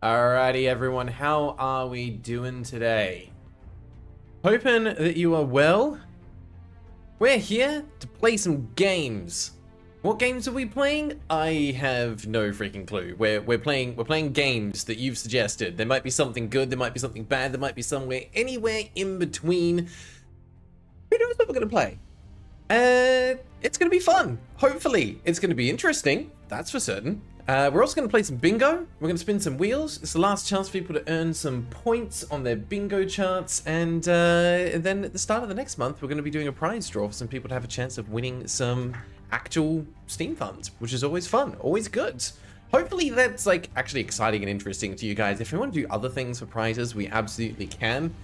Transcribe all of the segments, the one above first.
Alrighty everyone, how are we doing today? Hoping that you are well. We're here to play some games. What games are we playing? I have no freaking clue. We're playing games that you've suggested. There might be something good, there might be something bad, there might be anywhere in between. Who knows what we're gonna play? It's gonna be fun. Hopefully, it's gonna be interesting. That's for certain. We're also going to play some bingo. We're going to spin some wheels. It's the last chance for people to earn some points on their bingo charts. And then at the start of the next month, we're going to be doing a prize draw for some people to have a chance of winning some actual Steam funds, which is always fun, always good. Hopefully that's like actually exciting and interesting to you guys. If we want to do other things for prizes, we absolutely can.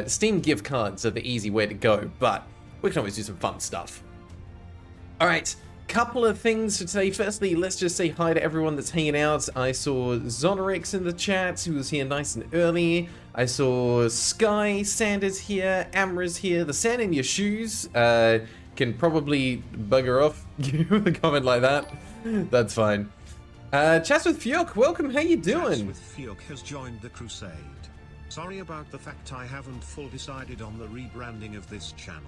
Steam gift cards are the easy way to go, but we can always do some fun stuff. All right. Couple of things for today. Firstly, let's just say hi to everyone that's hanging out. I saw Zonorix in the chat, who was here nice and early. I saw Sky, Sanders here, Amra's here. The sand in your shoes can probably bugger off. Give a comment like that. That's fine. Chats with Fiuk, welcome. How you doing? Chats with Fiuk has joined the crusade. Sorry about the fact I haven't full decided on the rebranding of this channel.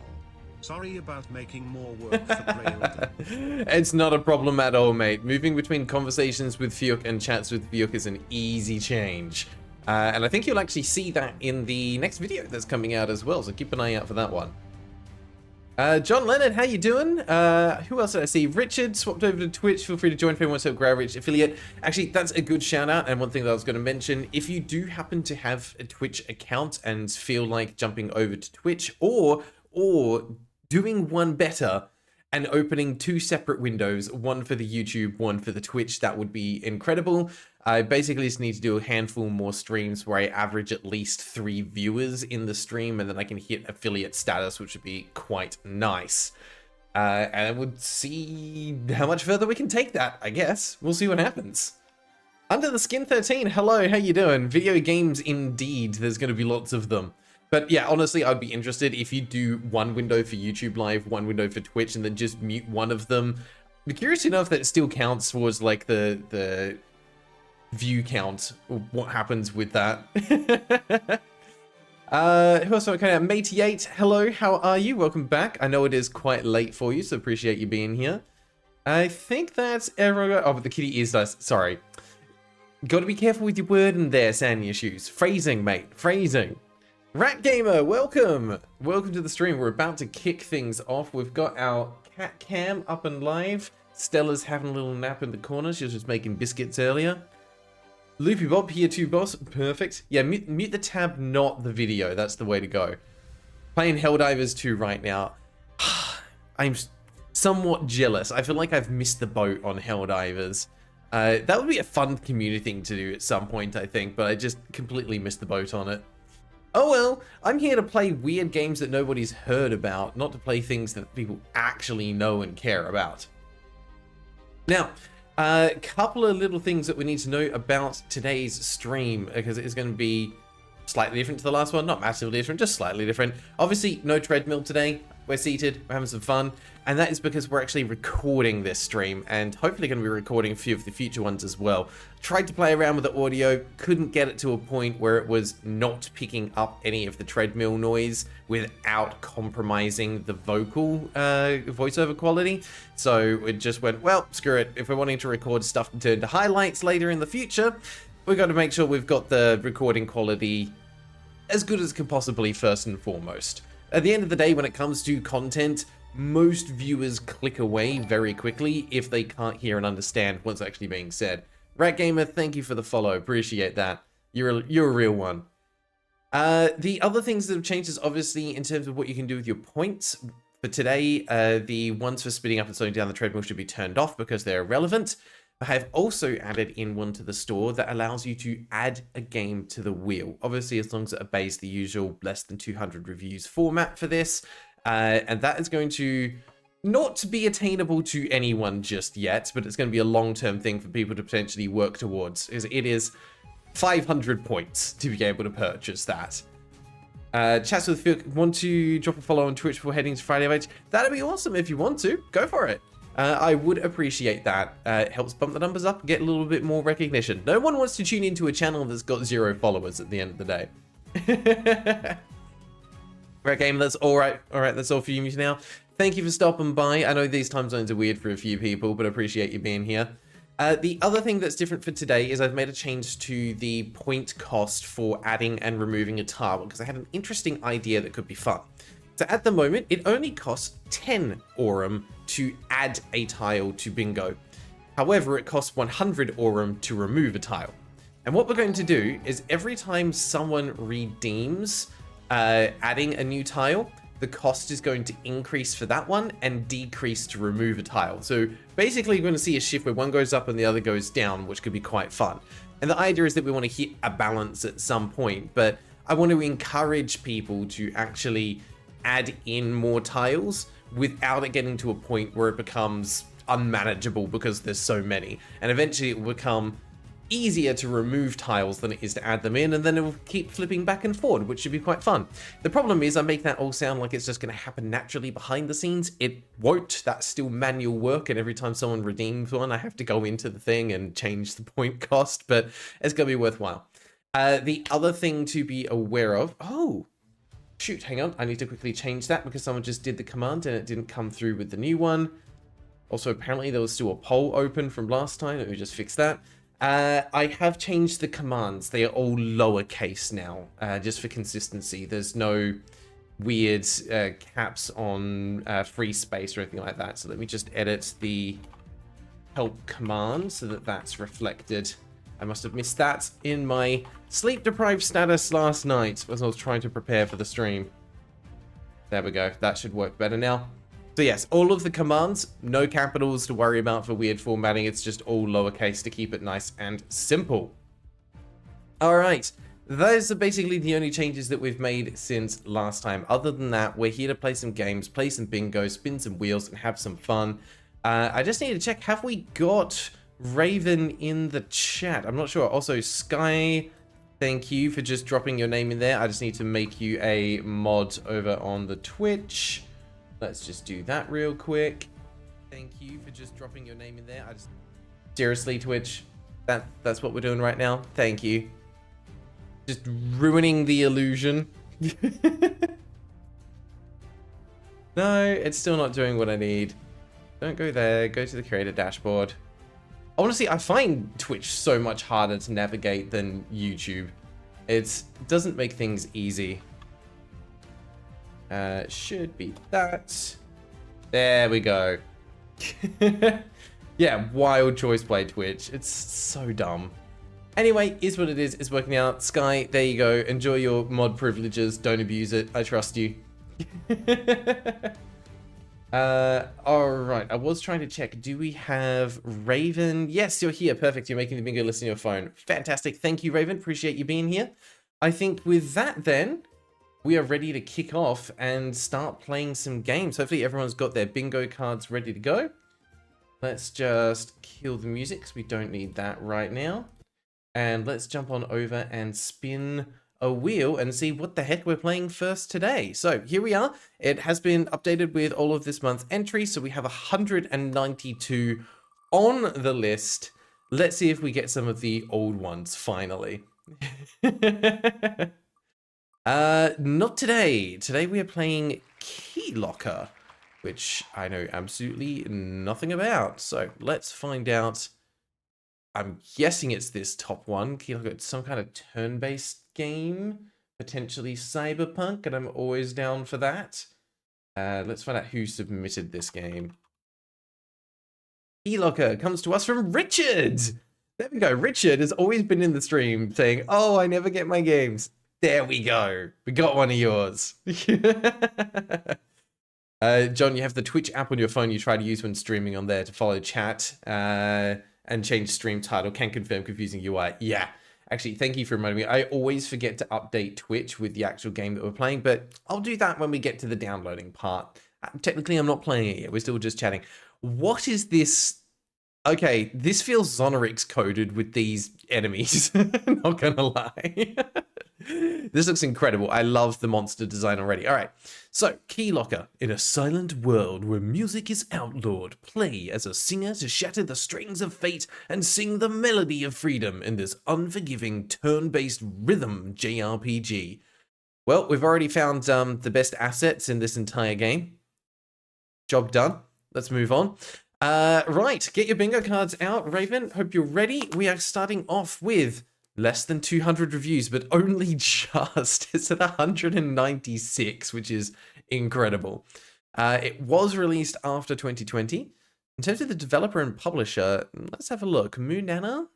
Sorry about making more work for Graeldon. It's not a problem at all, mate. Moving between conversations with Fiuk and chats with Fiuk is an easy change. And I think you'll actually see that in the next video that's coming out as well, so keep an eye out for that one. John Leonard, how you doing? Who else did I see? Richard swapped over to Twitch. Feel free to join if anyone wants to grab Rich affiliate. Actually, that's a good shout out. And one thing that I was going to mention, if you do happen to have a Twitch account and feel like jumping over to Twitch or doing one better and opening two separate windows, one for the YouTube, one for the Twitch, that would be incredible. I basically just need to do a handful more streams where I average at least 3 viewers in the stream, and then I can hit affiliate status, which would be quite nice. And I would see how much further we can take that, I guess. We'll see what happens. Under the Skin 13, hello, how you doing? Video games indeed, there's going to be lots of them. But yeah, honestly, I'd be interested if you do one window for YouTube Live, one window for Twitch, and then just mute one of them. I'd be curious to know if that still counts towards like the view count, or what happens with that. Who else am I kind of? Matey8, hello, how are you? Welcome back. I know it is quite late for you, so appreciate you being here. I think that's everyone. Oh, but the kitty is nice. Sorry. Got to be careful with your wording there, sand your shoes. Phrasing, mate. Phrasing. Rat Gamer, welcome! Welcome to the stream. We're about to kick things off. We've got our cat cam up and live. Stella's having a little nap in the corner. She was just making biscuits earlier. Loopy Bob here too, boss. Perfect. Yeah, mute the tab, not the video. That's the way to go. Playing Helldivers 2 right now. I'm somewhat jealous. I feel like I've missed the boat on Helldivers. That would be a fun community thing to do at some point, I think, but I just completely missed the boat on it. Oh well, I'm here to play weird games that nobody's heard about, not to play things that people actually know and care about. Now, a couple of little things that we need to know about today's stream, because it is going to be slightly different to the last one, not massively different, just slightly different. Obviously, no treadmill today. We're seated, we're having some fun, and that is because we're actually recording this stream, and hopefully going to be recording a few of the future ones as well. Tried to play around with the audio, couldn't get it to a point where it was not picking up any of the treadmill noise without compromising the vocal voiceover quality. So it just went, well, screw it. If we're wanting to record stuff to turn to highlights later in the future, we've got to make sure we've got the recording quality as good as it can possibly first and foremost. At the end of the day, when it comes to content, most viewers click away very quickly if they can't hear and understand what's actually being said. Rat Gamer, thank you for the follow. Appreciate that. You're a real one. The other things that have changed is obviously in terms of what you can do with your points. For today, the ones for speeding up and slowing down the treadmill should be turned off because they're irrelevant. I have also added in one to the store that allows you to add a game to the wheel. Obviously, as long as it obeys the usual less than 200 reviews format for this. And that is going to not be attainable to anyone just yet, but it's going to be a long-term thing for people to potentially work towards. It is 500 points to be able to purchase that. Chats with Phil, want to drop a follow on Twitch before heading to Friday Age? That'd be awesome if you want to. Go for it. I would appreciate that. It helps bump the numbers up, get a little bit more recognition. No one wants to tune into a channel that's got 0 followers at the end of the day. Right, game, that's all right. All right, that's all for you now. Thank you for stopping by. I know these time zones are weird for a few people, but I appreciate you being here. The other thing that's different for today is I've made a change to the point cost for adding and removing a tile, because I had an interesting idea that could be fun. So at the moment, it only costs 10 Aurum to add a tile to bingo. However, it costs 100 Aurum to remove a tile. And what we're going to do is every time someone redeems adding a new tile, the cost is going to increase for that one and decrease to remove a tile. So basically you're going to see a shift where one goes up and the other goes down, which could be quite fun. And the idea is that we want to hit a balance at some point, but I want to encourage people to actually add in more tiles without it getting to a point where it becomes unmanageable because there's so many. And eventually it will become easier to remove tiles than it is to add them in, and then it will keep flipping back and forward, which should be quite fun. The problem is I make that all sound like it's just going to happen naturally behind the scenes. It won't. That's still manual work, and every time someone redeems one, I have to go into the thing and change the point cost, but it's going to be worthwhile. The other thing to be aware of... Oh, shoot, hang on. I need to quickly change that because someone just did the command and it didn't come through with the new one. Also, apparently there was still a poll open from last time. Let me just fix that. I have changed the commands. They are all lowercase now, just for consistency. There's no weird caps on free space or anything like that. So let me just edit the help command so that that's reflected. I must have missed that in my sleep-deprived status last night as I was trying to prepare for the stream. There we go. That should work better now. So yes, all of the commands, no capitals to worry about for weird formatting. It's just all lowercase to keep it nice and simple. All right, those are basically the only changes that we've made since last time. Other than that, we're here to play some games, play some bingo, spin some wheels, and have some fun. I just need to check, have we got Raven in the chat? I'm not sure. Also, Sky, thank you for just dropping your name in there. I just need to make you a mod over on the Twitch. Let's just do that real quick. Thank you for just dropping your name in there. Seriously, Twitch, that's what we're doing right now. Thank you. Just ruining the illusion. No, it's still not doing what I need. Don't go there. Go to the creator dashboard. Honestly, I find Twitch so much harder to navigate than YouTube. It doesn't make things easy. Should be that. There we go. Yeah, wild choice by Twitch. It's so dumb. Anyway, is what it is. It's working out. Sky, there you go. Enjoy your mod privileges. Don't abuse it. I trust you. Alright. I was trying to check. Do we have Raven? Yes, you're here. Perfect. You're making the bingo list on your phone. Fantastic. Thank you, Raven. Appreciate you being here. I think with that then, we are ready to kick off and start playing some games. Hopefully everyone's got their bingo cards ready to go. Let's just kill the music because we don't need that right now. And let's jump on over and spin a wheel and see what the heck we're playing first today. So here we are. It has been updated with all of this month's entries. So we have 192 on the list. Let's see if we get some of the old ones finally. Not today. Today we are playing Key Locker, which I know absolutely nothing about. So let's find out. I'm guessing it's this top one. Key Locker, it's some kind of turn-based game, potentially cyberpunk, and I'm always down for that. Let's find out who submitted this game. Key Locker comes to us from Richard. There we go. Richard has always been in the stream saying, "Oh, I never get my games." There we go. We got one of yours. John, you have the Twitch app on your phone you try to use when streaming on there to follow chat and change stream title. Can confirm confusing UI. Yeah. Actually, thank you for reminding me. I always forget to update Twitch with the actual game that we're playing, but I'll do that when we get to the downloading part. Technically, I'm not playing it yet. We're still just chatting. What is this Okay, this feels Zonorix coded with these enemies. Not gonna lie. This looks incredible. I love the monster design already. All right, so Key Locker. In a silent world where music is outlawed, play as a singer to shatter the strings of fate and sing the melody of freedom in this unforgiving turn-based rhythm JRPG. Well, we've already found the best assets in this entire game. Job done. Let's move on. Right, get your bingo cards out, Raven. Hope you're ready. We are starting off with less than 200 reviews, but only just. It's at 196, which is incredible. It was released after 2020. In terms of the developer and publisher, let's have a look. Moonana.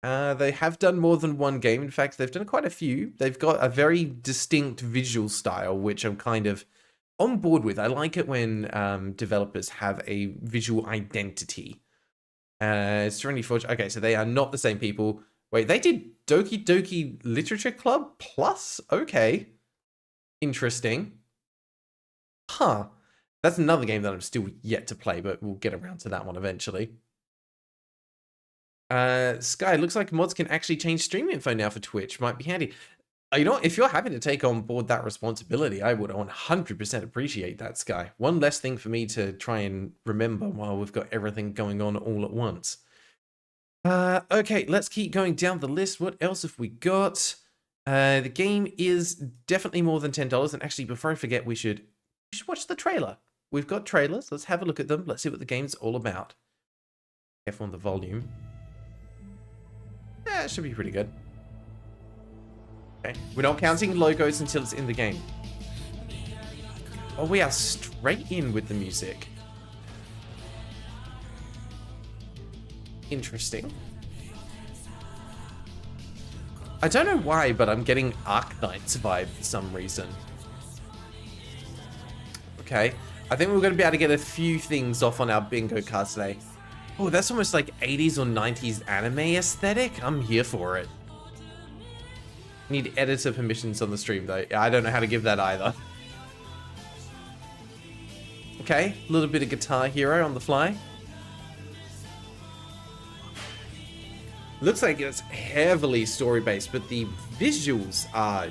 They have done more than one game. In fact, they've done quite a few. They've got a very distinct visual style, which I'm kind of on board with. I like it when developers have a visual identity. Serenity Forge. Okay, so they are not the same people. Wait, they did Doki Doki Literature Club Plus? Okay. Interesting. Huh. That's another game that I'm still yet to play, but we'll get around to that one eventually. Sky, looks like mods can actually change stream info now for Twitch. Might be handy. You know what? If you're happy to take on board that responsibility, I would 100% appreciate that, Sky. One less thing for me to try and remember while we've got everything going on all at once. Okay, let's keep going down the list. What else have we got? The game is definitely more than $10. And actually, before I forget, we should watch the trailer. We've got trailers. Let's have a look at them. Let's see what the game's all about. Careful on the volume. Yeah, it should be pretty good. Okay, we're not counting logos until it's in the game. Oh, we are straight in with the music. Interesting. I don't know why, but I'm getting Arknights vibe for some reason. Okay, I think we're going to be able to get a few things off on our bingo cards today. Oh, that's almost like 80s or 90s anime aesthetic. I'm here for it. Need editor permissions on the stream though. I don't know how to give that either. Okay, a little bit of Guitar Hero on the fly. Looks like it's heavily story-based, but the visuals are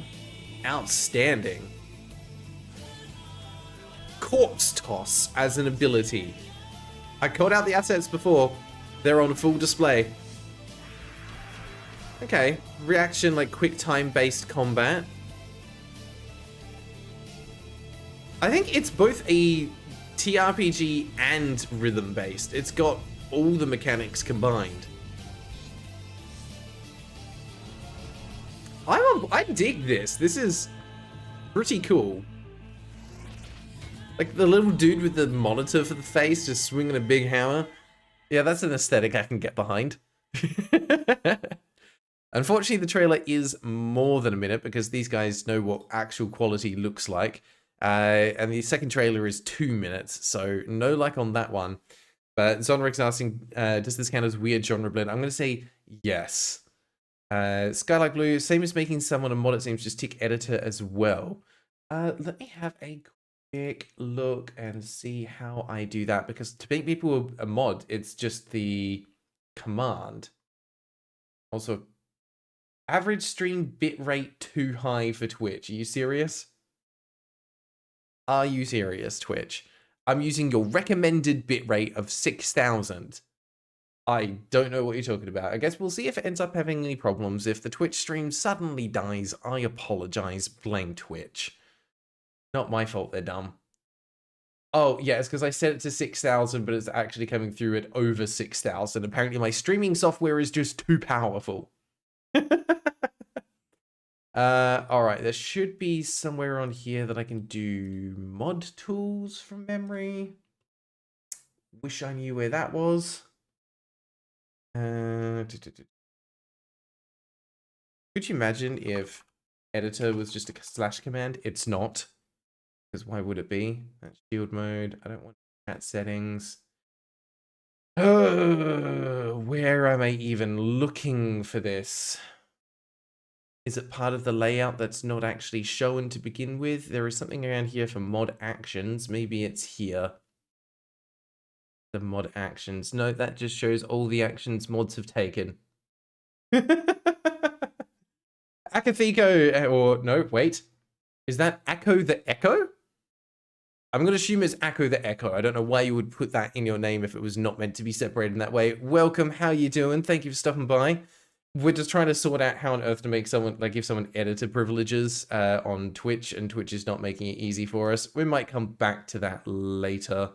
outstanding. Corpse Toss as an ability. I called out the assets before. They're on full display. Okay, reaction like quick time-based combat. I think it's both a TRPG and rhythm-based. It's got all the mechanics combined. I dig this. This is pretty cool. Like the little dude with the monitor for the face just swinging a big hammer. Yeah, that's an aesthetic I can get behind. Unfortunately, the trailer is more than a minute because these guys know what actual quality looks like. And the second trailer is 2 minutes, so no luck on that one. But Zonrix asking, does this count as weird genre blend? I'm going to say yes. Skylight Blue, same as making someone a mod, it seems, just tick editor as well. Let me have a quick look and see how I do that, because to make people a mod, it's just the command. Also, average stream bitrate too high for Twitch. Are you serious? Are you serious, Twitch? I'm using your recommended bitrate of 6,000. I don't know what you're talking about. I guess we'll see if it ends up having any problems. If the Twitch stream suddenly dies, I apologize. Blame Twitch. Not my fault they're dumb. Oh, yeah, it's because I set it to 6,000, but it's actually coming through at over 6,000. Apparently my streaming software is just too powerful. All right, there should be somewhere on here that I can do mod tools from memory. Wish I knew where that was. Could you imagine if editor was just a slash command? It's not, because why would it be? That's shield mode. I don't want chat settings. Where am I even looking for this? Is it part of the layout that's not actually shown to begin with? There is something around here for mod actions. Maybe it's here. The mod actions. No, that just shows all the actions mods have taken. Akathiko, or no, wait. Is that Akko the Echo? I'm going to assume it's Akko the Echo. I don't know why you would put that in your name if it was not meant to be separated in that way. Welcome, how you doing? Thank you for stopping by. We're just trying to sort out how on earth to make someone, like give someone editor privileges on Twitch, and Twitch is not making it easy for us. We might come back to that later.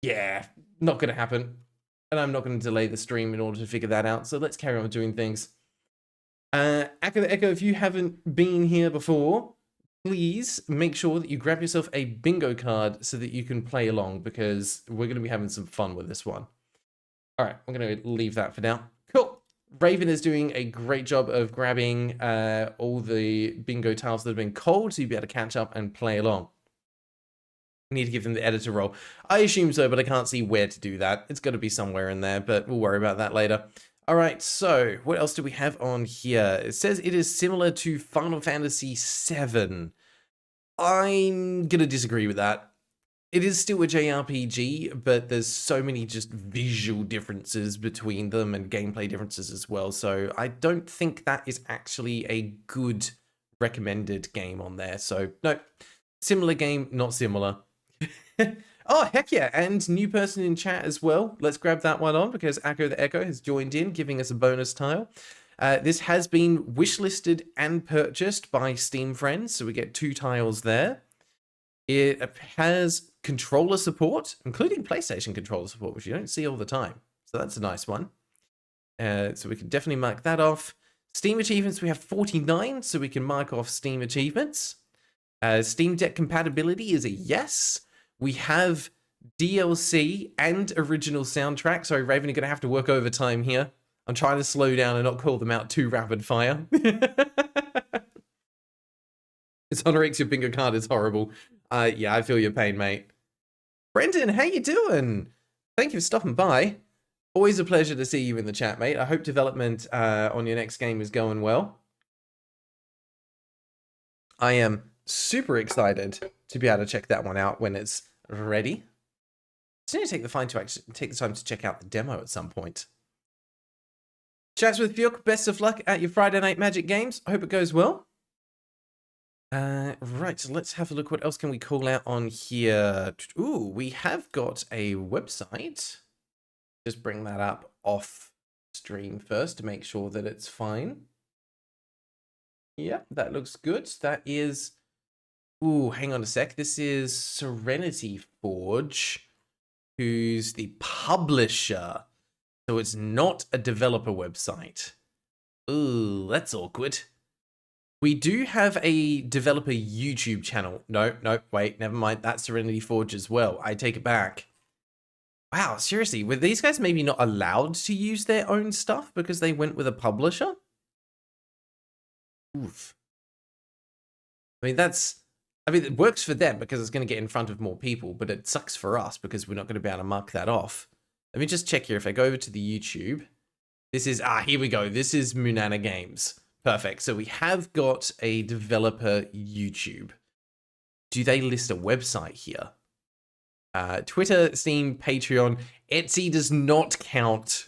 Yeah, not going to happen. And I'm not going to delay the stream in order to figure that out. So let's carry on doing things. Akko the Echo, if you haven't been here before, please make sure that you grab yourself a bingo card so that you can play along, because we're going to be having some fun with this one. All right, I'm going to leave that for now. Cool. Raven is doing a great job of grabbing all the bingo tiles that have been cold, so you'll be able to catch up and play along. I need to give them the editor role. I assume so, but I can't see where to do that. It's got to be somewhere in there, but we'll worry about that later. All right, so what else do we have on here? It says it is similar to Final Fantasy VII. I'm going to disagree with that. It is still a JRPG, but there's so many just visual differences between them and gameplay differences as well. So I don't think that is actually a good recommended game on there. So no, similar game, not similar. Oh, heck yeah, and new person in chat as well. Let's grab that one on, because Akko the Echo has joined in, giving us a bonus tile. This has been wishlisted and purchased by Steam friends, so we get 2 tiles there. It has controller support, including PlayStation controller support, which you don't see all the time. So that's a nice one. So we can definitely mark that off. Steam achievements, we have 49, so we can mark off Steam achievements. Steam Deck compatibility is a yes. We have DLC and original soundtrack. Sorry, Raven, you're going to have to work overtime here. I'm trying to slow down and not call them out too rapid fire. It's Honorix, your bingo card is horrible. Yeah, I feel your pain, mate. Brendan, how you doing? Thank you for stopping by. Always a pleasure to see you in the chat, mate. I hope development on your next game is going well. I am super excited to be able to check that one out when it's ready. Just need to take the time to check out the demo at some point. Chats with Fiuk, best of luck at your Friday Night Magic games. I hope it goes well. Right, so let's have a look. What else can we call out on here? Ooh, we have got a website. Just bring that up off stream first to make sure that it's fine. Yeah, that looks good. That is... Ooh, hang on a sec. This is Serenity Forge, who's the publisher. So it's not a developer website. Ooh, that's awkward. We do have a developer YouTube channel. No, wait, never mind. That's Serenity Forge as well. I take it back. Wow, seriously, were these guys maybe not allowed to use their own stuff because they went with a publisher? Oof. I mean, it works for them because it's going to get in front of more people, but it sucks for us because we're not going to be able to mark that off. Let me just check here. If I go over to the YouTube, this is, here we go. This is Munana Games. Perfect. So we have got a developer YouTube. Do they list a website here? Twitter, Steam, Patreon, Etsy does not count.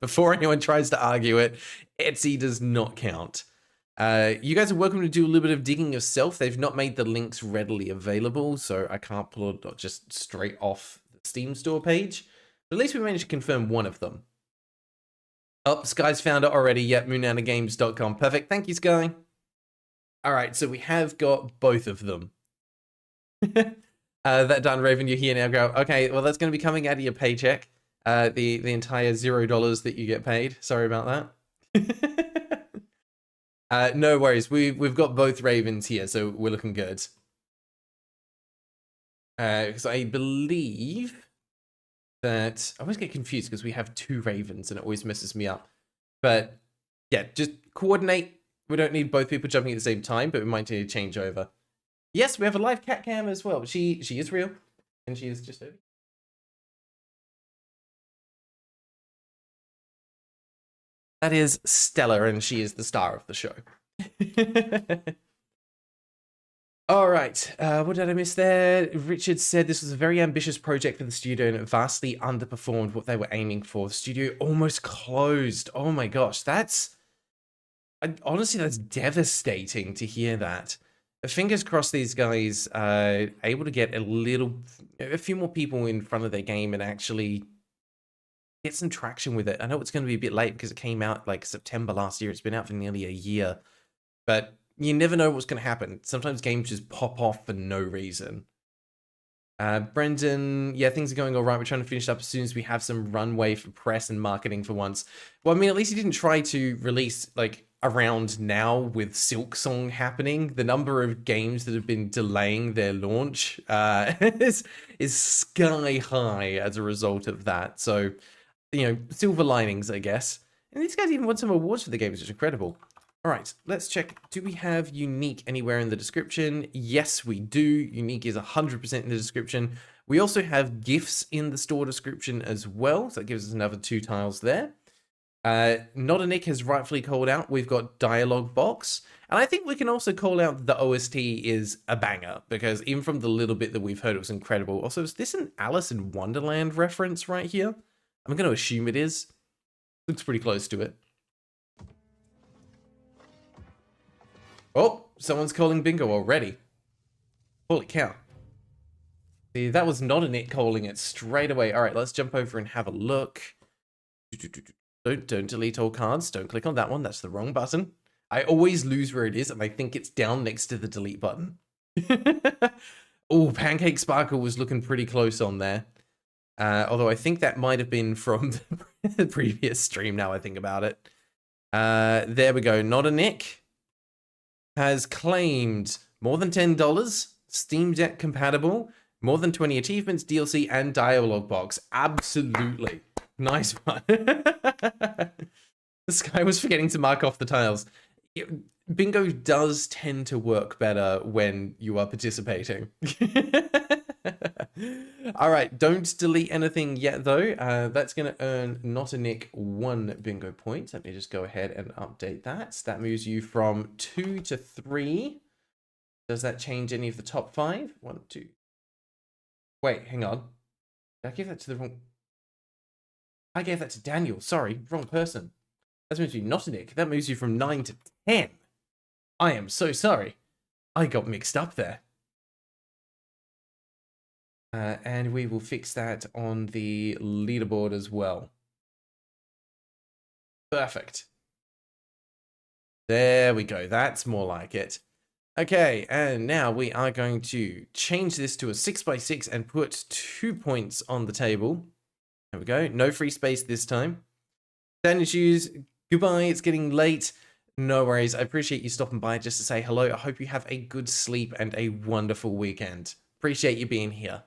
Before anyone tries to argue it, Etsy does not count. You guys are welcome to do a little bit of digging yourself. They've not made the links readily available, so I can't pull it just straight off the Steam store page. But at least we managed to confirm one of them. Oh, Sky's found it already. Yep, moonanagames.com. Perfect. Thank you, Sky. All right, so we have got both of them. That done, Raven, you're here now, girl. Okay, well, that's going to be coming out of your paycheck. The entire $0 that you get paid. Sorry about that. No worries. We've got both Ravens here, so we're looking good. Because I believe that I always get confused because we have 2 Ravens and it always messes me up. But yeah, just coordinate. We don't need both people jumping at the same time, but we might need to change over. Yes, we have a live cat cam as well. She is real, and she is just over. That is Stella, and she is the star of the show. All right, what did I miss there? Richard said this was a very ambitious project for the studio and it vastly underperformed what they were aiming for. The studio almost closed. Oh my gosh, honestly, that's devastating to hear that. Fingers crossed these guys are able to get a few more people in front of their game and actually get some traction with it. I know it's going to be a bit late because it came out like September last year. It's been out for nearly a year, but you never know what's going to happen. Sometimes games just pop off for no reason. Brendan, yeah, things are going all right. We're trying to finish up as soon as we have some runway for press and marketing for once. Well, I mean, at least he didn't try to release like around now with Silk Song happening. The number of games that have been delaying their launch is sky high as a result of that. So, you know, silver linings, I guess. And these guys even won some awards for the game, which is incredible. All right, let's check. Do we have unique anywhere in the description? Yes, we do. Unique is 100% in the description. We also have gifts in the store description as well. So that gives us another 2 tiles there. Not a Nick has rightfully called out. We've got dialogue box. And I think we can also call out the OST is a banger because even from the little bit that we've heard, it was incredible. Also, is this an Alice in Wonderland reference right here? I'm going to assume it is. Looks pretty close to it. Oh, someone's calling bingo already. Holy cow. See, that was not a Nick calling it straight away. All right, let's jump over and have a look. Don't delete all cards. Don't click on that one. That's the wrong button. I always lose where it is, and I think it's down next to the delete button. Oh, Pancake Sparkle was looking pretty close on there. Although I think that might have been from the previous stream now I think about it. There we go. Not a Nick has claimed more than $10, Steam Deck compatible, more than 20 achievements, DLC, and dialogue box. Absolutely. Nice one. This guy was forgetting to mark off the tiles. Bingo does tend to work better when you are participating. All right, don't delete anything yet, though. That's going to earn Not a Nick 1 bingo point. Let me just go ahead and update that. That moves you from 2 to 3. Does that change any of the top 5? 1, 2. Wait, hang on. Did I give that to the wrong... I gave that to Daniel. Sorry, wrong person. That moves you Not a Nick. That moves you from 9 to 10. I am so sorry. I got mixed up there. And we will fix that on the leaderboard as well. Perfect. There we go. That's more like it. Okay, and now we are going to change this to a 6x6 and put 2 points on the table. There we go. No free space this time. Standing shoes. Goodbye. It's getting late. No worries. I appreciate you stopping by just to say hello. I hope you have a good sleep and a wonderful weekend. Appreciate you being here.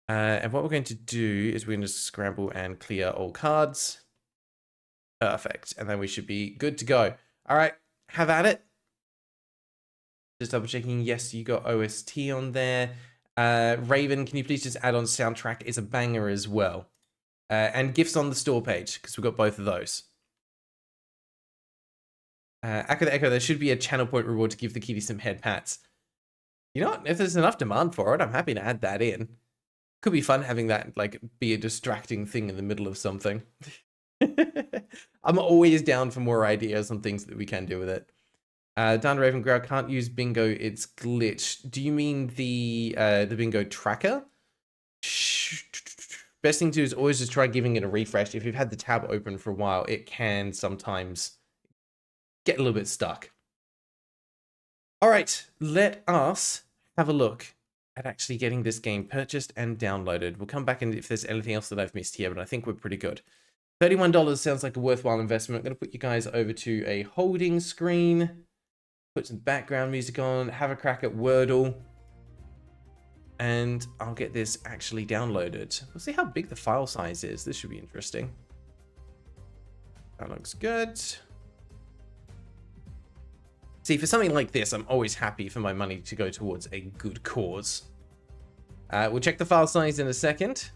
And what we're going to do is we're going to scramble and clear all cards. Perfect. And then we should be good to go. All right. Have at it. Just double checking. Yes, you got OST on there. Raven, can you please just add on soundtrack is a banger as well. And gifts on the store page because we've got both of those. Echo the Echo, there should be a channel point reward to give the kitty some head pats. You know what? If there's enough demand for it, I'm happy to add that in. Could be fun having that like be a distracting thing in the middle of something. I'm always down for more ideas on things that we can do with it. Dan Raven Growl can't use bingo, it's glitched. Do you mean the bingo tracker? Best thing to do is always just try giving it a refresh. If you've had the tab open for a while, it can sometimes get a little bit stuck. All right, let us have a look at actually getting this game purchased and downloaded. We'll come back and if there's anything else that I've missed here, but I think we're pretty good. $31 sounds like a worthwhile investment. I'm going to put you guys over to a holding screen, put some background music on, have a crack at Wordle, and I'll get this actually downloaded. We'll see how big the file size is. This should be interesting. That looks good. See, for something like this, I'm always happy for my money to go towards a good cause. We'll check the file size in a second.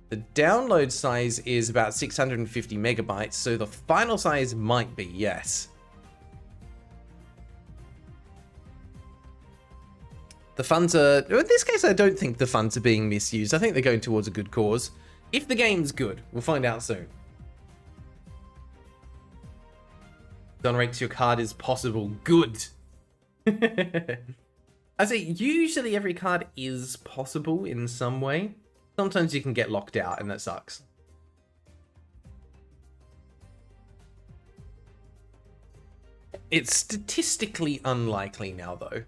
The download size is about 650 megabytes, so the final size might be, yes. The funds are, in this case, I don't think the funds are being misused. I think they're going towards a good cause. If the game's good, we'll find out soon. Donate to your card is possible. Good. I say, usually every card is possible in some way. Sometimes you can get locked out, and that sucks. It's statistically unlikely now, though.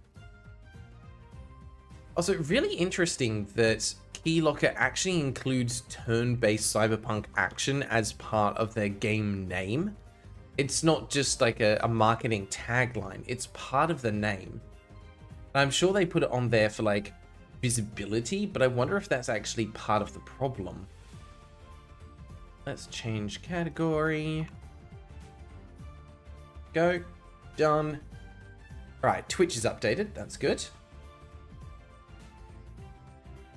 Also, really interesting that Keylocker actually includes turn-based cyberpunk action as part of their game name. It's not just like a marketing tagline, it's part of the name. I'm sure they put it on there for like visibility, but I wonder if that's actually part of the problem. Let's change category. Go. Done. Right, Twitch is updated, that's good.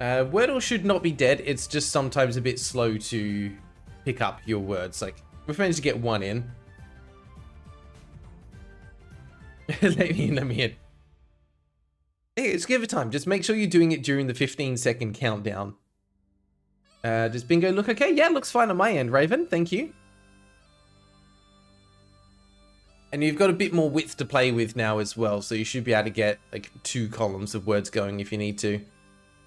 Wordle should not be dead, it's just sometimes a bit slow to pick up your words. Like, we've managed to get one in. Let me in. Hey, just give it time. Just make sure you're doing it during the 15-second countdown. Does bingo look okay? Yeah, it looks fine on my end, Raven. Thank you. And you've got a bit more width to play with now as well, so you should be able to get like 2 columns of words going if you need to.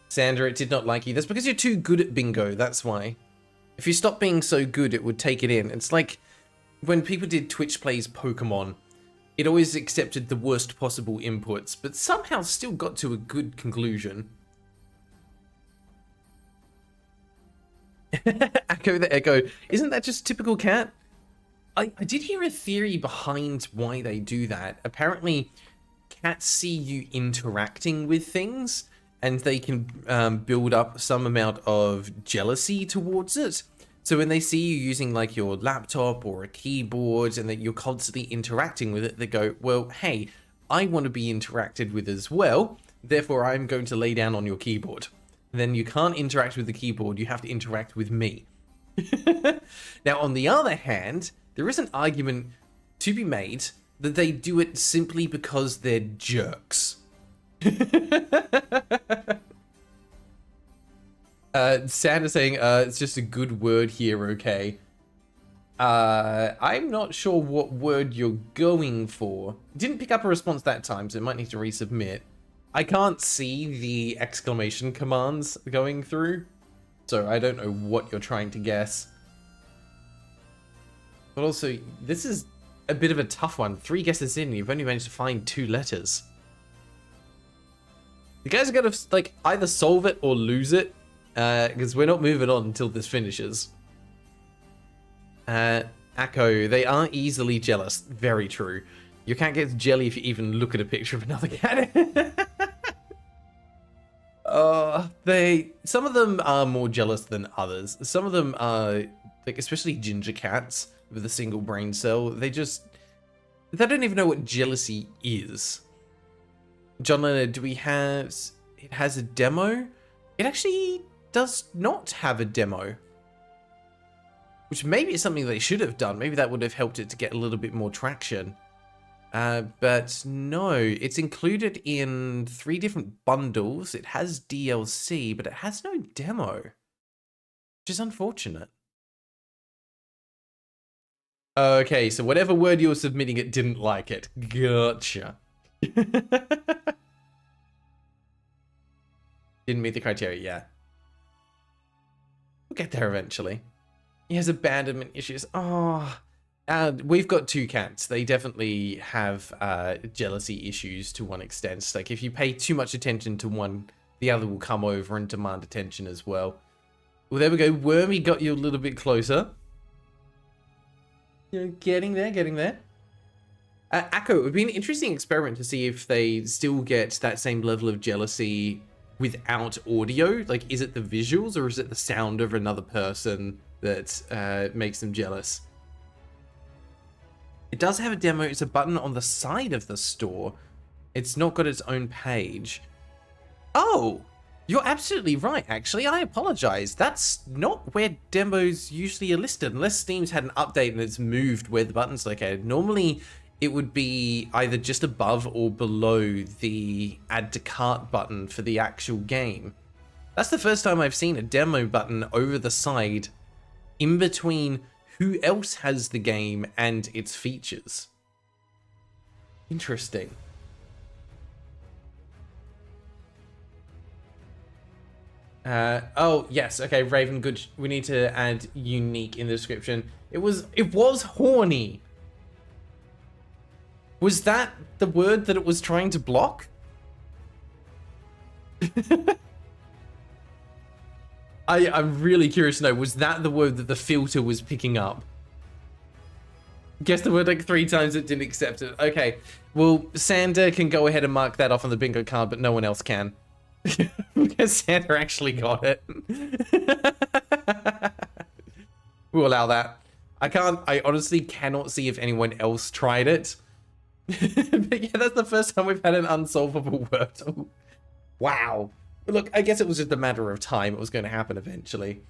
Sandra, it did not like you. That's because you're too good at bingo, that's why. If you stop being so good, it would take it in. It's like when people did Twitch Plays Pokemon. It always accepted the worst possible inputs, but somehow still got to a good conclusion. Echo the Echo. Isn't that just typical cat? I did hear a theory behind why they do that. Apparently, cats see you interacting with things, and they can build up some amount of jealousy towards it. So when they see you using like your laptop or a keyboard and that you're constantly interacting with it, they go, well, hey, I want to be interacted with as well. Therefore, I'm going to lay down on your keyboard. And then you can't interact with the keyboard. You have to interact with me. Now, on the other hand, there is an argument to be made that they do it simply because they're jerks. Santa saying, it's just a good word here, okay? I'm not sure what word you're going for. Didn't pick up a response that time, so it might need to resubmit. I can't see the exclamation commands going through, so I don't know what you're trying to guess. But also, this is a bit of a tough one. 3 guesses in, you've only managed to find 2 letters. You guys are gonna, like, either solve it or lose it. Because we're not moving on until this finishes. Akko, they are easily jealous. Very true. Your cat gets jelly if you even look at a picture of another cat. Some of them are more jealous than others. Some of them are, like, especially ginger cats with a single brain cell. They don't even know what jealousy is. John Leonard, do we have... It has a demo? It actually does not have a demo. Which maybe is something they should have done. Maybe that would have helped it to get a little bit more traction. But no, it's included in 3 different bundles. It has DLC, but it has no demo. Which is unfortunate. Okay, so whatever word you were submitting, it didn't like it. Gotcha. Didn't meet the criteria, yeah. We'll get there eventually. He has abandonment issues. Oh, we've got 2 cats. They definitely have jealousy issues to one extent. Like if you pay too much attention to one, the other will come over and demand attention as well. Well, there we go. Wormy got you a little bit closer. You're getting there, getting there. Akko, it would be an interesting experiment to see if they still get that same level of jealousy without audio. Like, is it the visuals or is it the sound of another person that makes them jealous? It does have a demo. It's a button on the side of the store. It's not got its own page. Oh, you're absolutely right, actually. I apologize. That's not where demos usually are listed, unless Steam's had an update and it's moved where the button's located. Normally, it would be either just above or below the add to cart button for the actual game. That's the first time I've seen a demo button over the side in between who else has the game and its features. Interesting. Oh, yes. Okay, Raven, good. We need to add unique in the description. It was horny. Was that the word that it was trying to block? I'm really curious to know, was that the word that the filter was picking up? Guess the word like 3 times, it didn't accept it. Okay, well, Sander can go ahead and mark that off on the bingo card, but no one else can. Because Sander actually got it. We'll allow that. I honestly cannot see if anyone else tried it. But yeah, that's the first time we've had an unsolvable Wordle. Wow. Look, I guess it was just a matter of time. It was going to happen eventually.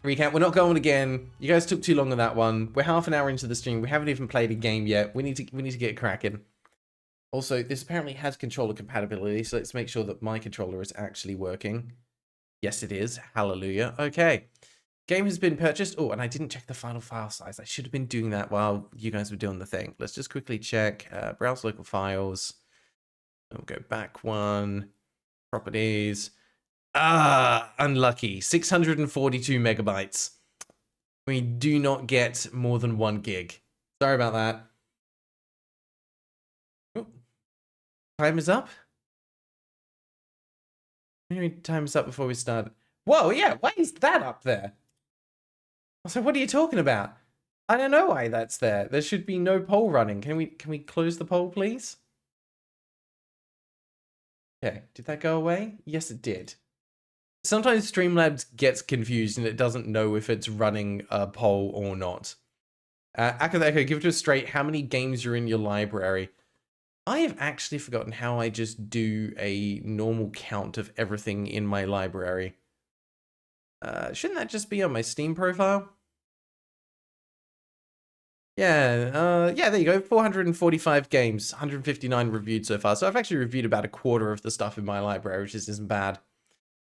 Recap, we're not going again. You guys took too long on that one. We're half an hour into the stream. We haven't even played a game yet. We need to get cracking. Also, this apparently has controller compatibility, so let's make sure that my controller is actually working. Yes, it is. Hallelujah. Okay. Game has been purchased. Oh, and I didn't check the final file size. I should have been doing that while you guys were doing the thing. Let's just quickly check. Browse local files. We'll go back one. Properties. Ah, unlucky. 642 megabytes. We do not get more than 1 gig. Sorry about that. Oh, time is up. Maybe time is up before we start. Whoa, yeah, why is that up there? So what are you talking about? I don't know why that's there. There should be no poll running. Can we close the poll, please? Okay, did that go away? Yes, it did. Sometimes Streamlabs gets confused and it doesn't know if it's running a poll or not. Akadeko, give it to us straight. How many games are in your library? I have actually forgotten how I just do a normal count of everything in my library. Shouldn't that just be on my Steam profile? Yeah, yeah, there you go. 445 games, 159 reviewed so far. So I've actually reviewed about a quarter of the stuff in my library, which just isn't bad.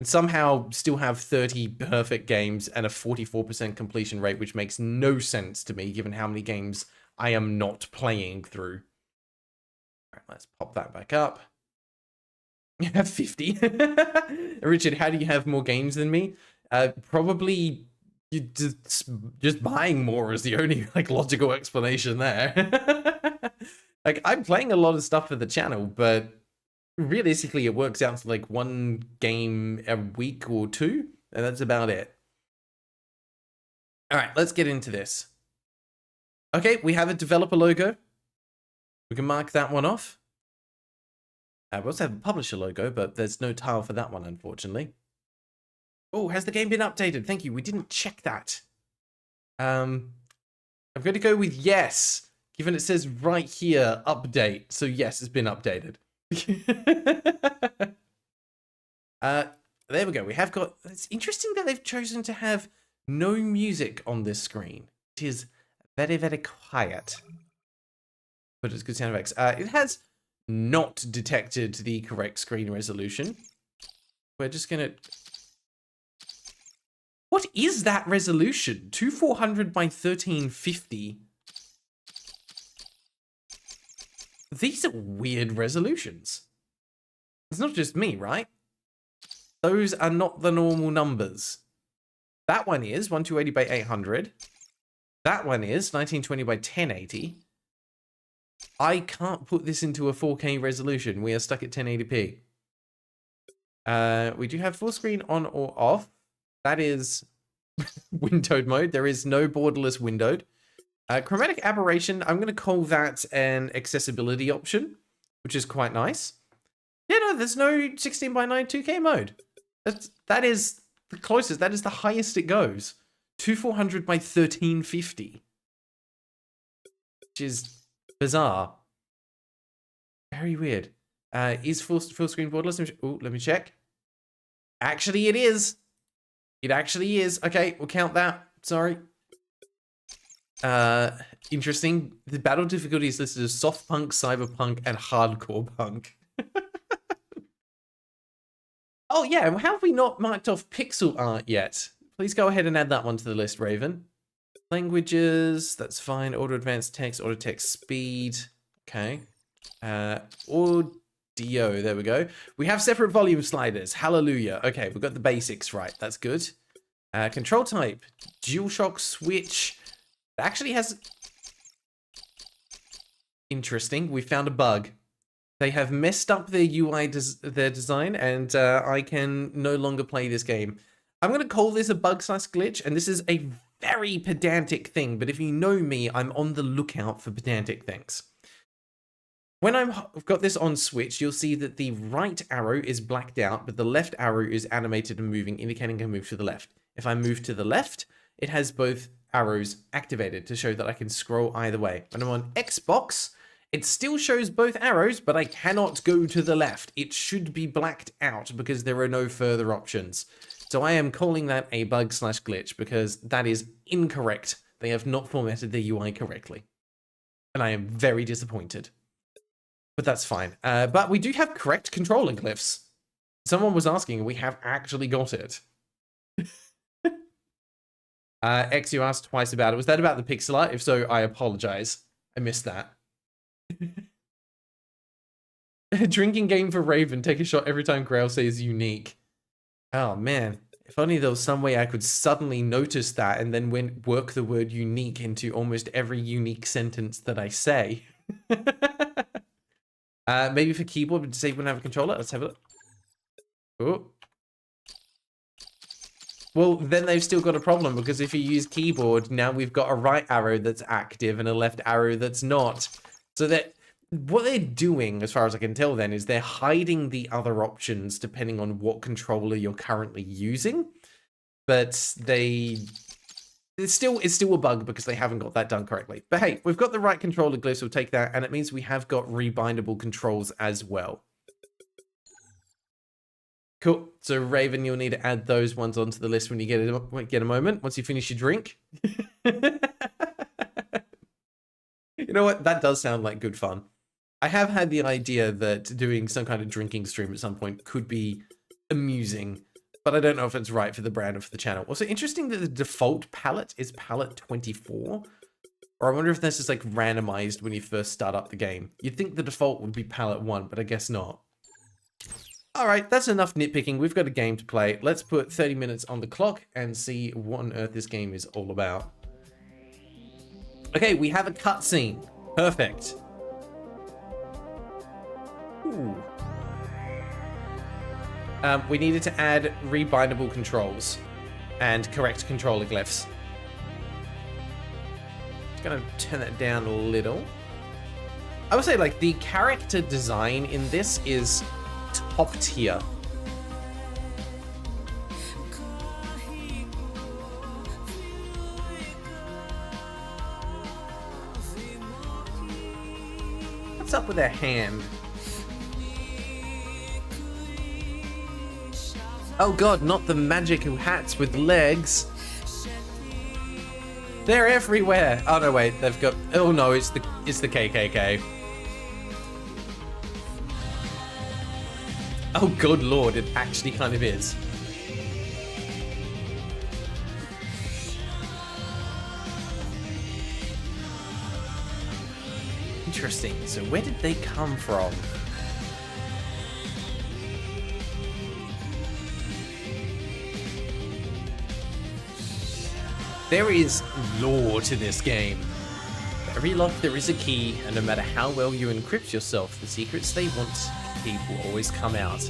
And somehow still have 30 perfect games and a 44% completion rate, which makes no sense to me, given how many games I am not playing through. All right, let's pop that back up. You have 50. Richard, how do you have more games than me? Probably you just buying more is the only like logical explanation there. Like I'm playing a lot of stuff for the channel, but realistically it works out to like 1 game a week or 2, and that's about it. All right, let's get into this. Okay, we have a developer logo. We can mark that one off. We also have a publisher logo, but there's no tile for that one, unfortunately. Oh, has the game been updated? Thank you. We didn't check that. I'm going to go with yes, given it says right here, update. So yes, it's been updated. There we go. We have got... It's interesting that they've chosen to have no music on this screen. It is very, very quiet. But it's good sound effects. It has not detected the correct screen resolution. We're just going to... What is that resolution? 2400 by 1350. These are weird resolutions. It's not just me, right? Those are not the normal numbers. That one is 1280 by 800. That one is 1920 by 1080. I can't put this into a 4K resolution. We are stuck at 1080p. We do have full screen on or off. That is windowed mode. There is no borderless windowed. Chromatic aberration, I'm going to call that an accessibility option, which is quite nice. Yeah, no, there's no 16 by 9 2K mode. That is the closest. That is the highest it goes. 2400 by 1350. Which is bizarre. Very weird. Is full screen borderless? Oh, let me check. Actually, it is. It actually is. Okay, we'll count that. Sorry. Interesting. The battle difficulty is listed as soft punk, cyberpunk, and hardcore punk. Oh yeah, how have we not marked off pixel art yet? Please go ahead and add that one to the list, Raven. Languages, that's fine. Auto advanced text, auto text speed. Okay. Audio, there we go. We have separate volume sliders. Hallelujah. Okay, we've got the basics right. That's good. Control type, DualShock switch. It actually has... Interesting. We found a bug. They have messed up their UI, their design, and I can no longer play this game. I'm going to call this a bug/glitch, and this is a very pedantic thing, but if you know me, I'm on the lookout for pedantic things. When I've got this on switch, you'll see that the right arrow is blacked out, but the left arrow is animated and moving, indicating I can move to the left. If I move to the left, it has both arrows activated to show that I can scroll either way. When I'm on Xbox, it still shows both arrows, but I cannot go to the left. It should be blacked out because there are no further options. So I am calling that a bug/glitch because that is incorrect. They have not formatted the UI correctly. And I am very disappointed. But that's fine. But we do have correct controller glyphs. Someone was asking, we have actually got it. X, you asked twice about it. Was that about the pixel art? If so, I apologize. I missed that. A drinking game for Raven. Take a shot every time Grail says unique. Oh man. If only there was some way I could suddenly notice that and then work the word unique into almost every unique sentence that I say. Maybe for keyboard, but disable and have a controller. Let's have a look. Oh. Well, then they've still got a problem because if you use keyboard, now we've got a right arrow that's active and a left arrow that's not. So that what they're doing, as far as I can tell then, is they're hiding the other options depending on what controller you're currently using. But it's still a bug because they haven't got that done correctly. But hey, we've got the right controller glyphs, we'll take that, and it means we have got rebindable controls as well. Cool. So Raven, you'll need to add those ones onto the list when you get a moment, once you finish your drink. You know what? That does sound like good fun. I have had the idea that doing some kind of drinking stream at some point could be amusing, but I don't know if it's right for the brand or for the channel. Also, interesting that the default palette is palette 24. Or I wonder if this is like randomized when you first start up the game. You'd think the default would be palette 1, but I guess not. All right, that's enough nitpicking. We've got a game to play. Let's put 30 minutes on the clock and see what on earth this game is all about. Okay, we have a cutscene. Perfect. Ooh. We needed to add rebindable controls and correct controller glyphs. Just gonna turn that down a little. I would say, like, the character design in this is top tier. What's up with their hand? Oh god, not the magical hats with legs. They're everywhere. Oh no, wait, they've got... Oh no, it's the KKK. Oh good lord, it actually kind of is. Interesting. So where did they come from? There is lore to this game. For every lock there is a key, and no matter how well you encrypt yourself, the secrets they want to keep will always come out.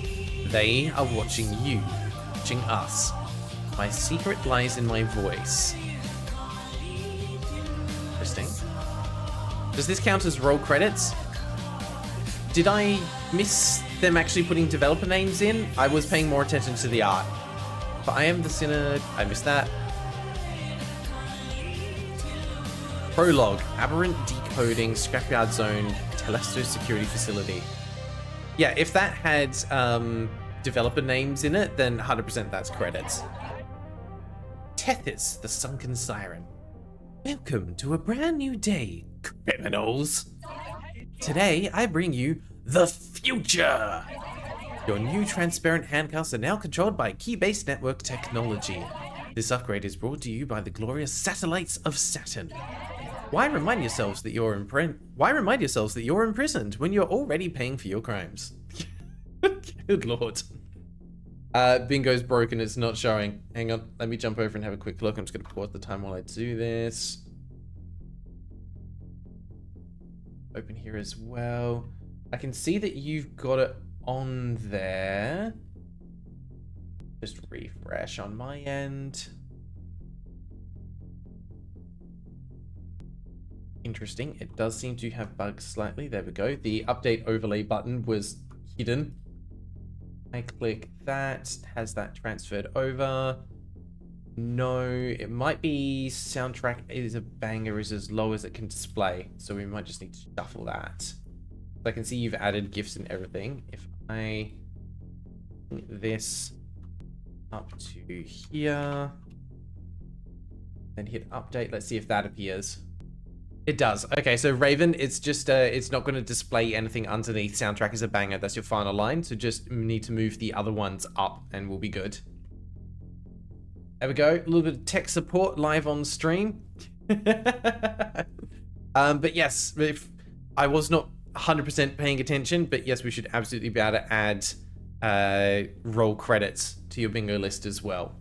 They are watching you, watching us. My secret lies in my voice. Interesting. Does this count as roll credits? Did I miss them actually putting developer names in? I was paying more attention to the art. But I am the sinner. I missed that. Prologue, aberrant decoding, scrapyard zone, Telesto security facility. Yeah, if that had developer names in it, then 100% that's credits. Tethys, the sunken siren. Welcome to a brand new day, criminals. Today, I bring you the future. Your new transparent handcuffs are now controlled by key-based network technology. This upgrade is brought to you by the glorious satellites of Saturn. Why remind yourselves that you're imprisoned when you're already paying for your crimes? Good lord. Bingo's broken, it's not showing. Hang on, let me jump over and have a quick look. I'm just gonna pause the time while I do this. Open here as well. I can see that you've got it on there. Just refresh on my end. Interesting, it does seem to have bugged slightly. There we go. The update overlay button was hidden. I click that, has that transferred over. No, it might be soundtrack is a banger is as low as it can display. So we might just need to shuffle that. So I can see you've added GIFs and everything. If I link this up to here, then hit update, let's see if that appears. It does. Okay, so Raven, it's just, it's not going to display anything underneath. Soundtrack is a banger. That's your final line. So just need to move the other ones up and we'll be good. There we go. A little bit of tech support live on stream. But yes, if I was not 100% paying attention, but yes, we should absolutely be able to add roll credits to your bingo list as well.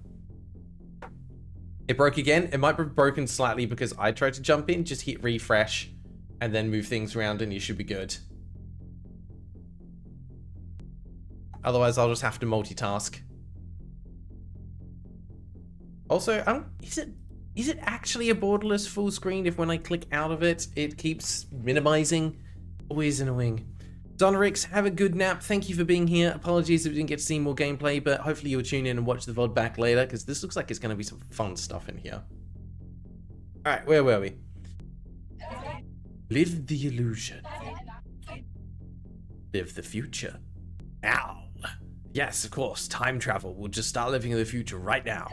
It broke again. It might be broken slightly because I tried to jump in. Just hit refresh and then move things around and you should be good. Otherwise, I'll just have to multitask. Also, is it actually a borderless full screen if when I click out of it, it keeps minimizing? Always annoying. Donrix, have a good nap. Thank you for being here. Apologies if we didn't get to see more gameplay, but hopefully you'll tune in and watch the VOD back later, because this looks like it's going to be some fun stuff in here. Alright, where were we? Live the illusion. Live the future. Now. Yes, of course, time travel. We'll just start living in the future right now.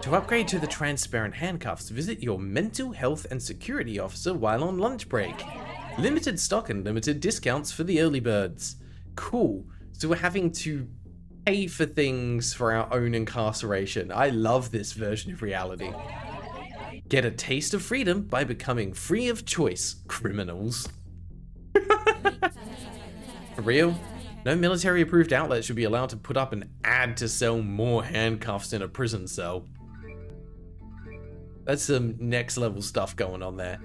To upgrade to the transparent handcuffs, visit your mental health and security officer while on lunch break. Limited stock and limited discounts for the early birds. Cool. So we're having to pay for things for our own incarceration. I love this version of reality. Get a taste of freedom by becoming free of choice, criminals. For real? No military approved outlet should be allowed to put up an ad to sell more handcuffs in a prison cell. That's some next level stuff going on there.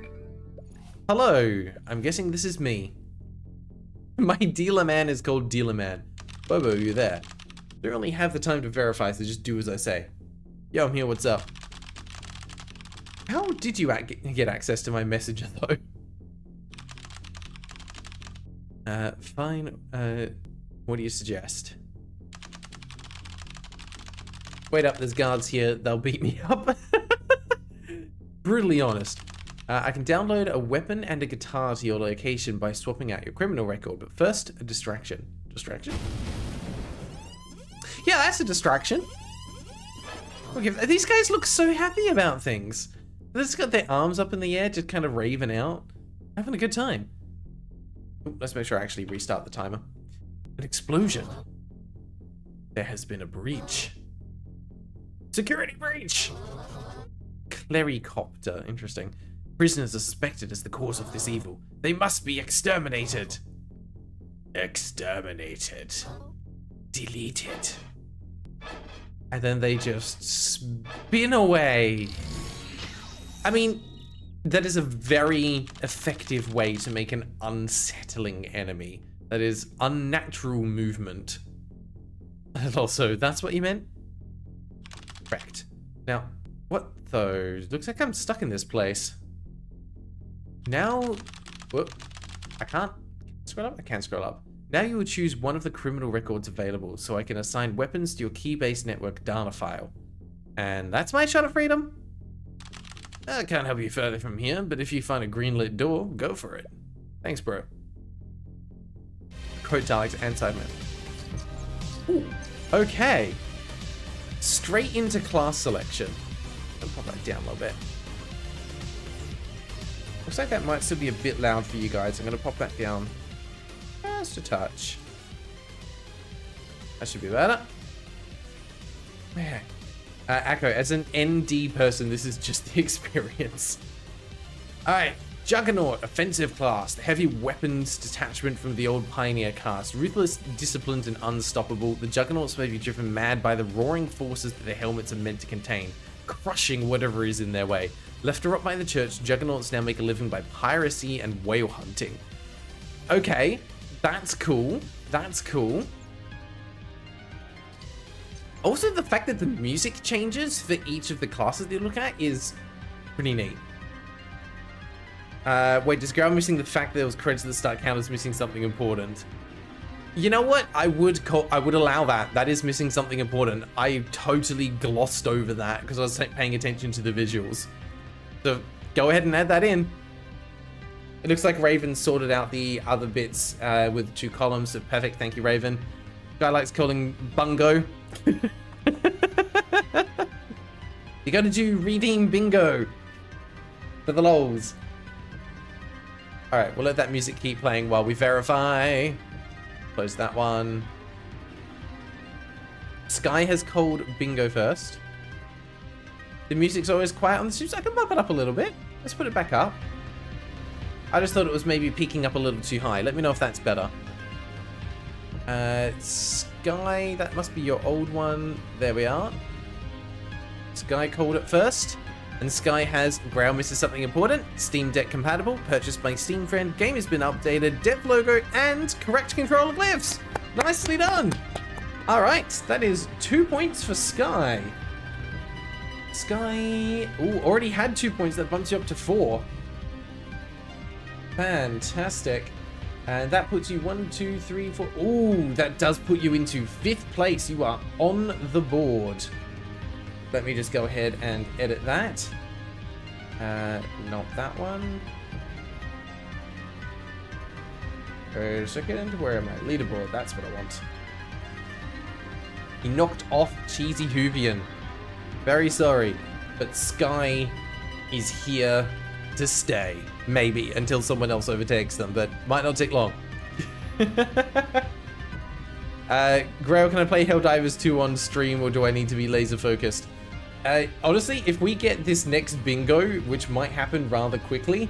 Hello, I'm guessing this is me. My dealer man is called Dealer Man. Bobo, you there? Don't really have the time to verify, so just do as I say. Yo, I'm here, what's up? How did you get access to my messenger, though? Fine, what do you suggest? Wait up, there's guards here, they'll beat me up. Brutally honest. I can download a weapon and a guitar to your location by swapping out your criminal record, but first, a distraction. Distraction? Yeah, that's a distraction. Okay, these guys look so happy about things. They've just got their arms up in the air, just kind of raving out. Having a good time. Ooh, let's make sure I actually restart the timer. An explosion. There has been a breach. Security breach! Clericopter, interesting. Prisoners are suspected as the cause of this evil. They must be exterminated. Exterminated. Deleted. And then they just spin away. I mean, that is a very effective way to make an unsettling enemy. That is unnatural movement. And also, that's what you meant? Correct. Now, what though? Looks like I'm stuck in this place. Now, whoop, I can't scroll up? I can't scroll up. Now you will choose one of the criminal records available, so I can assign weapons to your key-based network data file. And that's my shot of freedom? I can't help you further from here, but if you find a green-lit door, go for it. Thanks, bro. Quote Daleks and Sidemen. Ooh, okay. Straight into class selection. I'll pop that down a little bit. Looks like that might still be a bit loud for you guys. I'm going to pop that down just a touch. That should be better. Man. Akko, as an ND person, this is just the experience. Alright, Juggernaut, offensive class, the heavy weapons detachment from the old Pioneer cast. Ruthless, disciplined, and unstoppable, the Juggernauts may be driven mad by the roaring forces that their helmets are meant to contain, crushing whatever is in their way. Left to rot by the church, Juggernauts now make a living by piracy and whale hunting. Okay, that's cool. That's cool. Also, the fact that the music changes for each of the classes you look at is pretty neat. Wait, does Graeldon missing the fact that there was credits at the start count as missing something important? You know what? I would allow that. That is missing something important. I totally glossed over that because I was paying attention to the visuals. So go ahead and add that in. It looks like Raven sorted out the other bits with 2 columns. So perfect. Thank you, Raven. Guy likes calling bungo. You gotta do redeem bingo for the lols. Alright, we'll let that music keep playing while we verify. Close that one. Sky has called bingo first. The music's always quiet on the streams. I can bump it up a little bit. Let's put it back up. I just thought it was maybe peaking up a little too high. Let me know if that's better. Sky, that must be your old one. There we are. Sky called it first. And Sky has Graeldon misses something important. Steam Deck compatible. Purchased by Steam Friend. Game has been updated. Dev logo and correct controller glyphs. Nicely done. Alright, that is 2 points for Sky. Sky... Ooh, already had 2 points. That bumps you up to 4. Fantastic. And that puts you 1, 2, 3, 4. Ooh, that does put you into 5th place. You are on the board. Let me just go ahead and edit that. Not that one. Wait a second. Where am I? Leaderboard. That's what I want. He knocked off Cheesy Hoovian. Very sorry, but Sky is here to stay. Maybe until someone else overtakes them, but might not take long. Grail, can I play Helldivers 2 on stream, or do I need to be laser focused? Honestly, if we get this next bingo, which might happen rather quickly,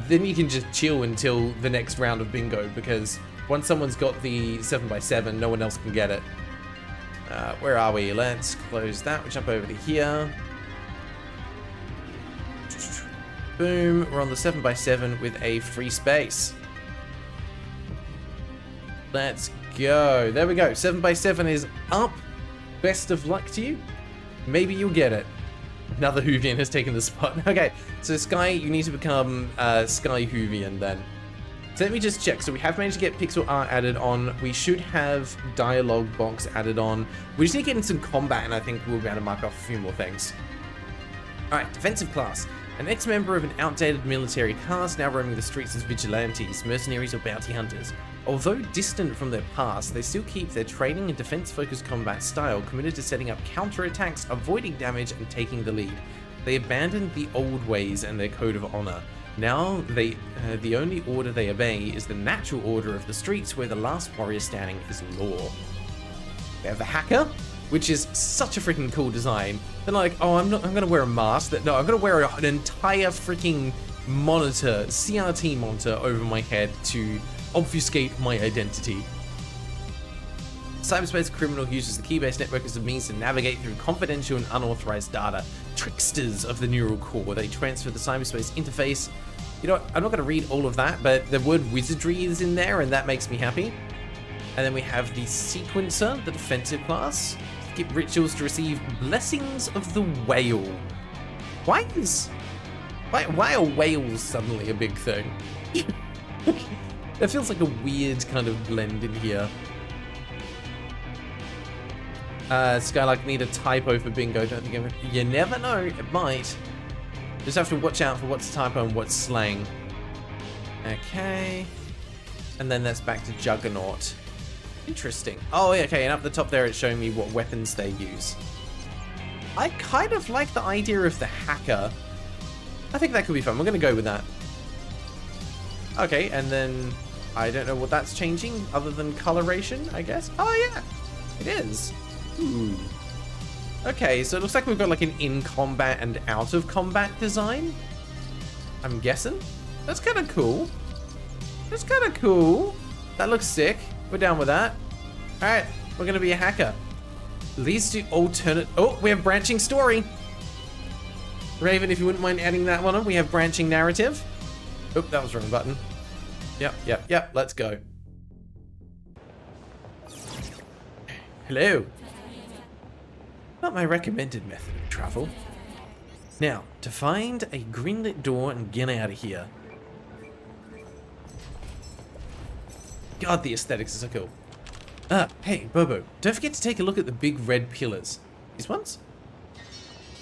then you can just chill until the next round of bingo, because once someone's got the 7x7, no one else can get it. Where are we? Let's close that. We jump over to here. Boom. We're on the 7x7 with a free space. Let's go. There we go. 7x7 is up. Best of luck to you. Maybe you'll get it. Another Hoovian has taken the spot. Okay, so Sky, you need to become Sky Hoovian then. So let me just check. So we have managed to get pixel art added on. We should have dialogue box added on. We just need to get in some combat, and I think we'll be able to mark off a few more things. Alright, defensive class. An ex-member of an outdated military caste now roaming the streets as vigilantes, mercenaries, or bounty hunters. Although distant from their past, they still keep their training and defense-focused combat style, committed to setting up counterattacks, avoiding damage, and taking the lead. They abandoned the old ways and their code of honor. Now, the only order they obey is the natural order of the streets, where the last warrior standing is law. We have the hacker, which is such a freaking cool design. They're like, oh, I'm gonna wear a mask. No, I'm gonna wear an entire freaking monitor, CRT monitor over my head to obfuscate my identity. Cyberspace criminal uses the key-based network as a means to navigate through confidential and unauthorized data. Tricksters of the neural core. They transfer the cyberspace interface. You know what? I'm not going to read all of that, but the word wizardry is in there, and that makes me happy. And then we have the sequencer, the defensive class. Skip rituals to receive blessings of the whale. Why are whales suddenly a big thing? That feels like a weird kind of blend in here. Skylark, need a typo for bingo. Don't think you never know. It might. Just have to watch out for what's typo and what's slang. Okay. And then that's back to Juggernaut. Interesting. Oh, okay. And up the top there, it's showing me what weapons they use. I kind of like the idea of the hacker. I think that could be fun. We're going to go with that. Okay, and then I don't know what that's changing other than coloration, I guess. Oh yeah, it is. Ooh. Okay, so it looks like we've got like an in combat and out of combat design. I'm guessing. That's kind of cool. That's kind of cool. That looks sick. We're down with that. All right, we're gonna be a hacker. Leads to alternate. Oh, we have branching story. Raven, if you wouldn't mind adding that one on, we have branching narrative. Oh, that was the wrong button. Yep. Let's go. Hello. Not my recommended method of travel. Now, to find a greenlit door and get out of here. God, the aesthetics are so cool. Hey, Bobo, don't forget to take a look at the big red pillars. These ones?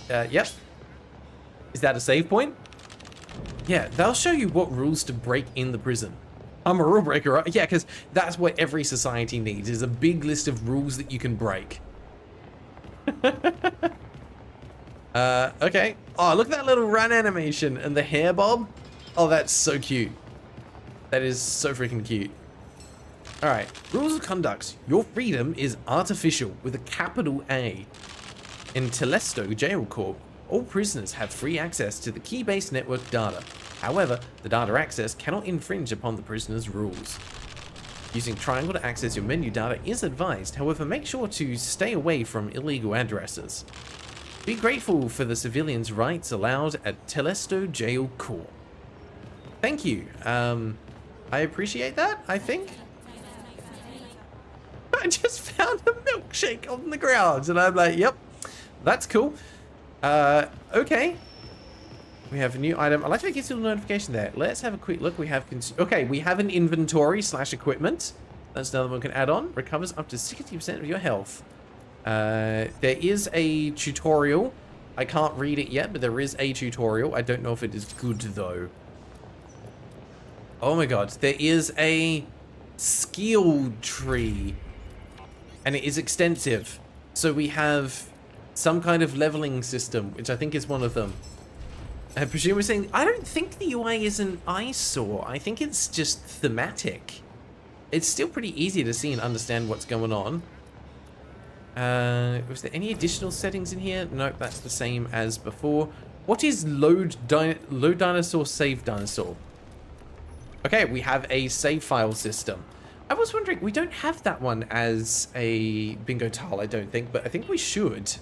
Yep. Is that a save point? Yeah, they'll show you what rules to break in the prison. I'm a rule breaker, right? Yeah, because that's what every society needs, is a big list of rules that you can break. Okay. Oh, look at that little run animation and the hair bob. Oh, that's so cute. That is so freaking cute. All right, rules of conduct. Your freedom is artificial with a capital A. In Telesto Jail Corp, all prisoners have free access to the key-based network data. However, the data access cannot infringe upon the prisoner's rules. Using triangle to access your menu data is advised, however, make sure to stay away from illegal addresses. Be grateful for the civilians' rights allowed at Telesto Jail Corp. Thank you. I appreciate that, I think. I just found a milkshake on the ground, and I'm like, yep, that's cool. Okay. We have a new item. I like that it gives you a notification there. Let's have a quick look. We have, okay, we have an inventory / equipment. That's another one we can add on. Recovers up to 60% of your health. There is a tutorial. I can't read it yet, but there is a tutorial. I don't know if it is good, though. Oh my god. There is a skill tree. And it is extensive. So we have some kind of leveling system, which I think is one of them. I presume we're saying, I don't think the UI is an eyesore. I think it's just thematic. It's still pretty easy to see and understand what's going on. Was there any additional settings in here? Nope, that's the same as before. What is load dinosaur, save dinosaur? Okay, we have a save file system. I was wondering, we don't have that one as a bingo tile, I don't think, but I think we should.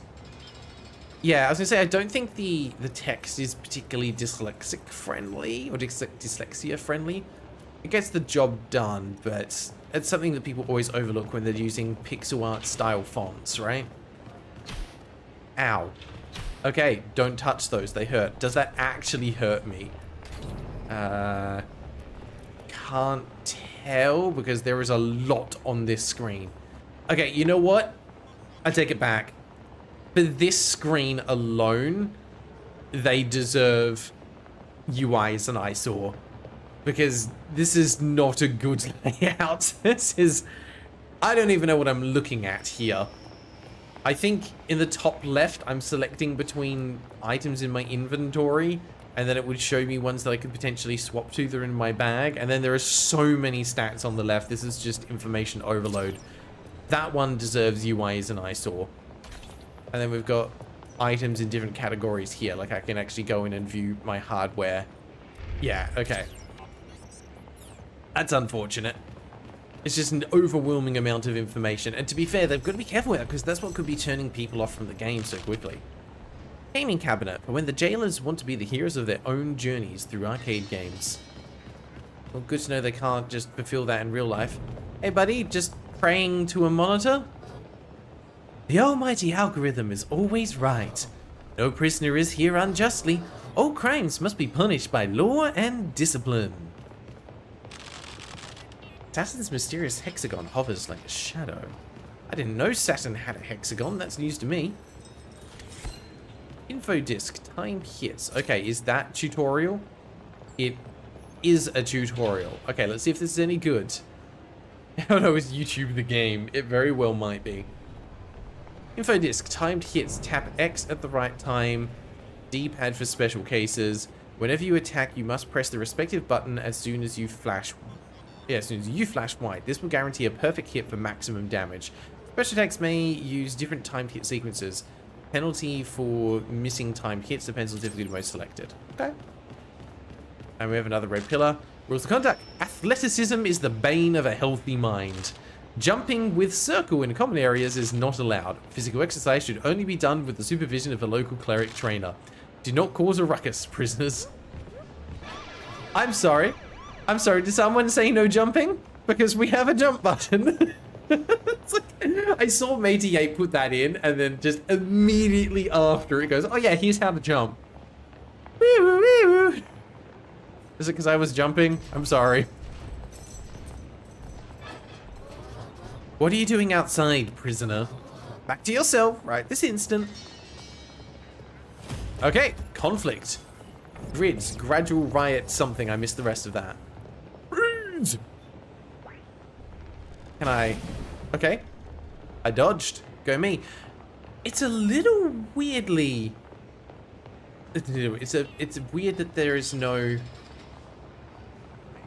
Yeah, I was gonna say, I don't think the text is particularly dyslexic friendly or dyslexia friendly. It gets the job done, but it's something that people always overlook when they're using pixel art style fonts, right? Ow. Okay, don't touch those, they hurt. Does that actually hurt me? Can't tell because there is a lot on this screen. Okay, you know what? I take it back. For this screen alone, they deserve UI as an eyesore. Because this is not a good layout. This is... I don't even know what I'm looking at here. I think in the top left, I'm selecting between items in my inventory, and then it would show me ones that I could potentially swap to that are in my bag. And then there are so many stats on the left. This is just information overload. That one deserves UI as an eyesore. And then we've got items in different categories here. Like I can actually go in and view my hardware. Yeah, okay. That's unfortunate. It's just an overwhelming amount of information. And to be fair, they've got to be careful with that because that's what could be turning people off from the game so quickly. Gaming cabinet, for when the jailers want to be the heroes of their own journeys through arcade games. Well, good to know they can't just fulfill that in real life. Hey buddy, just praying to a monitor? The almighty algorithm is always right. No prisoner is here unjustly. All crimes must be punished by law and discipline. Saturn's mysterious hexagon hovers like a shadow. I didn't know Saturn had a hexagon. That's news to me. Info disk, time hits. Okay, is that tutorial? It is a tutorial. Okay, let's see if this is any good. I don't know, is YouTube the game? It very well might be. Info disk, timed hits. Tap X at the right time. D-pad for special cases. Whenever you attack, you must press the respective button as soon as you flash. Yeah, as soon as you flash white. This will guarantee a perfect hit for maximum damage. Special attacks may use different timed hit sequences. Penalty for missing timed hits depends on difficulty most selected. Okay. And we have another red pillar. Rules of conduct. Athleticism is the bane of a healthy mind. Jumping with circle in common areas is not allowed. Physical exercise should only be done with the supervision of a local cleric trainer. Do not cause a ruckus, prisoners. I'm sorry. I'm sorry, did someone say no jumping? Because we have a jump button. I saw Matey 8 put that in, and then just immediately after it goes, oh yeah, here's how to jump. Is it because I was jumping? I'm sorry. What are you doing outside, prisoner? Back to your cell, right this instant. Okay, conflict. Grids, gradual riot something. I missed the rest of that. Grids. Can I? Okay. I dodged. Go me. It's a little weirdly. It's weird that there is no.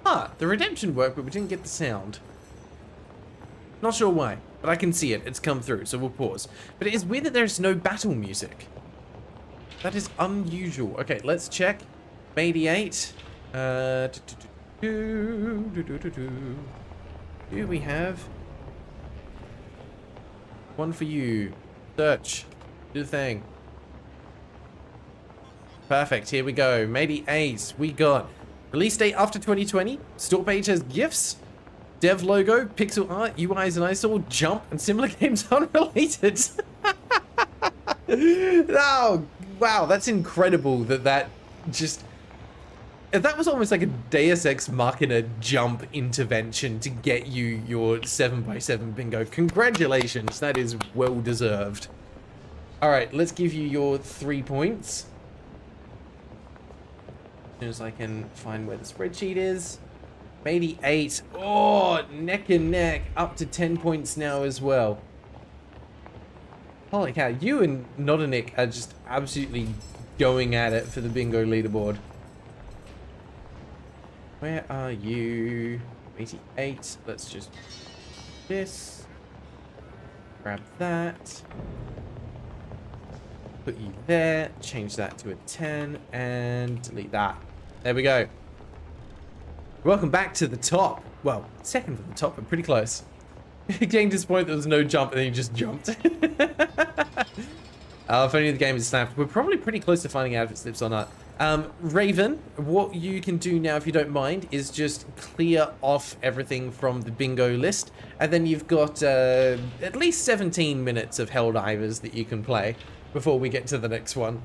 Ah, the redemption worked, but we didn't get the sound. Not sure why, but I can see it. It's come through, so we'll pause. But it is weird that there's no battle music. That is unusual. Okay, let's check. Mediate. Do we have one for you? Search. Do the thing. Perfect. Here we go. Mediate. We got release date after 2020. Store page has gifts. Dev logo, pixel art, UIs and ISO, jump, and similar games unrelated. Oh, wow, that's incredible that just... That was almost like a Deus Ex Machina jump intervention to get you your 7x7 bingo. Congratulations, that is well deserved. Alright, let's give you your 3 points. As soon as I can find where the spreadsheet is. Maybe 8. Oh, neck and neck. Up to 10 points now as well. Holy cow, you and Nodanic are just absolutely going at it for the bingo leaderboard. Where are you? 88. Let's just do this. Grab that. Put you there. Change that to a 10 and delete that. There we go. Welcome back to the top. Well, second from the top, but pretty close. Getting disappointed there was no jump and then you just jumped. If only the game is snapped. We're probably pretty close to finding out if it slips or not. Raven, what you can do now, if you don't mind, is just clear off everything from the bingo list. And then you've got at least 17 minutes of Helldivers that you can play before we get to the next one.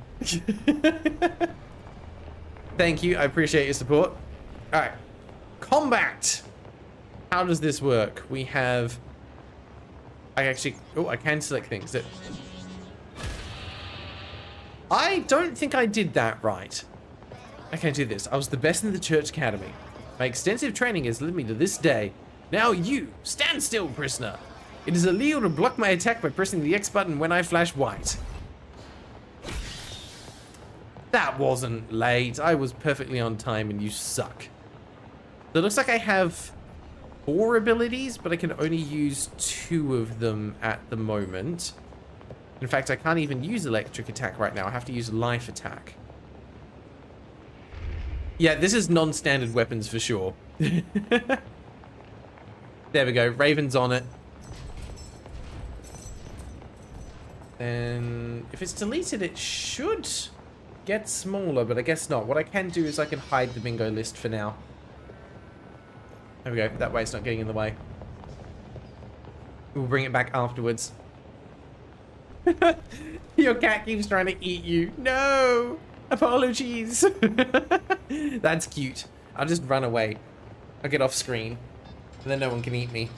Thank you. I appreciate your support. All right. Combat. How does this work? We have... I can select things. I don't think I did that right. I can't do this. I was the best in the church academy. My extensive training has led me to this day. Now you, stand still, prisoner. It is illegal to block my attack by pressing the X button when I flash white. That wasn't late. I was perfectly on time and you suck. So it looks like I have 4 abilities, but I can only use 2 of them at the moment. In fact, I can't even use electric attack right now. I have to use life attack. Yeah, this is non-standard weapons for sure. There we go. Raven's on it. Then if it's deleted, it should get smaller, but I guess not. What I can do is I can hide the bingo list for now. There we go. That way it's not getting in the way. We'll bring it back afterwards. Your cat keeps trying to eat you. No! Apologies! That's cute. I'll just run away. I'll get off screen. And then no one can eat me.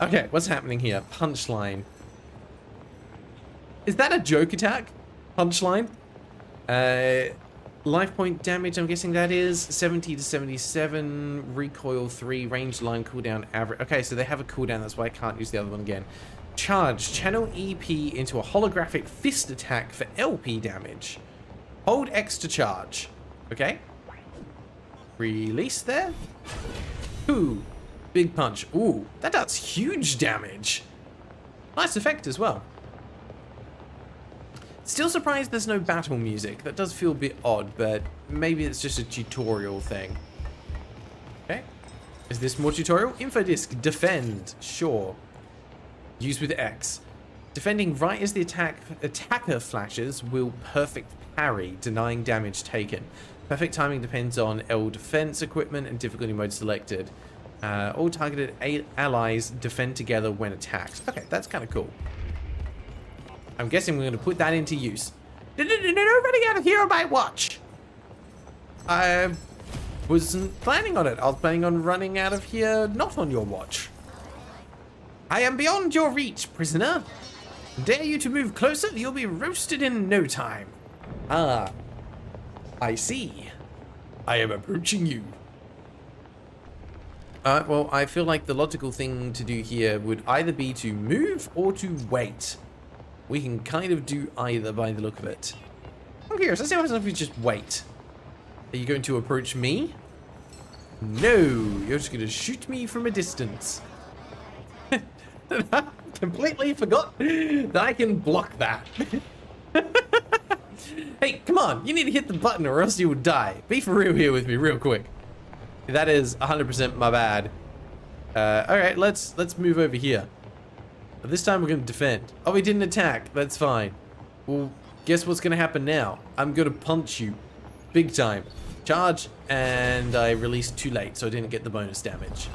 Okay, what's happening here? Punchline. Is that a joke attack? Punchline? Life point damage, I'm guessing that is 70 to 77, recoil 3, range line cooldown average. Okay, so they have a cooldown, that's why I can't use the other one again. Charge, channel EP into a holographic fist attack for LP damage. Hold X to charge. Okay. Release there. Ooh. Big punch. Ooh, that does huge damage. Nice effect as well. Still surprised there's no battle music. That does feel a bit odd, but maybe it's just a tutorial thing. Okay. Is this more tutorial? Info disc. Defend. Sure. Use with X. Defending right as the attacker flashes will perfect parry, denying damage taken. Perfect timing depends on L defense equipment and difficulty mode selected. All targeted allies defend together when attacked. Okay, that's kind of cool. I'm guessing we're going to put that into use. Nobody out of here on my watch. I wasn't planning on it. I was planning on running out of here not on your watch. I am beyond your reach, prisoner. Dare you to move closer, you'll be roasted in no time. Ah, I see. I am approaching you. Well, I feel like the logical thing to do here would either be to move or to wait. We can kind of do either by the look of it. I'm curious, let's see what happens if we just wait. Are you going to approach me? No, you're just going to shoot me from a distance. I completely forgot that I can block that. Hey, come on, you need to hit the button or else you will die. Be for real here with me real quick. That is 100% my bad. Alright, let's move over here. But this time we're going to defend. Oh, we didn't attack. That's fine. Well, guess what's going to happen now? I'm going to punch you. Big time. Charge, and I released too late, so I didn't get the bonus damage.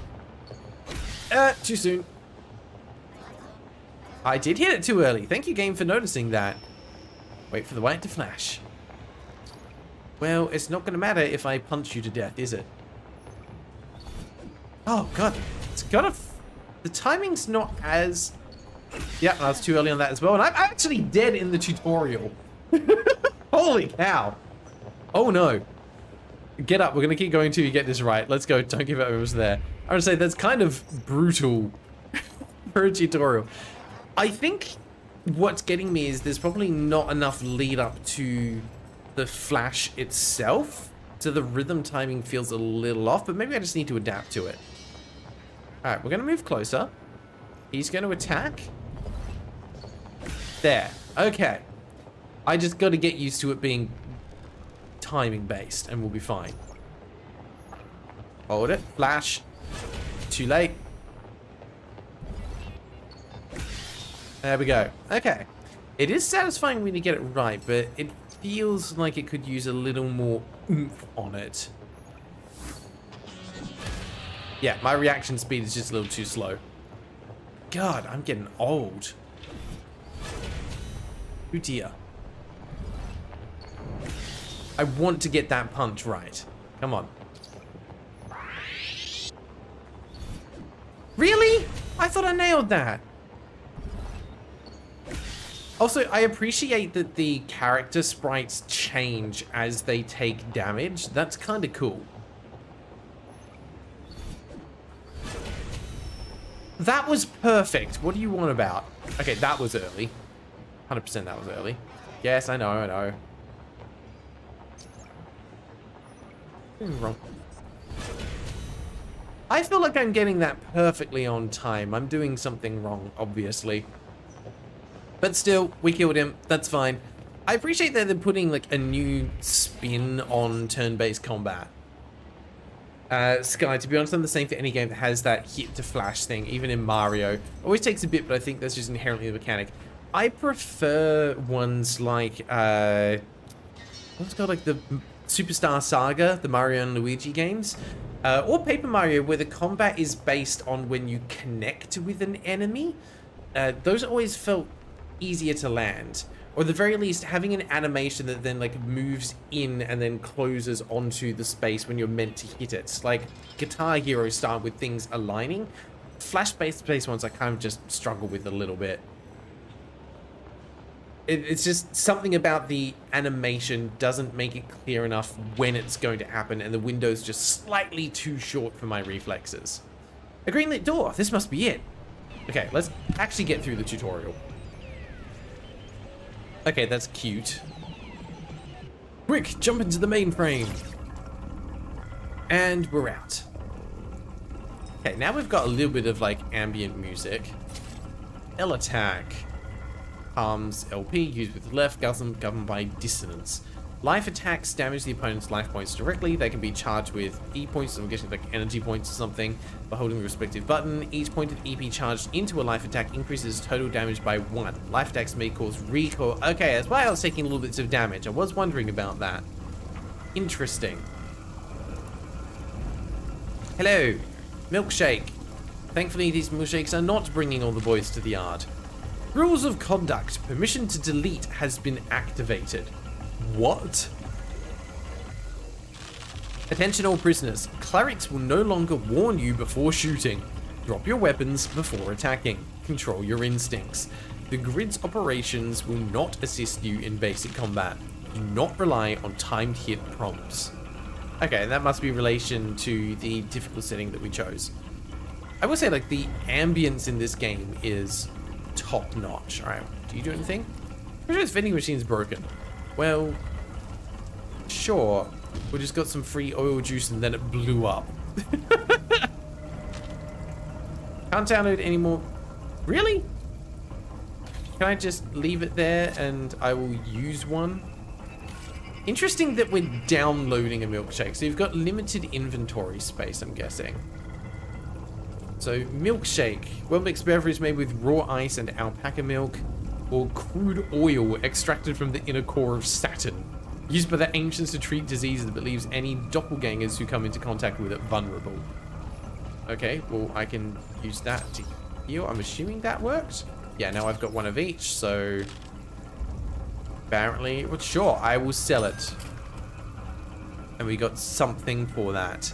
Too soon. I did hit it too early. Thank you, game, for noticing that. Wait for the white to flash. Well, it's not going to matter if I punch you to death, is it? Oh, God. It's got the timing's not as... Yeah, I was too early on that as well. And I'm actually dead in the tutorial. Holy cow. Oh, no. Get up. We're going to keep going till you get this right. Let's go. Don't give up. I was there. I would say that's kind of brutal for a tutorial. I think what's getting me is there's probably not enough lead up to the flash itself. So the rhythm timing feels a little off, but maybe I just need to adapt to it. Alright, we're going to move closer. He's going to attack. There. Okay. I just got to get used to it being timing based, and we'll be fine. Hold it. Flash. Too late. There we go. Okay. It is satisfying when you get it right, but it feels like it could use a little more oomph on it. Yeah, my reaction speed is just a little too slow. God, I'm getting old. Oh dear. I want to get that punch right. Come on. Really? I thought I nailed that. Also, I appreciate that the character sprites change as they take damage. That's kind of cool. That was perfect. What do you want about? Okay, that was early. 100% that was early. Yes, I know, I know. Wrong. I feel like I'm getting that perfectly on time. I'm doing something wrong, obviously. But still, we killed him. That's fine. I appreciate that they're putting like a new spin on turn-based combat. Sky, to be honest, I'm the same for any game that has that hit to flash thing, even in Mario. Always takes a bit, but I think that's just inherently the mechanic. I prefer ones like, what's it called, like the Superstar Saga, the Mario and Luigi games, or Paper Mario, where the combat is based on when you connect with an enemy. Those always felt easier to land. Or at the very least, having an animation that then like moves in and then closes onto the space when you're meant to hit it. Like Guitar Hero start with things aligning. Flash-based ones I kind of just struggle with a little bit. It's just something about the animation doesn't make it clear enough when it's going to happen, and the window's just slightly too short for my reflexes. A green lit door. This must be it. Okay, let's actually get through the tutorial. Okay, that's cute. Quick, jump into the mainframe. And we're out. Okay, now we've got a little bit of like ambient music. L attack. Arms LP, used with the left, governed by dissonance. Life attacks damage the opponent's life points directly. They can be charged with E points, so I'm guessing like energy points or something, by holding the respective button. Each point of EP charged into a life attack increases total damage by 1. Life attacks may cause recoil. Okay, that's why I was taking little bits of damage. I was wondering about that. Interesting. Hello, milkshake. Thankfully, these milkshakes are not bringing all the boys to the yard. Rules of conduct. Permission to delete has been activated. What? Attention all prisoners. Clerics will no longer warn you before shooting. Drop your weapons before attacking. Control your instincts. The grid's operations will not assist you in basic combat. Do not rely on timed hit prompts. Okay, that must be in relation to the difficult setting that we chose. I will say, like, the ambience in this game is top notch. Alright, do you do anything? Pretty sure this vending machine's broken. Well, sure. We just got some free oil juice and then it blew up. Can't download any more. Really? Can I just leave it there and I will use one? Interesting that we're downloading a milkshake. So you've got limited inventory space, I'm guessing. So milkshake, well-mixed beverage made with raw ice and alpaca milk, or crude oil extracted from the inner core of Saturn, used by the ancients to treat diseases but leaves any doppelgangers who come into contact with it vulnerable. Okay, well I can use that to heal. I'm assuming that worked. Yeah, now I've got one of each, so apparently, well, sure, I will sell it. And we got something for that.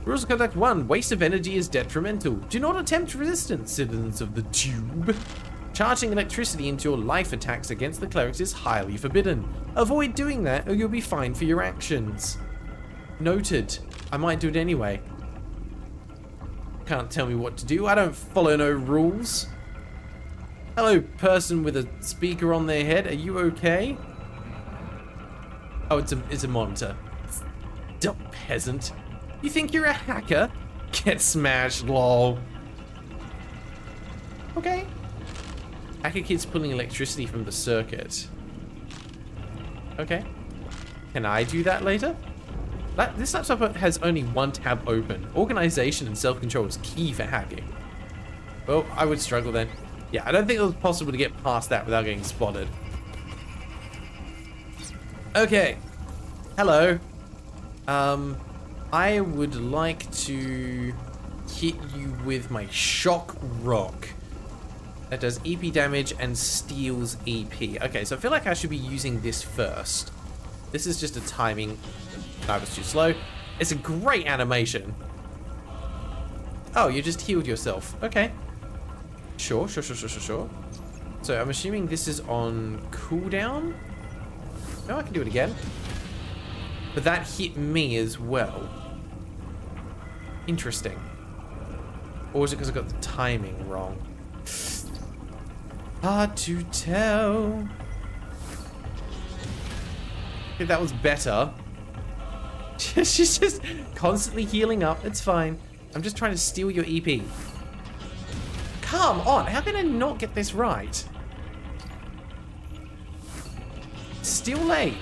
Rules of Conduct 1. Waste of energy is detrimental. Do not attempt resistance, citizens of the tube. Charging electricity into your life attacks against the clerics is highly forbidden. Avoid doing that or you'll be fined for your actions. Noted. I might do it anyway. Can't tell me what to do. I don't follow no rules. Hello, person with a speaker on their head. Are you okay? Oh, it's a monitor. Dumb peasant. You think you're a hacker? Get smashed, lol. Okay. Hacker kid's pulling electricity from the circuit. Okay. Can I do that later? This laptop has only one tab open. Organization and self-control is key for hacking. Well, I would struggle then. Yeah, I don't think it was possible to get past that without getting spotted. Okay. Hello. I would like to hit you with my shock rock. That does EP damage and steals EP. Okay, so I feel like I should be using this first. This is just a timing. I was too slow. It's a great animation. Oh, you just healed yourself. Okay. Sure. So I'm assuming this is on cooldown. No, I can do it again. But that hit me as well. Interesting. Or is it because I got the timing wrong? Hard to tell. Okay, that was better. She's just constantly healing up. It's fine. I'm just trying to steal your EP. Come on. How can I not get this right? Still late.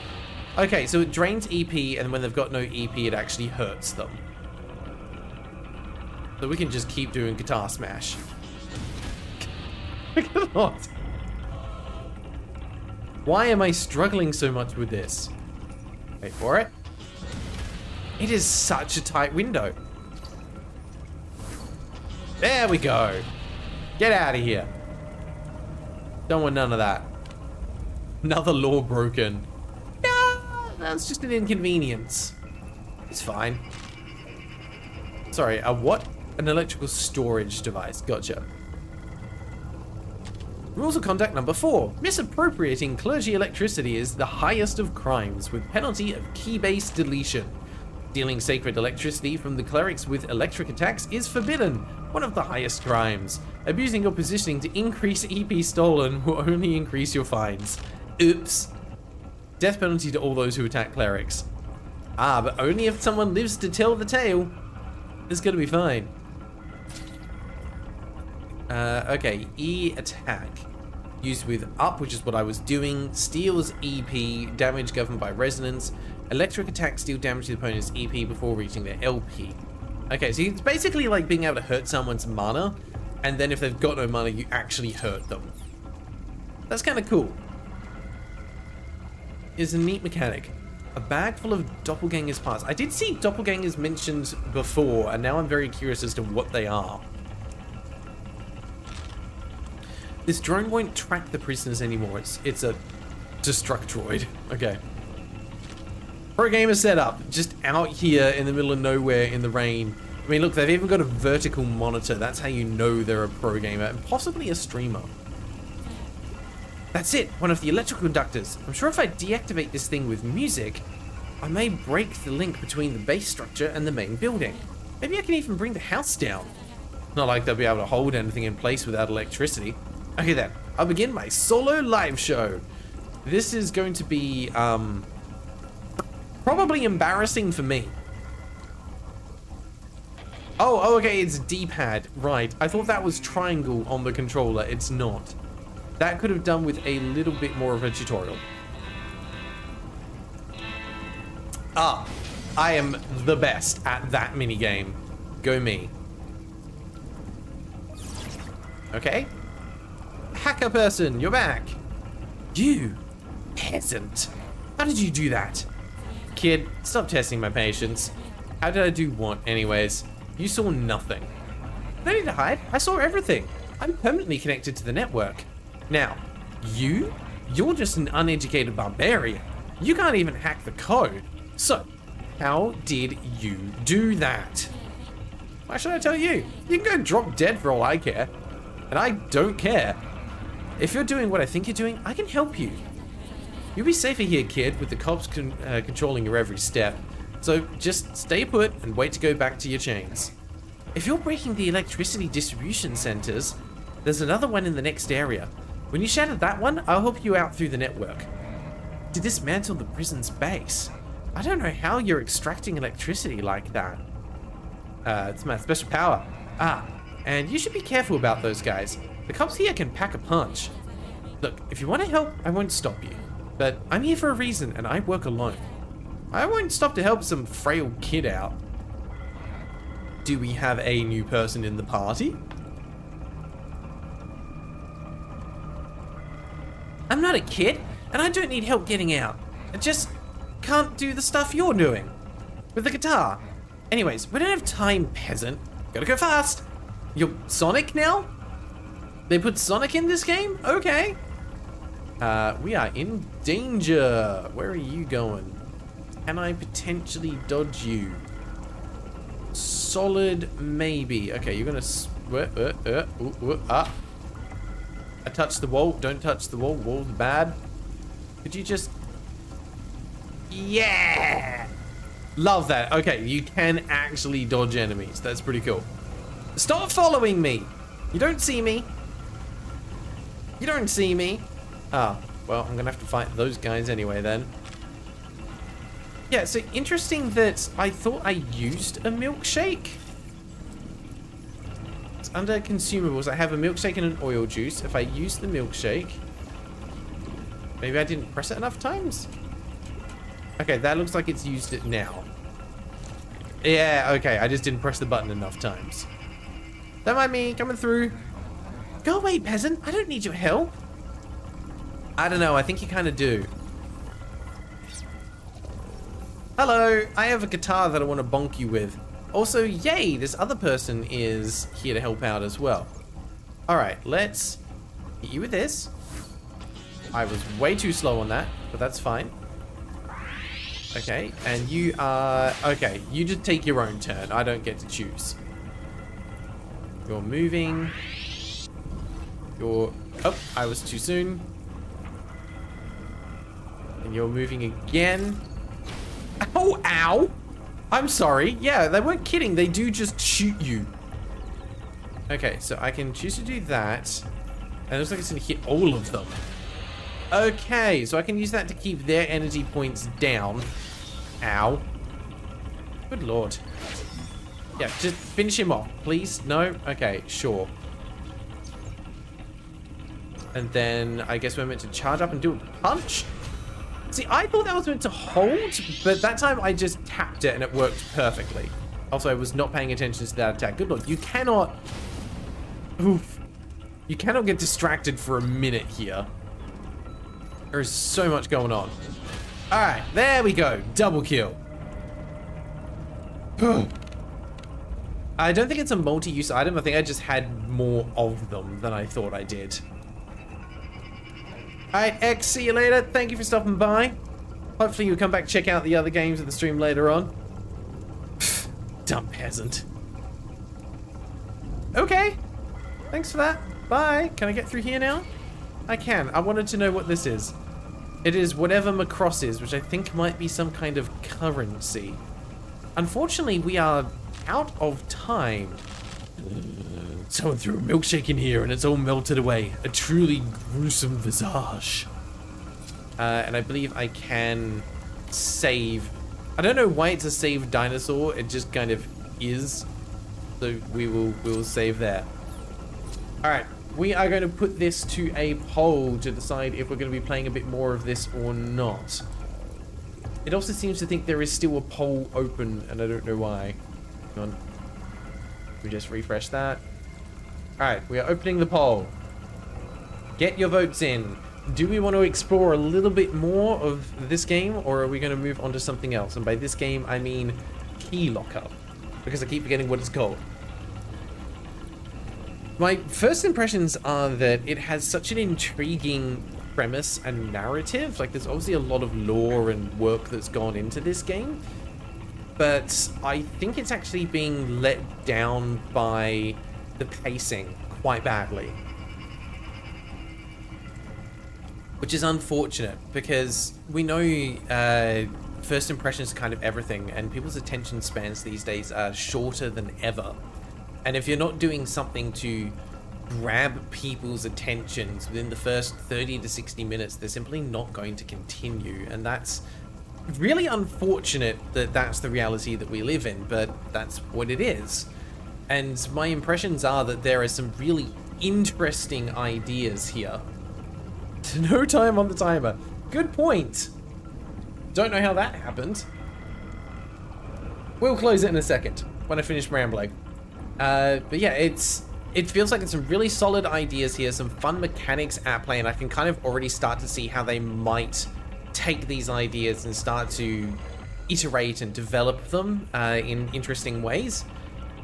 Okay, so it drains EP, and when they've got no EP, it actually hurts them. So we can just keep doing guitar smash. Come on. Why am I struggling so much with this? Wait for it. It is such a tight window. There we go. Get out of here. Don't want none of that. Another law broken. No, that's just an inconvenience. It's fine. Sorry, a what? An electrical storage device. Gotcha. Rules of conduct number 4. Misappropriating clergy electricity is the highest of crimes, with penalty of key-based deletion. Stealing sacred electricity from the clerics with electric attacks is forbidden, one of the highest crimes. Abusing your positioning to increase EP stolen will only increase your fines. Oops. Death penalty to all those who attack clerics. Ah, but only if someone lives to tell the tale. It's gonna be fine. Okay, E attack. Used with up, which is what I was doing. Steals EP, damage governed by resonance. Electric attacks deal damage to the opponent's EP before reaching their LP. Okay, so it's basically like being able to hurt someone's mana, and then if they've got no mana, you actually hurt them. That's kind of cool. It's a neat mechanic. A bag full of doppelgangers parts. I did see doppelgangers mentioned before, and now I'm very curious as to what they are. This drone won't track the prisoners anymore. It's a destructroid. Okay. Pro gamer setup, just out here in the middle of nowhere in the rain. I mean, look, they've even got a vertical monitor. That's how you know they're a pro gamer, and possibly a streamer. That's it, one of the electrical conductors. I'm sure if I deactivate this thing with music, I may break the link between the base structure and the main building. Maybe I can even bring the house down. Not like they'll be able to hold anything in place without electricity. Okay then, I'll begin my solo live show. This is going to be, probably embarrassing for me. Oh, okay, it's D-pad, right. I thought that was triangle on the controller, it's not. That could have done with a little bit more of a tutorial. Ah, I am the best at that minigame. Go me. Okay. Hacker person, you're back. You peasant. How did you do that? Kid, stop testing my patience. How did I do what, anyways? You saw nothing. No need to hide. I saw everything. I'm permanently connected to the network. Now, you're just an uneducated barbarian. You can't even hack the code. So, how did you do that? Why should I tell you? You can go drop dead for all I care. And I don't care. If you're doing what I think you're doing, I can help you. You'll be safer here, kid, with the cops controlling your every step. So just stay put and wait to go back to your chains. If you're breaking the electricity distribution centers, there's another one in the next area. When you shatter that one, I'll help you out through the network. To dismantle the prison's base. I don't know how you're extracting electricity like that. It's my special power. Ah, and you should be careful about those guys. The cops here can pack a punch. Look, if you want to help, I won't stop you. But I'm here for a reason, and I work alone. I won't stop to help some frail kid out. Do we have a new person in the party? I'm not a kid, and I don't need help getting out. I just can't do the stuff you're doing. With the guitar. Anyways, we don't have time, peasant. Gotta go fast. You're Sonic now? They put Sonic in this game? Okay. We are in danger. Where are you going? Can I potentially dodge you? Solid, maybe. Okay, you're gonna... I touched the wall. Don't touch the wall. Wall's bad. Could you just... Yeah! Love that. Okay, you can actually dodge enemies. That's pretty cool. Stop following me! You don't see me. You don't see me. Ah, well, I'm gonna have to fight those guys anyway then. Yeah, so interesting that I thought I used a milkshake. It's under consumables. I have a milkshake and an oil juice. If I use the milkshake... Maybe I didn't press it enough times? Okay, that looks like it's used it now. Yeah, okay, I just didn't press the button enough times. Don't mind me, coming through. Go away, peasant. I don't need your help. I don't know, I think you kind of do. Hello, I have a guitar that I want to bonk you with. Also, yay, this other person is here to help out as well. Alright, let's hit you with this. I was way too slow on that, but that's fine. Okay, and you are... Okay, you just take your own turn. I don't get to choose. You're moving. You're... Oh, I was too soon. And you're moving again. Oh, ow! I'm sorry. Yeah, they weren't kidding. They do just shoot you. Okay, so I can choose to do that. And it looks like it's going to hit all of them. Okay, so I can use that to keep their energy points down. Ow. Good lord. Yeah, just finish him off, please. No? Okay, sure. And then I guess we're meant to charge up and do a punch? See, I thought that was meant to hold, but that time I just tapped it and it worked perfectly. Also, I was not paying attention to that attack. Good lord, you cannot... Oof. You cannot get distracted for a minute here. There is so much going on. Alright, there we go. Double kill. I don't think it's a multi-use item. I think I just had more of them than I thought I did. Alright, X, see you later. Thank you for stopping by. Hopefully you'll come back check out the other games of the stream later on. Dumb peasant. Okay. Thanks for that. Bye. Can I get through here now? I can. I wanted to know what this is. It is whatever Macross is, which I think might be some kind of currency. Unfortunately, we are out of time. Someone threw a milkshake in here and it's all melted away. A truly gruesome visage. And I believe I can save. I don't know why it's a save dinosaur. It just kind of is. So we will save there. All right. We are going to put this to a poll to decide if we're going to be playing a bit more of this or not. It also seems to think there is still a poll open, and I don't know why. Hang on. We just refresh that. Alright, we are opening the poll. Get your votes in. Do we want to explore a little bit more of this game, or are we going to move on to something else? And by this game, I mean Key Lockup, because I keep forgetting what it's called. My first impressions are that it has such an intriguing premise and narrative. Like, there's obviously a lot of lore and work that's gone into this game, but I think it's actually being let down by the pacing quite badly. Which is unfortunate, because we know first impressions are kind of everything, and people's attention spans these days are shorter than ever. And if you're not doing something to grab people's attentions within the first 30 to 60 minutes, they're simply not going to continue. And that's really unfortunate that that's the reality that we live in, but that's what it is. And my impressions are that there are some really interesting ideas here. No time on the timer. Good point. Don't know how that happened. We'll close it in a second when I finish rambling. But yeah, it feels like it's some really solid ideas here, some fun mechanics at play, and I can kind of already start to see how they might take these ideas and start to iterate and develop them in interesting ways.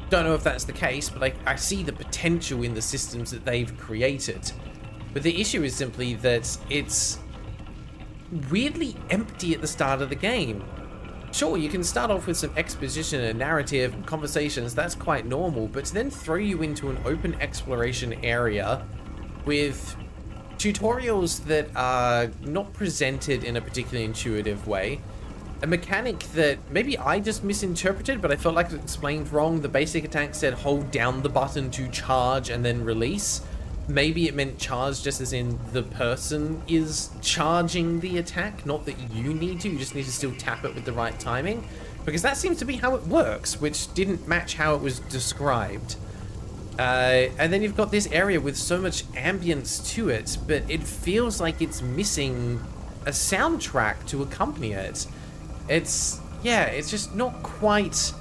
Don't know if that's the case, but I see the potential in the systems that they've created. But the issue is simply that it's weirdly empty at the start of the game. Sure, you can start off with some exposition and narrative and conversations, that's quite normal, but to then throw you into an open exploration area with tutorials that are not presented in a particularly intuitive way, a mechanic that maybe I just misinterpreted, but I felt like it explained wrong. The basic attack said hold down the button to charge and then release. Maybe it meant charge just as in the person is charging the attack, not that you need to, you just need to still tap it with the right timing. Because that seems to be how it works, which didn't match how it was described. And then you've got this area with so much ambience to it, but it feels like it's missing a soundtrack to accompany it. It's just not quite...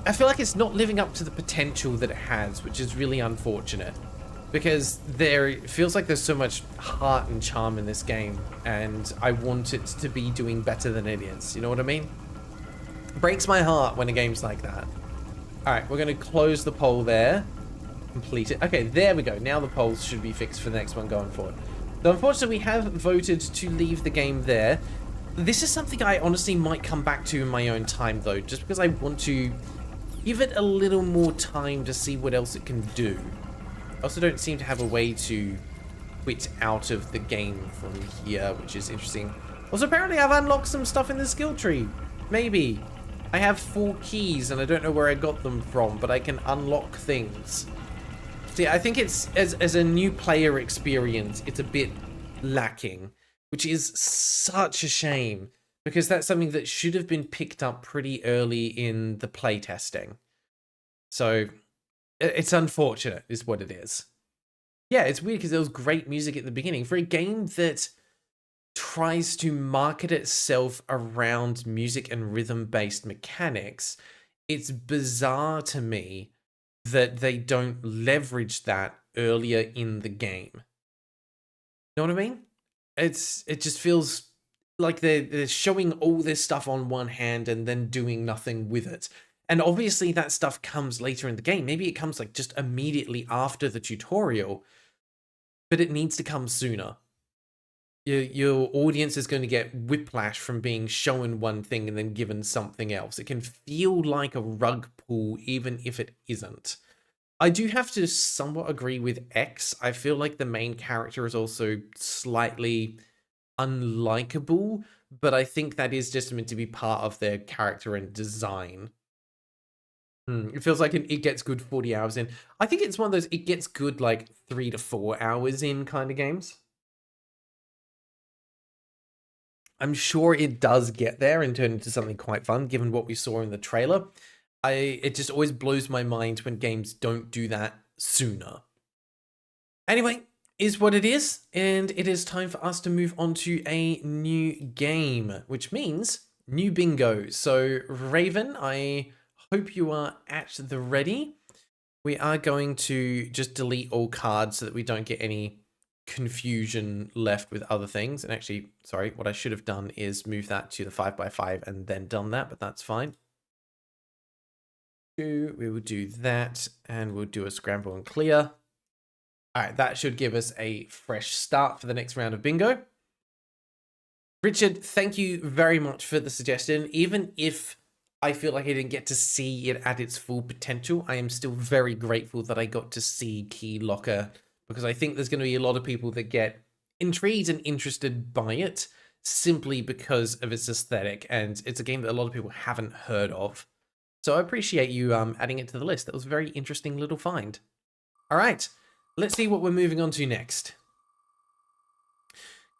I feel like it's not living up to the potential that it has, which is really unfortunate. Because it feels like there's so much heart and charm in this game, and I want it to be doing better than it is. You know what I mean? It breaks my heart when a game's like that. Alright, we're going to close the poll there. Complete it. Okay, there we go. Now the polls should be fixed for the next one going forward. So unfortunately, we have voted to leave the game there. This is something I honestly might come back to in my own time, though, just because I want to give it a little more time to see what else it can do. I also don't seem to have a way to quit out of the game from here, which is interesting. Also, apparently I've unlocked some stuff in the skill tree. Maybe. I have 4 keys and I don't know where I got them from, but I can unlock things. See, I think it's, as a new player experience, it's a bit lacking, which is such a shame because that's something that should have been picked up pretty early in the playtesting. So it's unfortunate is what it is. Yeah, it's weird because there was great music at the beginning for a game that tries to market itself around music and rhythm-based mechanics. It's bizarre to me that they don't leverage that earlier in the game. You know what I mean? It just feels like they're showing all this stuff on one hand and then doing nothing with it. And obviously that stuff comes later in the game. Maybe it comes like just immediately after the tutorial, but it needs to come sooner. Your audience is going to get whiplash from being shown one thing and then given something else. It can feel like a rug pull even if it isn't. I do have to somewhat agree with X. I feel like the main character is also slightly unlikable, but I think that is just meant to be part of their character and design. It feels like it gets good 40 hours in. I think it's one of those, it gets good like 3 to 4 hours in kind of games. I'm sure it does get there and turn into something quite fun, given what we saw in the trailer. It just always blows my mind when games don't do that sooner. Anyway, is what it is, and it is time for us to move on to a new game, which means new bingo. So, Raven, I hope you are at the ready. We are going to just delete all cards so that we don't get any confusion left with other things. And actually, sorry, what I should have done is move that to the 5x5 and then done that, but that's fine. We will do that, and we'll do a scramble and clear. All right, that should give us a fresh start for the next round of bingo. Richard, thank you very much for the suggestion. Even if I feel like I didn't get to see it at its full potential, I am still very grateful that I got to see Key Locker, because I think there's going to be a lot of people that get intrigued and interested by it simply because of its aesthetic, and it's a game that a lot of people haven't heard of. So I appreciate you adding it to the list. That was a very interesting little find. All right, let's see what we're moving on to next.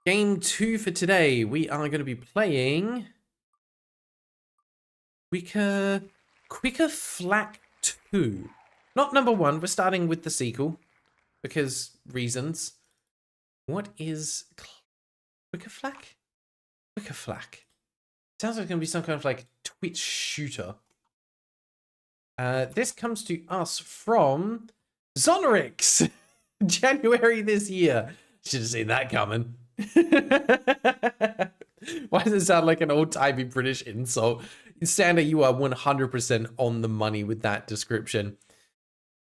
Game 2 for today. We are going to be playing Quicker Flak 2. Not number 1. We're starting with the sequel because reasons. What is Quicker Flak? Quicker Flak. Sounds like it's going to be some kind of like Twitch shooter. This comes to us from Zonorix, January this year. Should have seen that coming. Why does it sound like an old-timey British insult? Sander, you are 100% on the money with that description.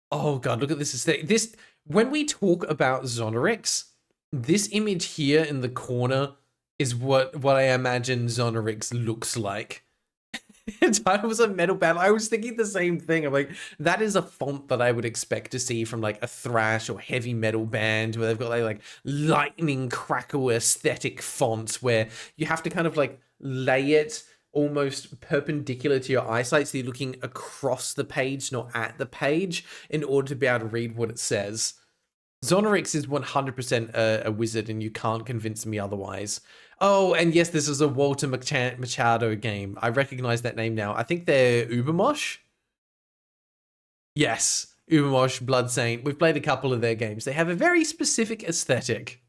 Oh god, look at this aesthetic. This, when we talk about Zonorix, this image here in the corner is what I imagine Zonorix looks like. It was a metal band. I was thinking the same thing. I'm like, that is a font that I would expect to see from like a thrash or heavy metal band where they've got like lightning crackle aesthetic fonts where you have to kind of like lay it almost perpendicular to your eyesight so you're looking across the page, not at the page, in order to be able to read what it says. Zonorix is 100% a wizard, and you can't convince me otherwise. Oh, and yes, this is a Walter Machado game. I recognize that name now. I think they're Ubermosh. Yes, Ubermosh, Blood Saint. We've played a couple of their games. They have a very specific aesthetic.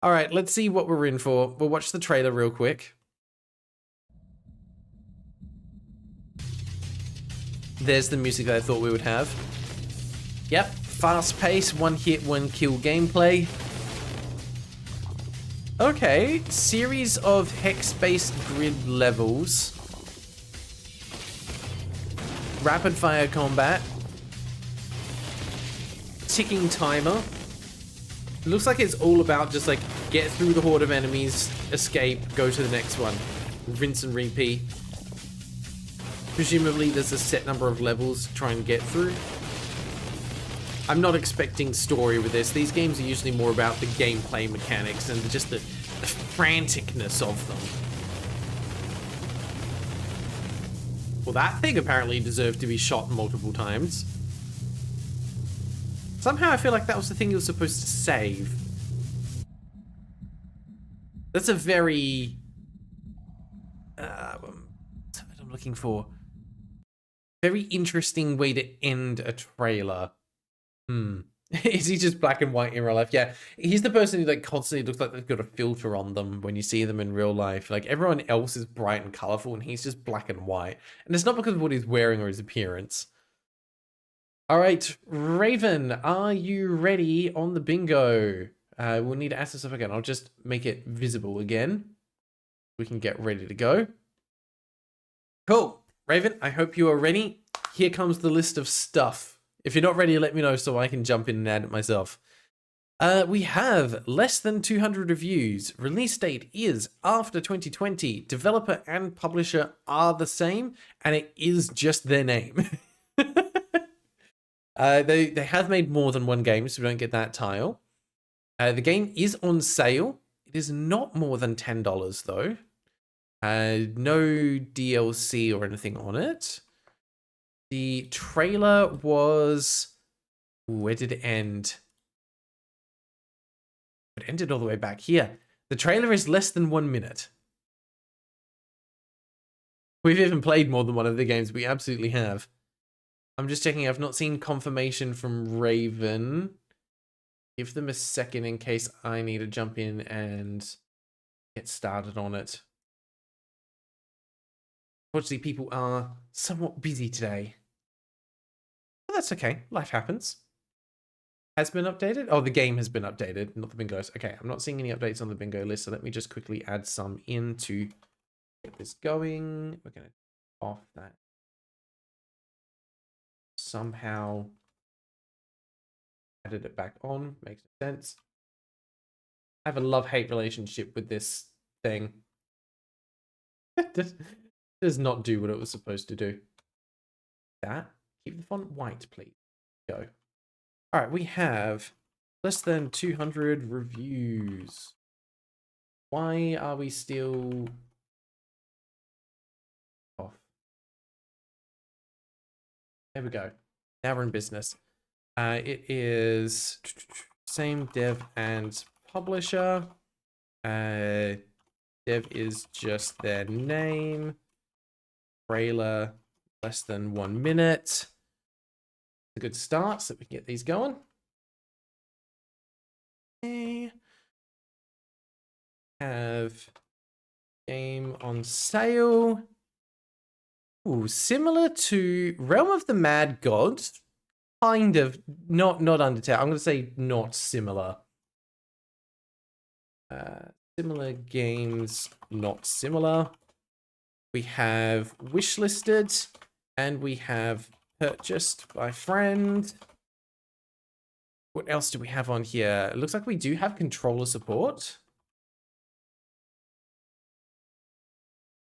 All right, let's see what we're in for. We'll watch the trailer real quick. There's the music that I thought we would have. Yep, fast-paced, one-hit, one-kill gameplay. Okay, series of hex-based grid levels. Rapid-fire combat. Ticking timer. Looks like it's all about just like get through the horde of enemies, escape, go to the next one. Rinse and repeat. Presumably there's a set number of levels to try and get through. I'm not expecting story with this. These games are usually more about the gameplay mechanics and just the franticness of them. Well, that thing apparently deserved to be shot multiple times. Somehow I feel like that was the thing you were supposed to save. That's a very... what's what I'm looking for. Very interesting way to end a trailer. Is he just black and white in real life? Yeah, he's the person who like constantly looks like they've got a filter on them when you see them in real life. Like everyone else is bright and colorful and he's just black and white. And it's not because of what he's wearing or his appearance. All right, Raven, are you ready on the bingo? We'll need to ask this up again. I'll just make it visible again. We can get ready to go. Cool. Raven, I hope you are ready. Here comes the list of stuff. If you're not ready, let me know so I can jump in and add it myself. We have less than 200 reviews. Release date is after 2020. Developer and publisher are the same, and it is just their name. They have made more than one game, so we don't get that tile. The game is on sale. It is not more than $10 though. No DLC or anything on it. The trailer was... where did it end? It ended all the way back here. The trailer is less than 1 minute. We've even played more than one of the games. We absolutely have. I'm just checking. I've not seen confirmation from Raven. Give them a second in case I need to jump in and get started on it. Unfortunately, people are somewhat busy today. But that's okay. Life happens. Has been updated? Oh, the game has been updated, not the bingos. Okay, I'm not seeing any updates on the bingo list, so let me just quickly add some in to get this going. We're going to off that. Somehow added it back on. Makes sense. I have a love-hate relationship with this thing. It does not do what it was supposed to do. That. Keep the font white, please. Go. All right, we have less than 200 reviews. Why are we still off? There we go. Now we're in business. It is same dev and publisher. Dev is just their name. Trailer, less than 1 minute. A good start so we can get these going. Okay. Have game on sale. Ooh, similar to Realm of the Mad Gods. Kind of, not Undertale. I'm going to say not similar. Similar games, not similar. We have wishlisted, and we have purchased by friend. What else do we have on here? It looks like we do have controller support.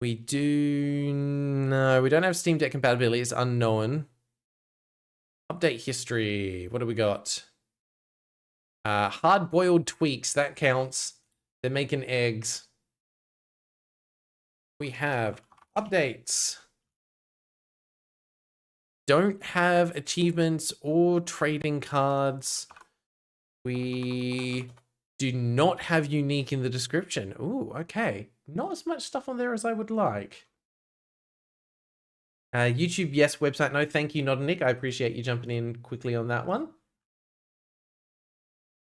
We do... no, we don't have Steam Deck compatibility. It's unknown. Update history. What do we got? Hard-boiled tweaks. That counts. They're making eggs. We have updates. Don't have achievements or trading cards. We do not have unique in the description. Ooh, okay. Not as much stuff on there as I would like. YouTube, yes. Website, no. Thank you, Not Nick. I appreciate you jumping in quickly on that one.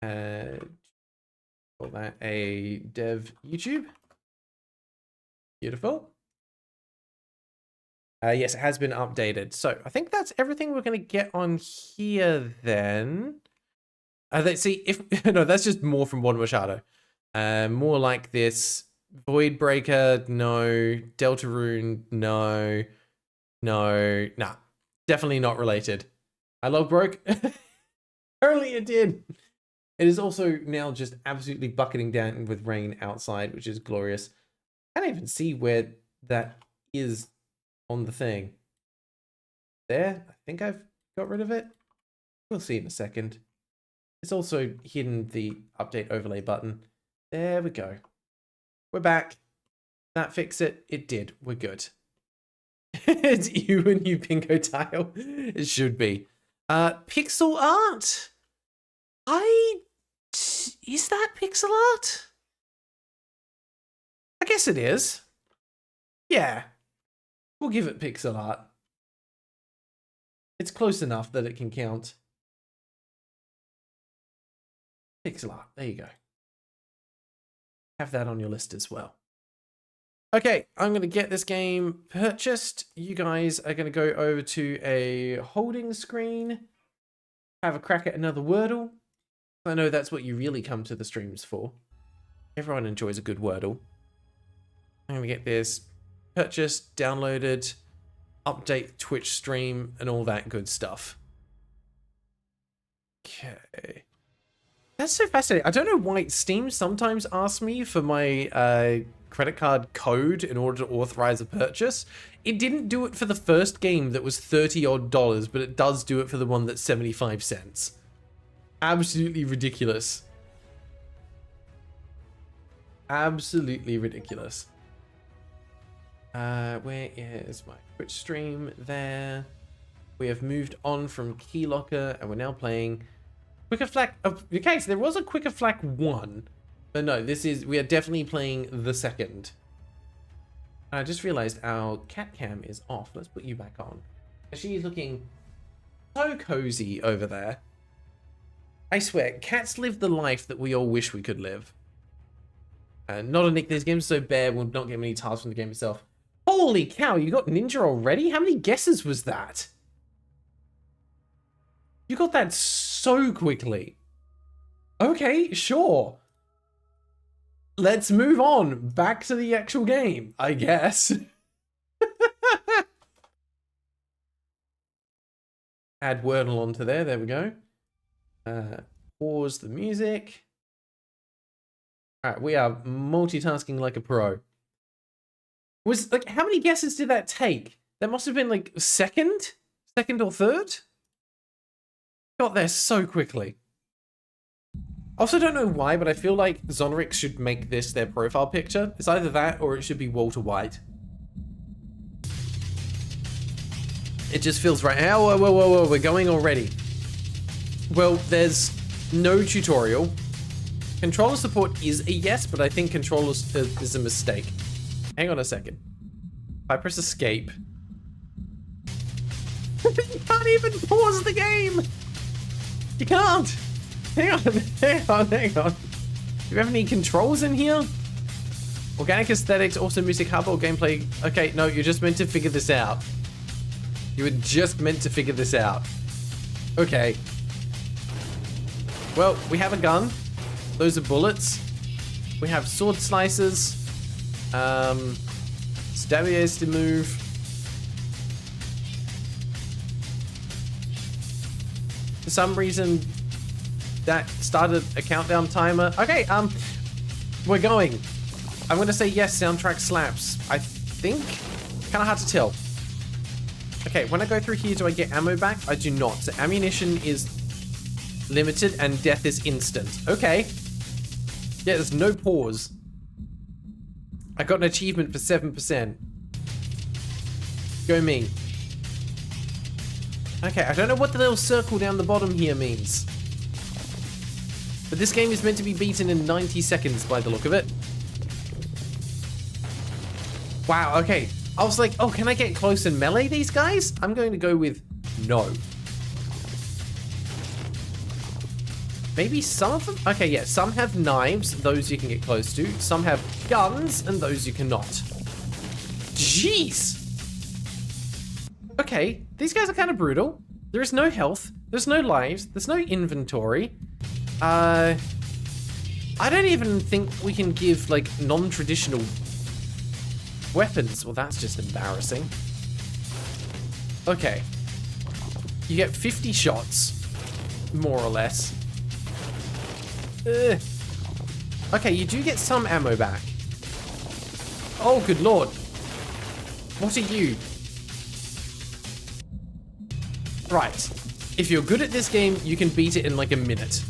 Call that a dev YouTube. Beautiful. Yes, it has been updated. So I think that's everything we're going to get on here then. Let's see if... no, that's just more from One Machado. More like this. Void Breaker, no. Deltarune, no. No. Nah. Definitely not related. I love broke. Apparently it did. It is also now just absolutely bucketing down with rain outside, which is glorious. I can't even see where that is on the thing. There, I think I've got rid of it. We'll see in a second. It's also hidden the update overlay button. There we go. We're back. That fix it? It did. We're good. It's you and you bingo tile. It should be. Pixel art? Is that pixel art? I guess it is. Yeah. We'll give it pixel art. It's close enough that it can count. Pixel art. There you go. Have that on your list as well. Okay, I'm going to get this game purchased. You guys are going to go over to a holding screen. Have a crack at another Wordle. I know that's what you really come to the streams for. Everyone enjoys a good Wordle. I'm going to get this purchased, downloaded, update Twitch stream, and all that good stuff. Okay. That's so fascinating. I don't know why Steam sometimes asks me for my credit card code in order to authorize a purchase. It didn't do it for the first game that was $30 odd, but it does do it for the one that's 75 cents. Absolutely ridiculous. Absolutely ridiculous. Where is my Twitch stream? There. We have moved on from Keylocker and we're now playing Quicker Flak. Okay, so there was a Quicker Flak 1. But no, we are definitely playing the second. I just realized our cat cam is off. Let's put you back on. She's looking so cozy over there. I swear, cats live the life that we all wish we could live. Not a nick, this game's so bad, we'll not get many tasks from the game itself. Holy cow, you got Ninja already? How many guesses was that? You got that so quickly. Okay, sure. Let's move on back to the actual game, I guess. Add Wordle onto there we go. Pause the music. All right, we are multitasking like a pro. How many guesses did that take? That must have been like second or third? Got there so quickly. Also don't know why, but I feel like Zonrix should make this their profile picture. It's either that or it should be Walter White. It just feels right. Oh, whoa, we're going already. Well, there's no tutorial. Controller support is a yes, but I think controller is a mistake. Hang on a second. If I press escape... You can't even pause the game! You can't! Hang on. Do you have any controls in here? Organic aesthetics, also music hub or gameplay. Okay, no, you're just meant to figure this out. You were just meant to figure this out. Okay. Well, we have a gun. Those are bullets. We have sword slicers. Stabbiers to move. For some reason, that started a countdown timer. Okay, we're going. I'm gonna say yes, soundtrack slaps. I think. Kinda hard to tell. Okay, when I go through here, do I get ammo back? I do not. So ammunition is limited and death is instant. Okay. Yeah, there's no pause. I got an achievement for 7%. Go me. Okay, I don't know what the little circle down the bottom here means. But this game is meant to be beaten in 90 seconds by the look of it. Wow, okay. I was like, oh, can I get close and melee these guys? I'm going to go with no. Maybe some of them? Okay, yeah, some have knives, those you can get close to. Some have guns, and those you cannot. Jeez! Okay, these guys are kind of brutal. There is no health, there's no lives, there's no inventory. I don't even think we can give, like, non-traditional weapons. Well, that's just embarrassing. Okay. You get 50 shots, more or less. Okay, you do get some ammo back. Oh, good lord. What are you? Right. If you're good at this game, you can beat it in like a minute.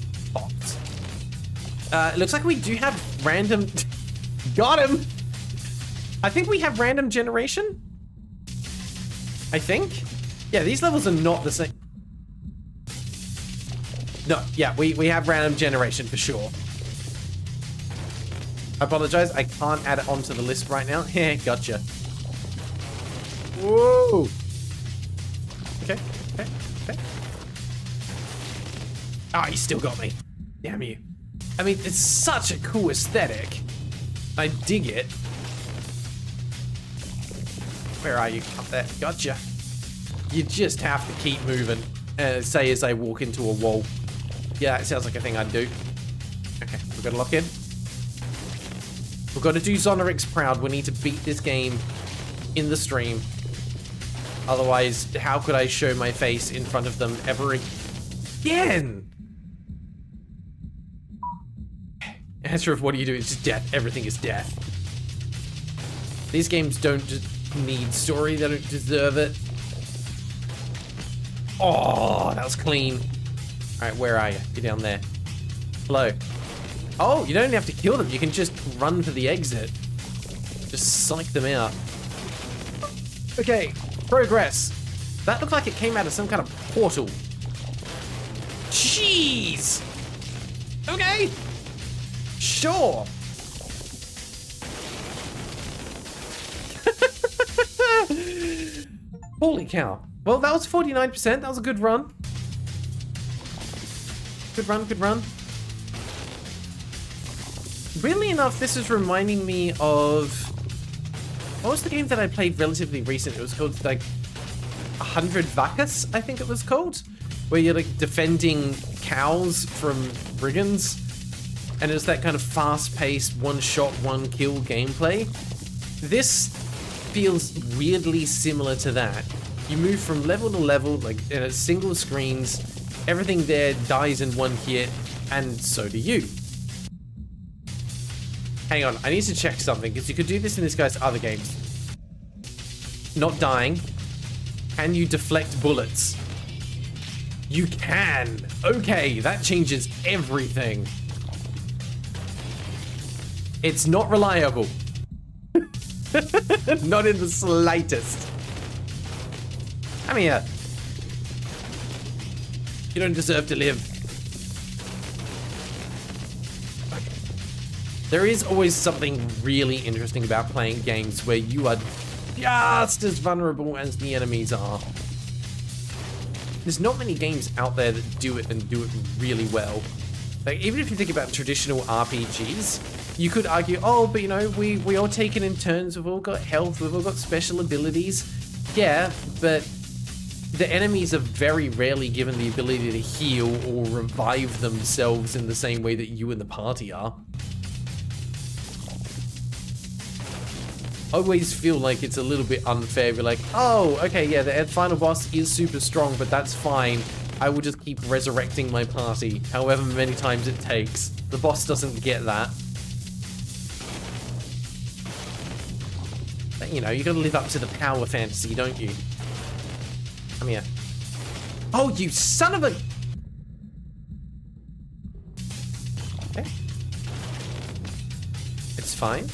It looks like we do have random... Got him! I think we have random generation? I think? Yeah, these levels are not the same. No, yeah, we have random generation for sure. I apologize. I can't add it onto the list right now. Heh, gotcha. Whoa. Okay. Oh, you still got me. Damn you. I mean, it's such a cool aesthetic. I dig it. Where are you? Up there. Gotcha. You just have to keep moving. Say as I walk into a wall. Yeah, that sounds like a thing I'd do. Okay, we've got to lock in. We've got to do Zonorix proud. We need to beat this game in the stream. Otherwise, how could I show my face in front of them ever again? Answer of what do you do? It's just death. Everything is death. These games don't just need story. They don't deserve it. Oh, that was clean. All right, where are you? You're down there. Hello. Oh, you don't have to kill them. You can just run for the exit. Just psych them out. Okay, progress. That looked like it came out of some kind of portal. Jeez. Okay. Sure. Holy cow. Well, that was 49%. That was a good run. Good run. Weirdly enough, this is reminding me of... What was the game that I played relatively recent? It was called, like, 100 Vacas, I think it was called. Where you're, like, defending cows from brigands. And it's that kind of fast-paced, one-shot, one-kill gameplay. This feels weirdly similar to that. You move from level to level, like, in a single screens. Everything there dies in one hit, and so do you. Hang on, I need to check something, because you could do this in this guy's other games. Not dying. Can you deflect bullets? You can! Okay, that changes everything. It's not reliable. Not in the slightest. Come here. You don't deserve to live. There is always something really interesting about playing games where you are just as vulnerable as the enemies are. There's not many games out there that do it and do it really well. Like, even if you think about traditional RPGs, you could argue, oh, but you know, we all take it in turns, we've all got health, we've all got special abilities. Yeah, but the enemies are very rarely given the ability to heal or revive themselves in the same way that you and the party are. I always feel like it's a little bit unfair. We're like, oh, okay, yeah, the final boss is super strong, but that's fine. I will just keep resurrecting my party, however many times it takes. The boss doesn't get that. But, you know, you gotta live up to the power fantasy, don't you? Come here. Oh, you son of a... Okay. It's fine.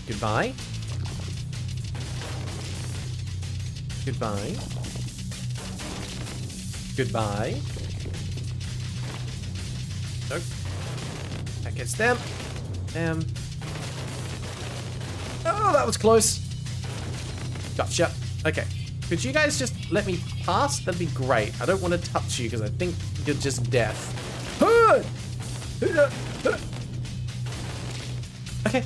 Goodbye. Goodbye. Goodbye. Nope. That gets them. Them. Oh, that was close. Gotcha. Okay. Could you guys just let me pass? That'd be great. I don't want to touch you because I think you're just death. Okay.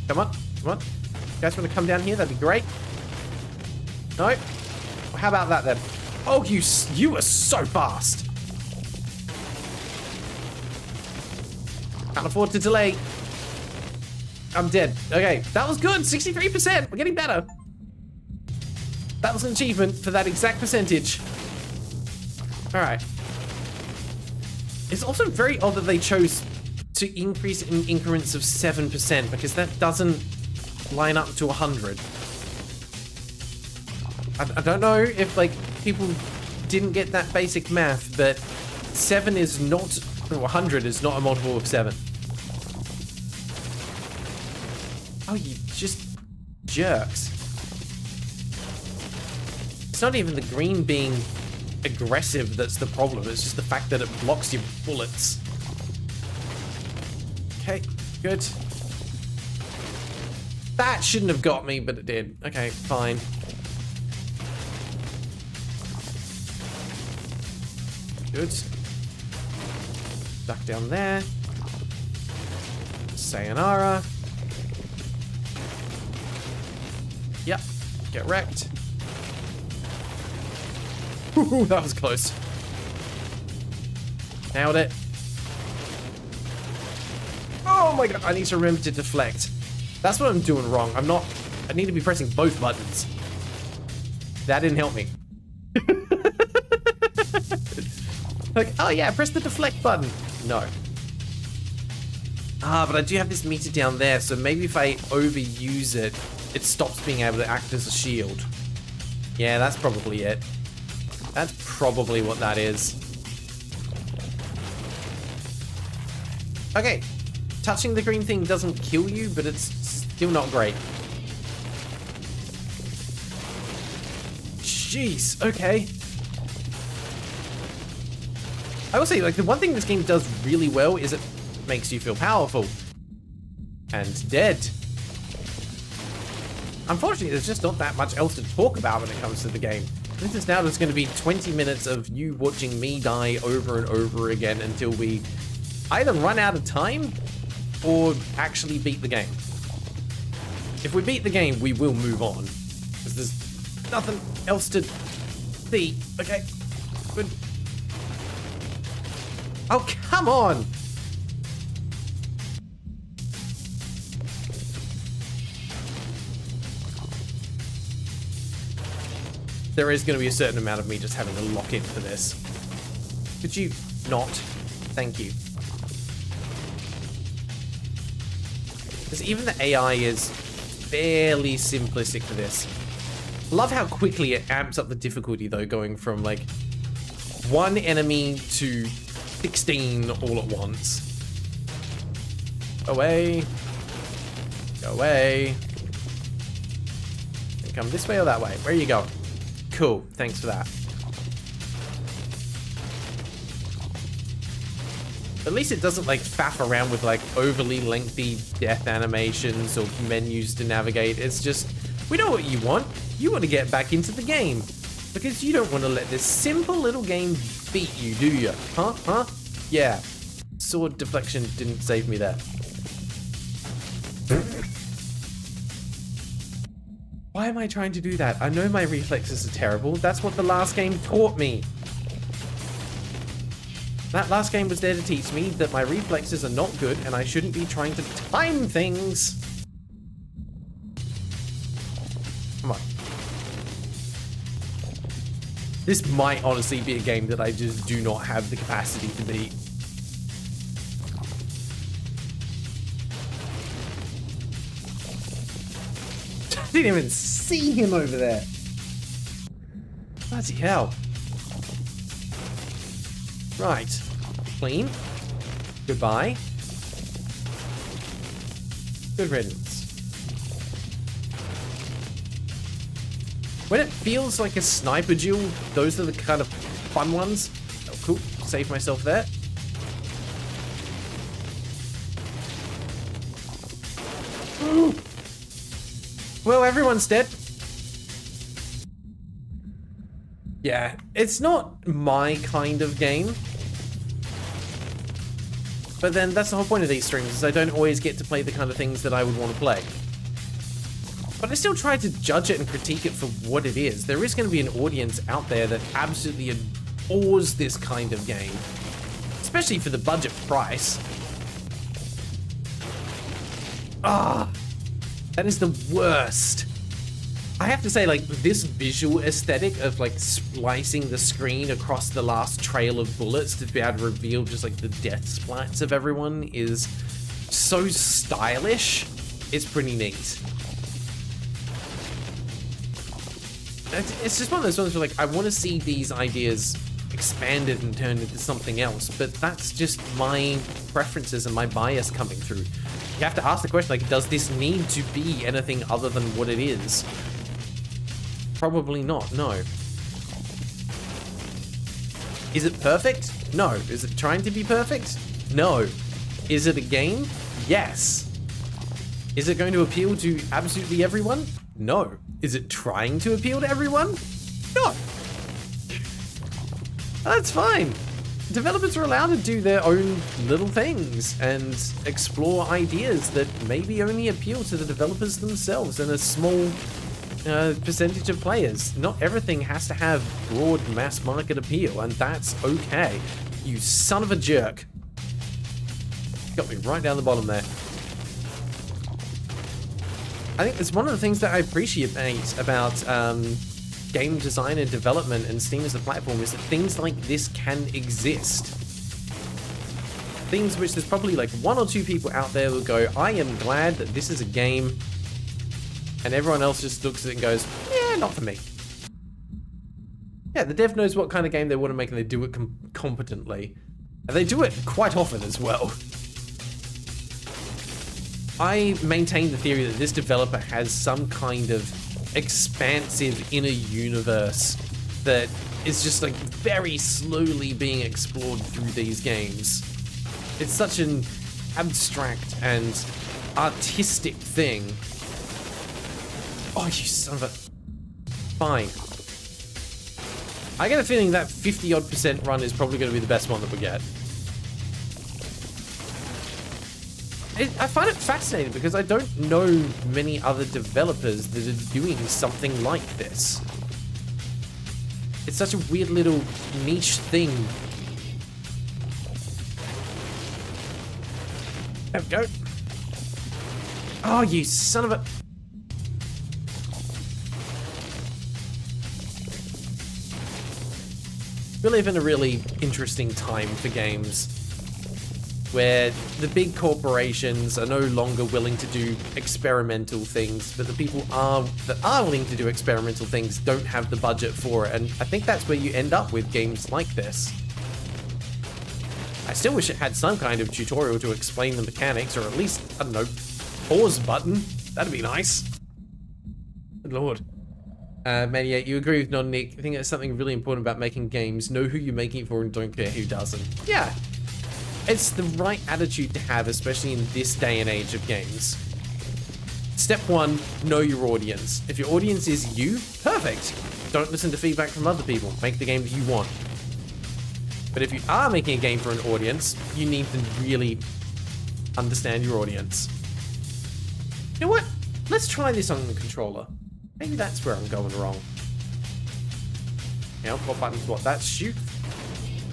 Come on. Come on. You guys want to come down here? That'd be great. No? Well, how about that then? Oh, you are so fast. Can't afford to delay. I'm dead. Okay, that was good. 63%. We're getting better. That was an achievement for that exact percentage. All right. It's also very odd that they chose to increase in increments of 7% because that doesn't line up to 100. I don't know if like people didn't get that basic math, but 7 is not, or 100 is not a multiple of 7. Oh, you just jerks. It's not even the green being aggressive that's the problem. It's just the fact that it blocks your bullets. Okay, good. That shouldn't have got me, but it did. Okay, fine. Good. Duck down there. Sayonara. Yep. Get wrecked. Ooh, that was close. Nailed it. Oh my god, I need to remember to deflect. That's what I'm doing wrong. I need to be pressing both buttons. That didn't help me. Like, oh yeah, press the deflect button. No. Ah, but I do have this meter down there, so maybe if I overuse it, it stops being able to act as a shield. Yeah, that's probably it. That's probably what that is. Okay. Touching the green thing doesn't kill you, but it's still not great. Jeez, okay. I will say, like, the one thing this game does really well is it makes you feel powerful. And dead. Unfortunately, there's just not that much else to talk about when it comes to the game. This is now just going to be 20 minutes of you watching me die over and over again until we either run out of time or actually beat the game. If we beat the game, we will move on. Because there's nothing else to see. Okay, good. Oh, come on! There is going to be a certain amount of me just having to lock in for this. Could you not? Thank you. Because even the AI is fairly simplistic for this. Love how quickly it amps up the difficulty though, going from like 1 enemy to 16 all at once. Away. Go away. Come this way or that way? Where are you going? Cool, thanks for that. At least it doesn't like faff around with like overly lengthy death animations or menus to navigate. It's just, we know what you want. You want to get back into the game. Because you don't want to let this simple little game beat you, do you? Huh? Huh? Yeah. Sword deflection didn't save me there. Why am I trying to do that? I know my reflexes are terrible. That's what the last game taught me. That last game was there to teach me that my reflexes are not good and I shouldn't be trying to time things. Come on. This might honestly be a game that I just do not have the capacity to beat. I didn't even see him over there. Bloody hell. Right. Clean. Goodbye. Good riddance. When it feels like a sniper duel, those are the kind of fun ones. Oh, cool. Save myself there. Ooh. Well, everyone's dead. Yeah, it's not my kind of game. But then that's the whole point of these streams, is I don't always get to play the kind of things that I would want to play. But I still try to judge it and critique it for what it is. There is going to be an audience out there that absolutely adores this kind of game. Especially for the budget price. Ah, that is the worst. I have to say, like, this visual aesthetic of, like, splicing the screen across the last trail of bullets to be able to reveal just, like, the death splats of everyone is so stylish. It's pretty neat. It's just one of those ones where, like, I want to see these ideas expanded and turned into something else, but that's just my preferences and my bias coming through. You have to ask the question, like, does this need to be anything other than what it is? Probably not, no. Is it perfect? No. Is it trying to be perfect? No. Is it a game? Yes. Is it going to appeal to absolutely everyone? No. Is it trying to appeal to everyone? No. That's fine. Developers are allowed to do their own little things and explore ideas that maybe only appeal to the developers themselves and a small percentage of players. Not everything has to have broad mass market appeal, and that's okay. You son of a jerk. Got me right down the bottom there. I think it's one of the things that I appreciate about game design and development and Steam as a platform is that things like this can exist. Things which there's probably like 1 or 2 people out there who go, I am glad that this is a game, and everyone else just looks at it and goes, yeah, not for me. Yeah, the dev knows what kind of game they want to make and they do it competently. And they do it quite often as well. I maintain the theory that this developer has some kind of expansive inner universe that is just like very slowly being explored through these games. It's such an abstract and artistic thing. Oh, you son of a... Fine. I get a feeling that 50-odd% run is probably going to be the best one that we get. I find it fascinating because I don't know many other developers that are doing something like this. It's such a weird little niche thing. There we go. Oh, you son of a... We live in a really interesting time for games, where the big corporations are no longer willing to do experimental things, but the people that are willing to do experimental things don't have the budget for it, and I think that's where you end up with games like this. I still wish it had some kind of tutorial to explain the mechanics, or at least, I don't know, pause button. That'd be nice. Good lord. Maniac, you agree with Non-Nick. I think that's something really important about making games. Know who you're making it for and don't care who doesn't. Yeah. It's the right attitude to have, especially in this day and age of games. Step 1, know your audience. If your audience is you, perfect. Don't listen to feedback from other people. Make the game that you want. But if you are making a game for an audience, you need to really understand your audience. You know what? Let's try this on the controller. Maybe that's where I'm going wrong. You know, what button's what? That's shoot.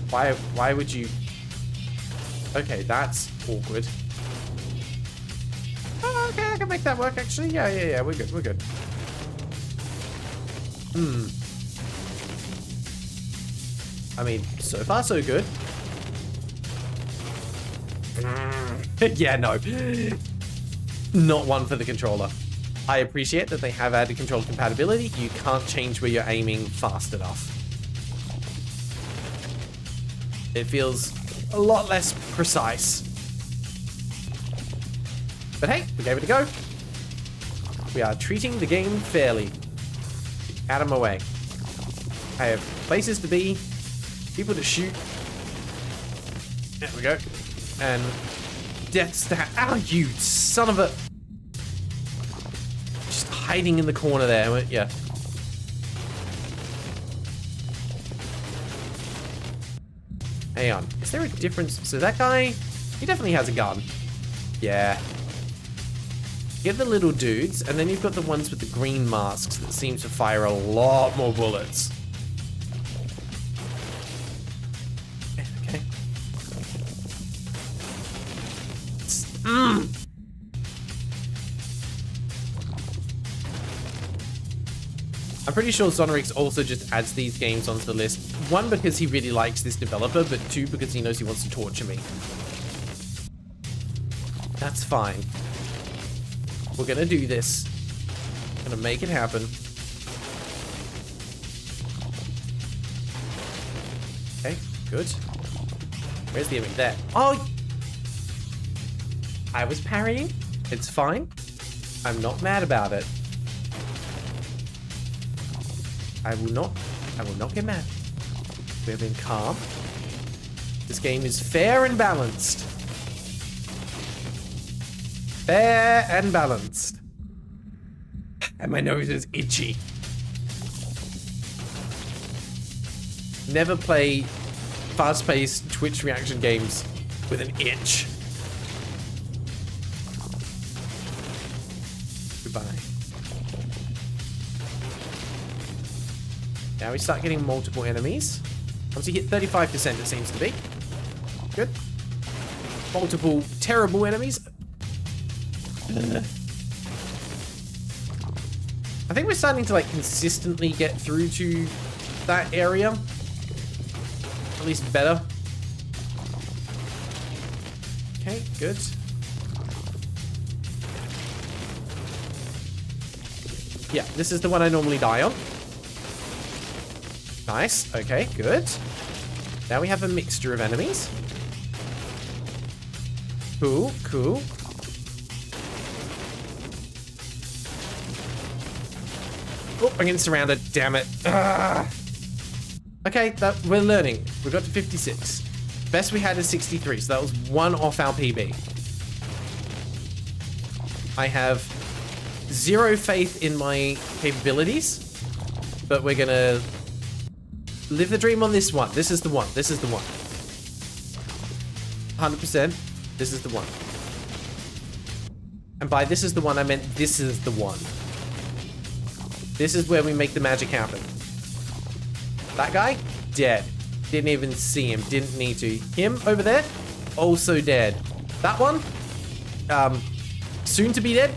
Why would you... Okay, that's awkward. Oh, okay, I can make that work, actually. Yeah, we're good, we're good. I mean, so far so good. Yeah, no. Not one for the controller. I appreciate that they have added controller compatibility. You can't change where you're aiming fast enough. It feels a lot less precise. But hey, we gave it a go. We are treating the game fairly. Out of my way. I have places to be, people to shoot. There we go. And deaths to have. Ow, you son of a... Just hiding in the corner there, weren't you? Hang on. Is there a difference? So that guy, he definitely has a gun. Yeah. Get the little dudes, and then you've got the ones with the green masks that seem to fire a lot more bullets. Okay. I'm pretty sure Zonorix also just adds these games onto the list. 1, because he really likes this developer, but 2, because he knows he wants to torture me. That's fine. We're gonna do this. Gonna make it happen. Okay, good. Where's the enemy? There. Oh! I was parrying. It's fine. I'm not mad about it. I will not get mad. We've been calm. This game is fair and balanced. Fair and balanced. And my nose is itchy. Never play fast-paced Twitch reaction games with an itch. Goodbye. Now we start getting multiple enemies. Once you hit 35%, it seems to be. Good. Multiple terrible enemies. I think we're starting to like consistently get through to that area. At least better. Okay, good. Yeah, this is the one I normally die on. Nice. Okay, good. Now we have a mixture of enemies. Cool, cool. Oh, I'm getting surrounded. Damn it. Ah. Okay, we're learning. We got to 56. Best we had is 63, so that was 1 off our PB. I have 0 faith in my capabilities, but we're gonna live the dream on this one. This is the one. This is the one. 100%. This is the one. And by this is the one, I meant this is the one. This is where we make the magic happen. That guy, dead. Didn't even see him. Didn't need to. Him over there, also dead. That one, soon to be dead.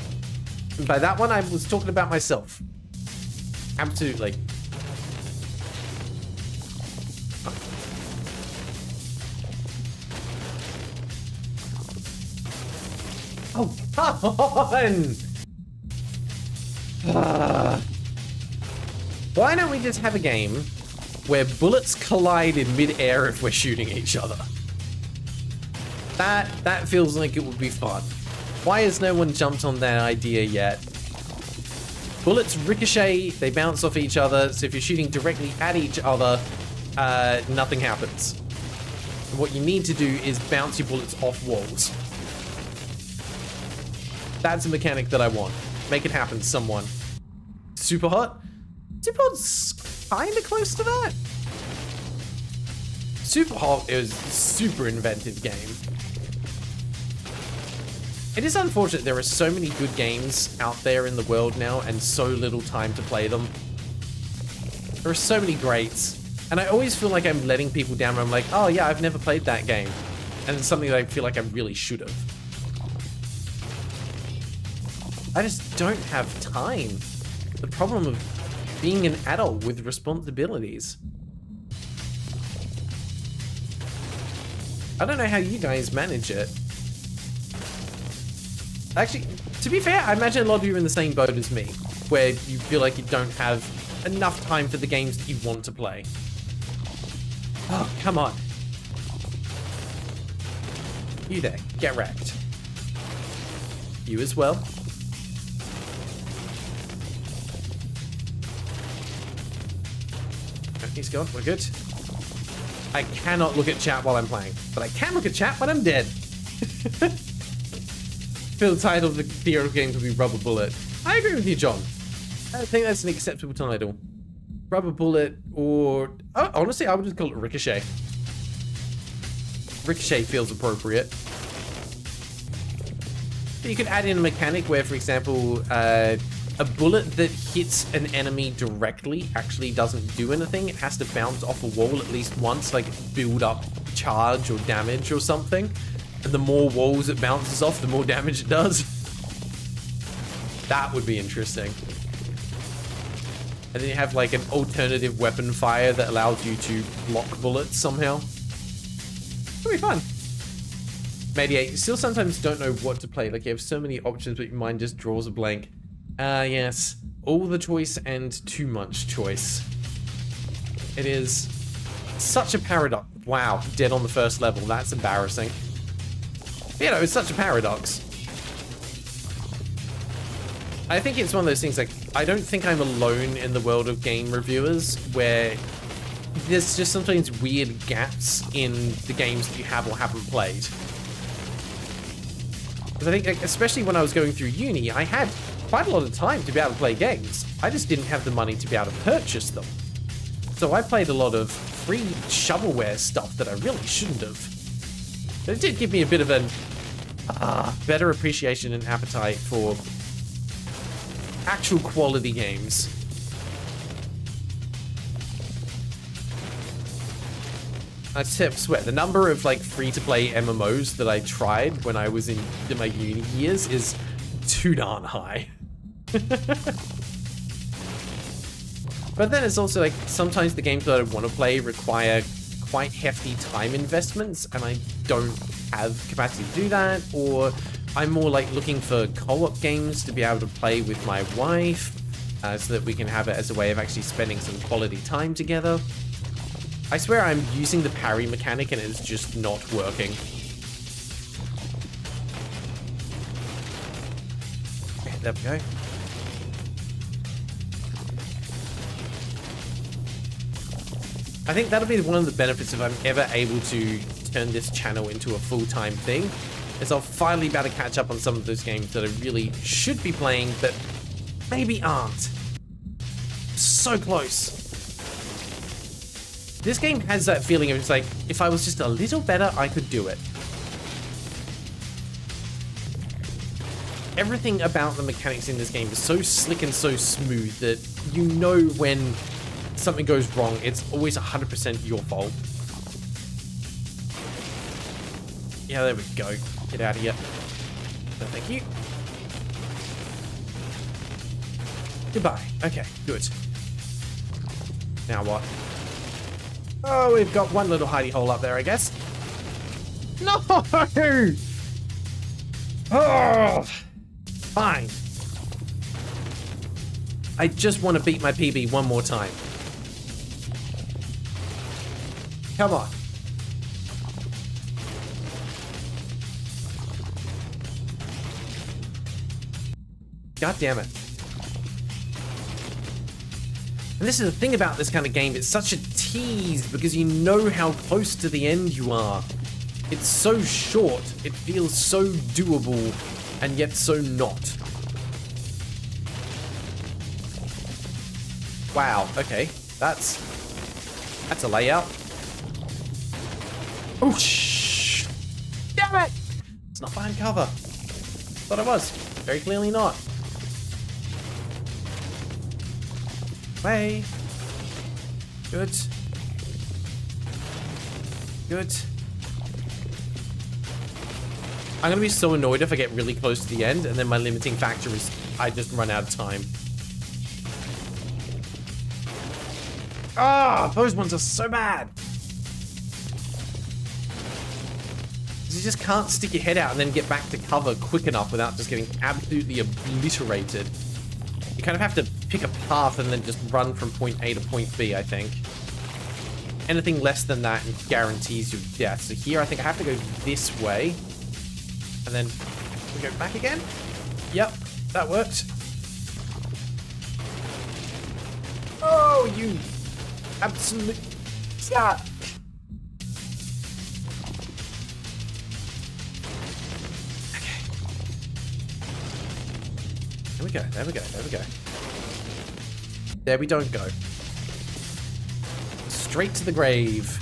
And by that one, I was talking about myself. Absolutely. Oh, come on! Why don't we just have a game where bullets collide in mid-air if we're shooting each other? That feels like it would be fun. Why has no one jumped on that idea yet? Bullets ricochet, they bounce off each other, so if you're shooting directly at each other, nothing happens. And what you need to do is bounce your bullets off walls. That's a mechanic that I want. Make it happen, someone. Super Hot? Super Hot's kinda close to that. Super Hot is a super inventive game. It is unfortunate there are so many good games out there in the world now and so little time to play them. There are so many greats. And I always feel like I'm letting people down when I'm like, oh yeah, I've never played that game. And it's something that I feel like I really should have. I just don't have time. The problem of being an adult with responsibilities. I don't know how you guys manage it. Actually, to be fair, I imagine a lot of you are in the same boat as me, where you feel like you don't have enough time for the games that you want to play. Oh, come on. You there, get wrecked. You as well. He's gone, we're good. I cannot look at chat while I'm playing, but I can look at chat when I'm dead. The title of the theoretical games will be Rubber Bullet. I agree with you, John. I think that's an acceptable title. Rubber Bullet or... Oh, honestly, I would just call it Ricochet. Ricochet feels appropriate. You could add in a mechanic where, for example, a bullet that hits an enemy directly actually doesn't do anything. It has to bounce off a wall at least once, like build up charge or damage or something. And the more walls it bounces off, the more damage it does. That would be interesting. And then you have like an alternative weapon fire that allows you to block bullets somehow. It'll be fun. Mediate, you still sometimes don't know what to play. Like you have so many options, but your mind just draws a blank. Yes. All the choice and too much choice. It is such a paradox. Wow, dead on the first level. That's embarrassing. You know, it's such a paradox. I think it's one of those things like, I don't think I'm alone in the world of game reviewers where there's just sometimes weird gaps in the games that you have or haven't played. Because I think, especially when I was going through uni, I had quite a lot of time to be able to play games. I just didn't have the money to be able to purchase them. So I played a lot of free shovelware stuff that I really shouldn't have. But it did give me a bit of a better appreciation and appetite for actual quality games. I swear, the number of like free-to-play MMOs that I tried when I was in my uni years is too darn high. But then it's also like, sometimes the games that I want to play require quite hefty time investments, and I don't have capacity to do that, or I'm more like looking for co-op games to be able to play with my wife, so that we can have it as a way of actually spending some quality time together. I swear I'm using the parry mechanic and it's just not working. Okay, there we go. I think that'll be one of the benefits if I'm ever able to turn this channel into a full-time thing, is I'll finally be able to catch up on some of those games that I really should be playing that maybe aren't. So close. This game has that feeling of, it's like, if I was just a little better, I could do it. Everything about the mechanics in this game is so slick and so smooth that you know when something goes wrong, it's always 100% your fault. Yeah, there we go. Get out of here. No, thank you. Goodbye. Okay, good. Now what? Oh, we've got one little hidey hole up there, I guess. No! Oh! Fine. I just want to beat my PB one more time. Come on. God damn it. And this is the thing about this kind of game, it's such a tease because you know how close to the end you are. It's so short, it feels so doable, and yet so not. Wow, okay, that's a layout. Oh, shh! Damn it! It's not behind cover. Thought it was. Very clearly not. Way. Good. Good. I'm gonna be so annoyed if I get really close to the end and then my limiting factor is I just run out of time. Ah, those ones are so bad. You just can't stick your head out and then get back to cover quick enough without just getting absolutely obliterated. You kind of have to pick a path and then just run from point A to point B, I think. Anything less than that guarantees your death. So here I think I have to go this way. And then we go back again. Yep, that worked. Oh, you absolute... Yeah. There we go, there we go, there we go. There we don't go. Straight to the grave.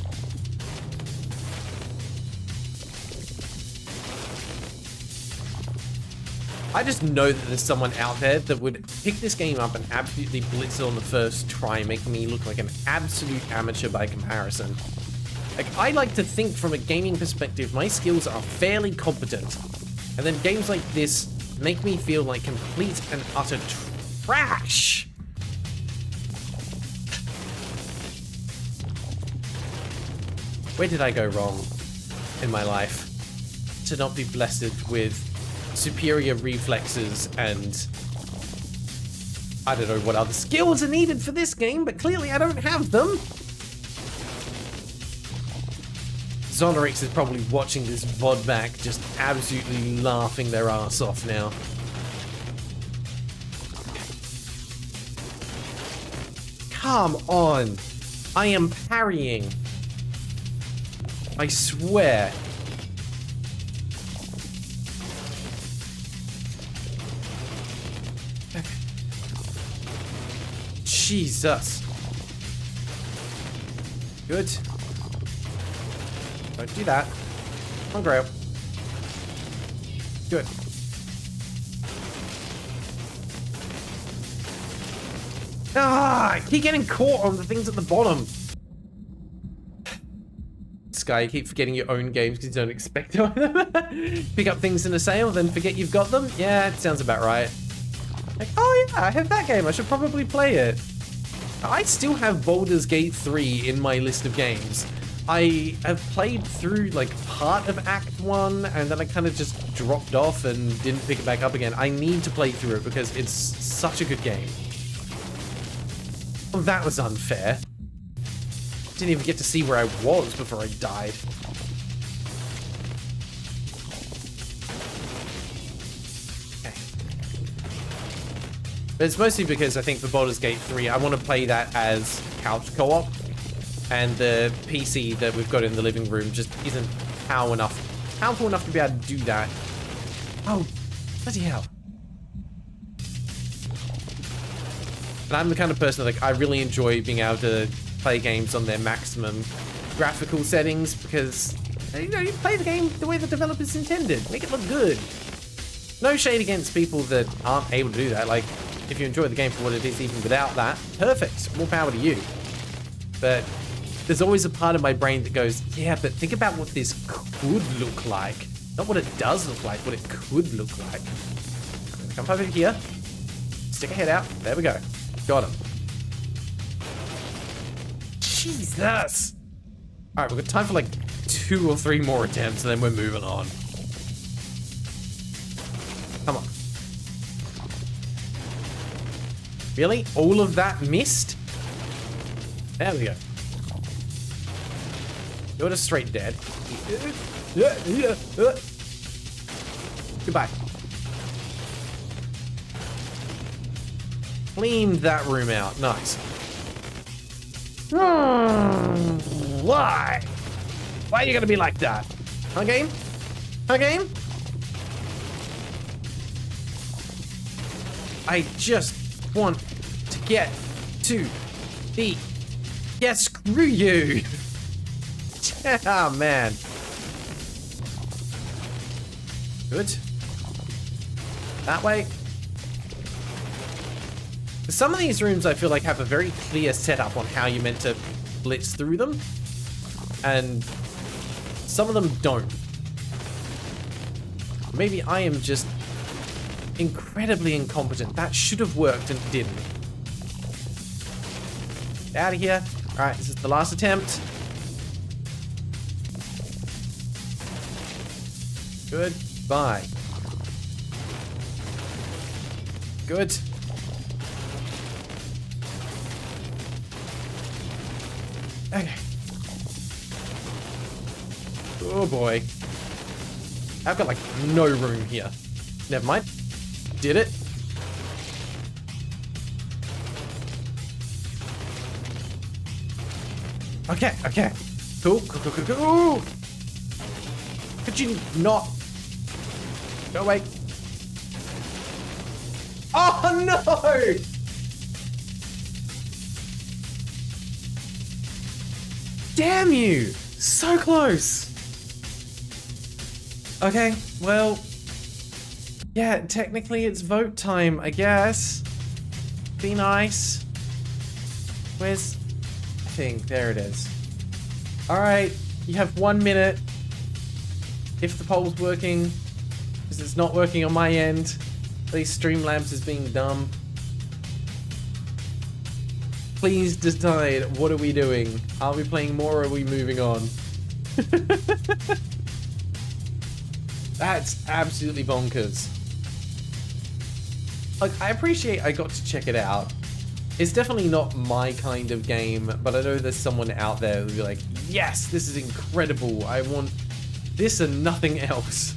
I just know that there's someone out there that would pick this game up and absolutely blitz it on the first try, making me look like an absolute amateur by comparison. Like, I like to think from a gaming perspective, my skills are fairly competent. And then games like this make me feel like complete and utter trash. Where did I go wrong in my life to not be blessed with superior reflexes and I don't know what other skills are needed for this game, but clearly I don't have them. Zonorix is probably watching this VOD back, just absolutely laughing their ass off now. Come on. I am parrying. I swear. Jesus. Good. Don't do that. Come on, Grail. Good. Ah, I keep getting caught on the things at the bottom. Sky, you keep forgetting your own games because you don't expect them. Pick up things in a sale, then forget you've got them? Yeah, it sounds about right. Like, oh yeah, I have that game. I should probably play it. I still have Baldur's Gate 3 in my list of games. I have played through like part of Act 1 and then I kind of just dropped off and didn't pick it back up again. I need to play through it because it's such a good game. Oh, that was unfair. Didn't even get to see where I was before I died. Okay. But it's mostly because I think for Baldur's Gate 3, I want to play that as couch co-op. And the PC that we've got in the living room just isn't powerful enough to be able to do that. Oh, bloody hell. And I'm the kind of person that, like, I really enjoy being able to play games on their maximum graphical settings because, you know, you play the game the way the developers intended. Make it look good. No shade against people that aren't able to do that. Like, if you enjoy the game for what it is, even without that, perfect. More power to you. But there's always a part of my brain that goes, yeah, but think about what this could look like. Not what it does look like, what it could look like. Come over here. Stick a head out. There we go. Got him. Jesus! Alright, we've got time for like 2 or 3 more attempts and then we're moving on. Come on. Really? All of that missed? There we go. You're just straight dead. Goodbye. Cleaned that room out. Nice. Why? Why are you gonna be like that? Huh, game? Huh, game? I just want to get to the... Yeah, screw you! Oh, man. Good. That way. Some of these rooms I feel like have a very clear setup on how you're meant to blitz through them. And some of them don't. Maybe I am just incredibly incompetent. That should have worked and didn't. Get out of here. Alright, this is the last attempt. Goodbye. Good. Okay. Oh boy. I've got like no room here. Never mind. Did it. Okay, okay. Cool, cool, cool, cool, cool. Could you not? Go away. Oh no! Damn you! So close! Okay, well... Yeah, technically it's vote time, I guess. Be nice. Where's the thing? There it is. Alright, you have 1 minute. If the poll's working, because it's not working on my end. These Streamlabs is being dumb. Please decide, what are we doing? Are we playing more or are we moving on? That's absolutely bonkers. Like, I appreciate I got to check it out. It's definitely not my kind of game, but I know there's someone out there who'll be like, yes, this is incredible. I want this and nothing else.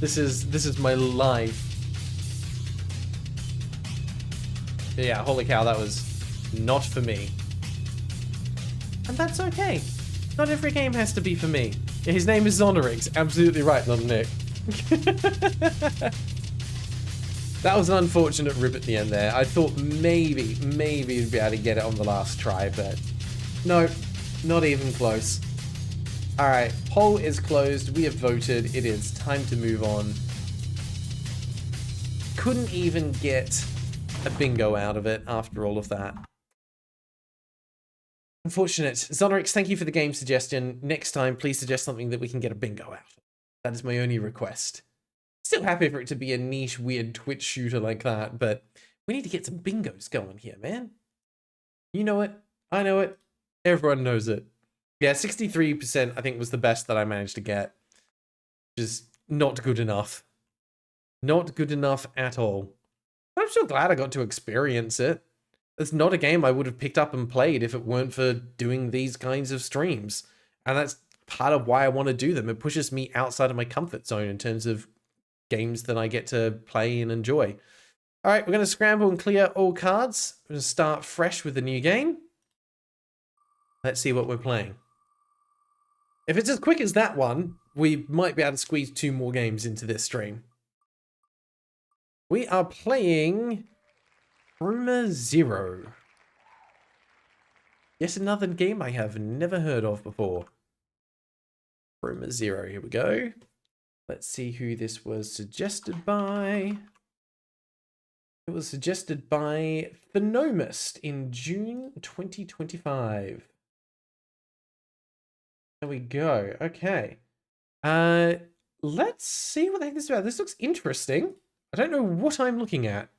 This is my life. Yeah, holy cow, that was not for me. And that's okay. Not every game has to be for me. Yeah, his name is Zonorix. Absolutely right, not Nick. That was an unfortunate rip at the end there. I thought maybe you'd be able to get it on the last try, but no, not even close. All right, poll is closed. We have voted. It is time to move on. Couldn't even get a bingo out of it after all of that. Unfortunate. Zonorix, thank you for the game suggestion. Next time, please suggest something that we can get a bingo out of. That is my only request. Still happy for it to be a niche, weird Twitch shooter like that, but we need to get some bingos going here, man. You know it. I know it. Everyone knows it. Yeah, 63% I think was the best that I managed to get. Which is not good enough. Not good enough at all. But I'm so glad I got to experience it. It's not a game I would have picked up and played if it weren't for doing these kinds of streams. And that's part of why I want to do them. It pushes me outside of my comfort zone in terms of games that I get to play and enjoy. All right, we're going to scramble and clear all cards. We're going to start fresh with a new game. Let's see what we're playing. If it's as quick as that one, we might be able to squeeze 2 more games into this stream. We are playing Chroma Zero. Yes, another game I have never heard of before. Chroma Zero, here we go. Let's see who this was suggested by. It was suggested by Phenomist in June 2025. There we go. Okay. Let's see what the heck this is about. This looks interesting. I don't know what I'm looking at.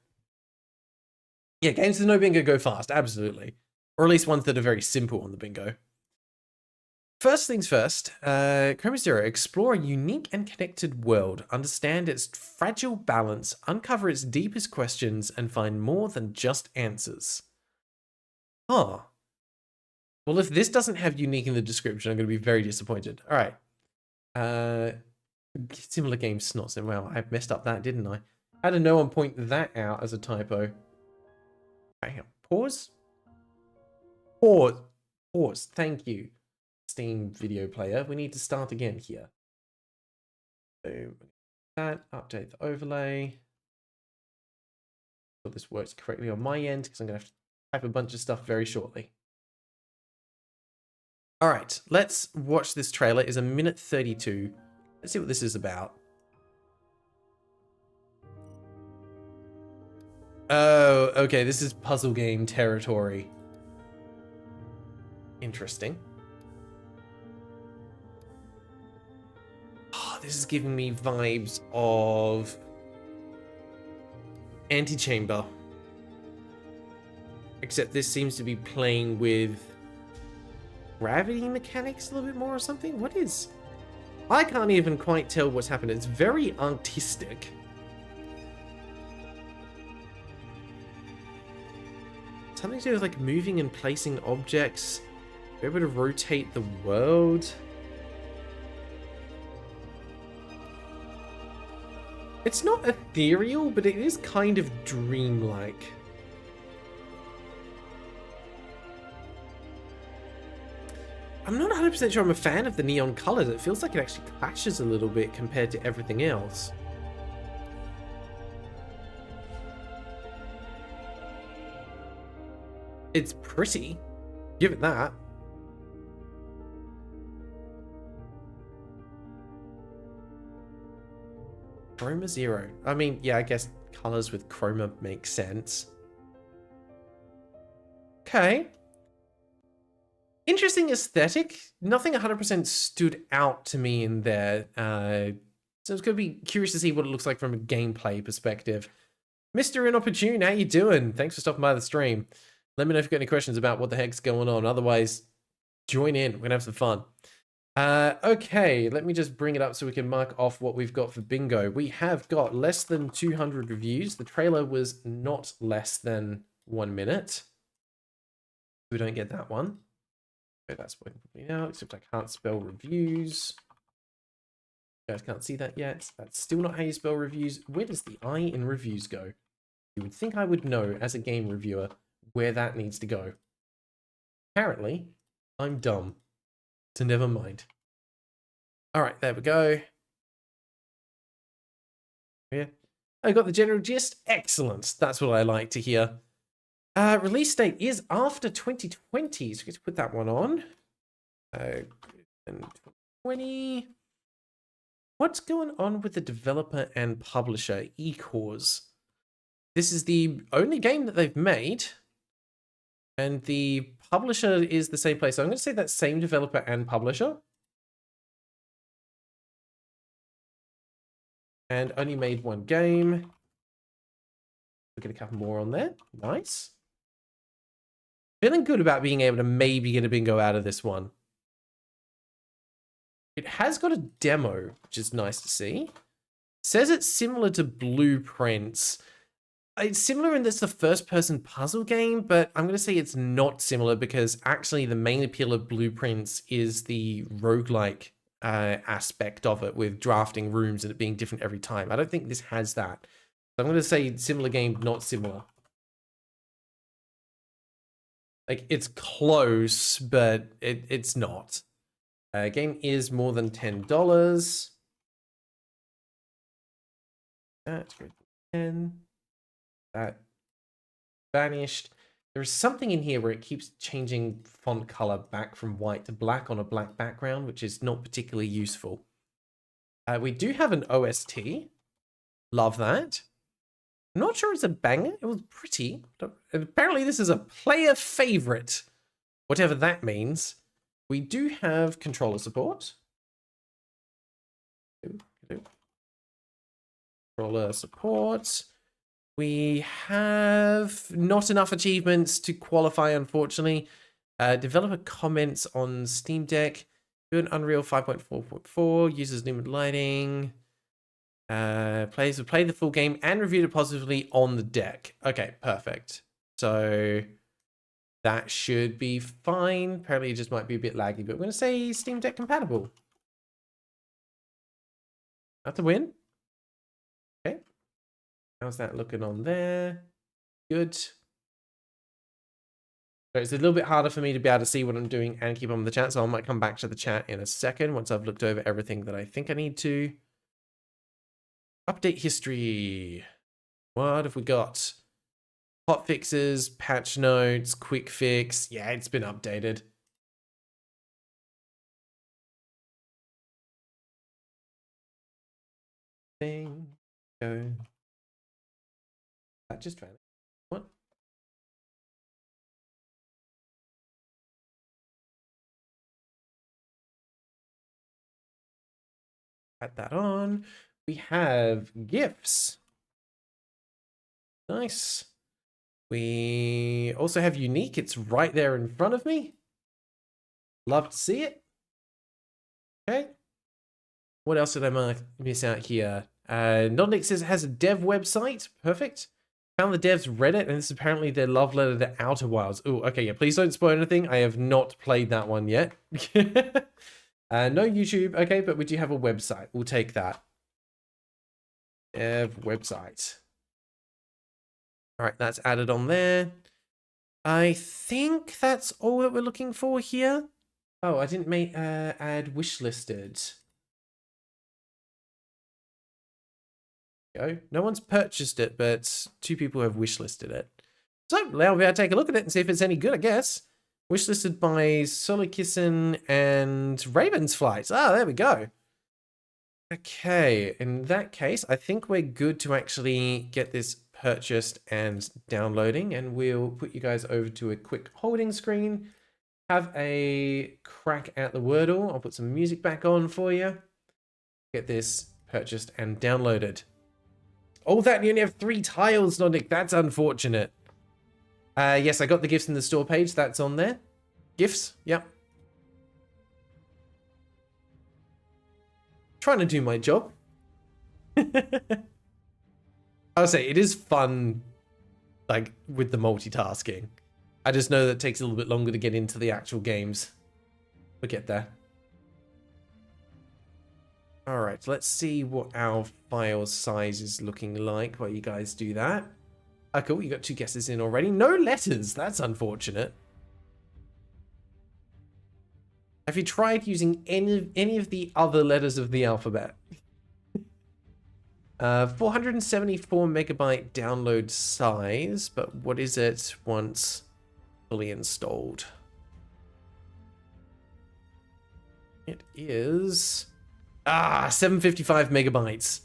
Yeah, games with no bingo go fast. Absolutely. Or at least ones that are very simple on the bingo. First things first, Chroma Zero, explore a unique and connected world, understand its fragile balance, uncover its deepest questions, and find more than just answers. Huh. Well, if this doesn't have unique in the description, I'm going to be very disappointed. All right. Similar game snots. Well, I messed up that, didn't I? How did no one point that out as a typo? All right, hang on. Pause. Pause. Pause. Thank you. Steam video player. We need to start again here. So that, update the overlay. So this works correctly on my end because I'm going to have to type a bunch of stuff very shortly. All right, let's watch this trailer. It's 1:32. Let's see what this is about. Oh, okay. This is puzzle game territory. Interesting. This is giving me vibes of Antechamber. Except this seems to be playing with gravity mechanics a little bit more or something. What is? I can't even quite tell what's happened. It's very artistic. Something to do with like moving and placing objects. Be able to rotate the world. It's not ethereal, but it is kind of dreamlike. I'm not 100% sure I'm a fan of the neon colors. It feels like it actually clashes a little bit compared to everything else. It's pretty. Give it that. Chroma Zero. I mean, yeah, I guess colors with chroma make sense. Okay. Interesting aesthetic. Nothing 100% stood out to me in there. So it's going to be curious to see what it looks like from a gameplay perspective. Mr. Inopportune, how you doing? Thanks for stopping by the stream. Let me know if you've got any questions about what the heck's going on. Otherwise, join in. We're going to have some fun. Okay, let me just bring it up so we can mark off what we've got for bingo. We have got less than 200 reviews. The trailer was not less than 1 minute. We don't get that one. Okay, that's what we now, except I can't spell reviews. You guys can't see that yet. That's still not how you spell reviews. Where does the I in reviews go? You would think I would know as a game reviewer where that needs to go. Apparently, I'm dumb. So never mind. All right, there we go. Yeah. I got the general gist. Excellent. That's what I like to hear. Release date is after 2020, so let's put that one on. And 2020. What's going on with the developer and publisher, eCause? This is the only game that they've made, and the publisher is the same place. So I'm going to say that same developer and publisher. And only made one game. We'll get a couple more on there. Nice. Feeling good about being able to maybe get a bingo out of this one. It has got a demo, which is nice to see. It says it's similar to Blueprints. It's similar in that it's the first-person puzzle game, but I'm going to say it's not similar because actually the main appeal of Blueprints is the roguelike aspect of it, with drafting rooms and it being different every time. I don't think this has that. So I'm going to say similar game, not similar. Like, it's close, but it's not. Game is more than $10. That's good. 10. That vanished. There is something in here where it keeps changing font color back from white to black on a black background, which is not particularly useful. We do have an OST. Love that. I'm not sure it's a banger. It was pretty. Apparently this is a player favorite, whatever that means. We do have controller support. Controller support. We have not enough achievements to qualify, unfortunately. Developer comments on Steam Deck. Good Unreal 5.4.4. Uses Lumen lighting. Players will play the full game and reviewed it positively on the deck. Okay, perfect. So that should be fine. Apparently it just might be a bit laggy, but we're going to say Steam Deck compatible. That's a win. Okay. How's that looking on there? Good. So it's a little bit harder for me to be able to see what I'm doing and keep on the chat, so I might come back to the chat in a second once I've looked over everything that I think I need to. Update history. What have we got? Hot fixes, patch notes, quick fix. Yeah, it's been updated. Thing. Go. That just vanished. What? Add that on. We have GIFs. Nice. We also have unique. It's right there in front of me. Love to see it. Okay. What else did I miss out here? Nodnick says it has a dev website. Perfect. Found the devs Reddit, and this is apparently their love letter to Outer Wilds. Oh, okay, yeah. Please don't spoil anything. I have not played that one yet. No YouTube. Okay, but we do have a website. We'll take that. Dev website. All right, that's added on there. I think that's all that we're looking for here. Oh, I didn't make add wishlisted. Go. No one's purchased it, but 2 people have wishlisted it. So now we'll take a look at it and see if it's any good, I guess. Wishlisted by Solokissin and Raven's Flight. Ah, there we go. Okay, in that case, I think we're good to actually get this purchased and downloading, and we'll put you guys over to a quick holding screen. Have a crack at the Wordle. I'll put some music back on for you. Get this purchased and downloaded. Oh, that, you only have 3 tiles, Nodic. That's unfortunate. Yes, I got the gifts in the store page. That's on there. Gifts, yep. Trying to do my job. I'll say, it is fun, like, with the multitasking. I just know that it takes a little bit longer to get into the actual games. We'll get there. Alright, let's see what our file size is looking like while you guys do that. Oh, cool, you got 2 guesses in already. No letters, that's unfortunate. Have you tried using any of the other letters of the alphabet? 474 megabyte download size, but what is it once fully installed? It is 755 megabytes.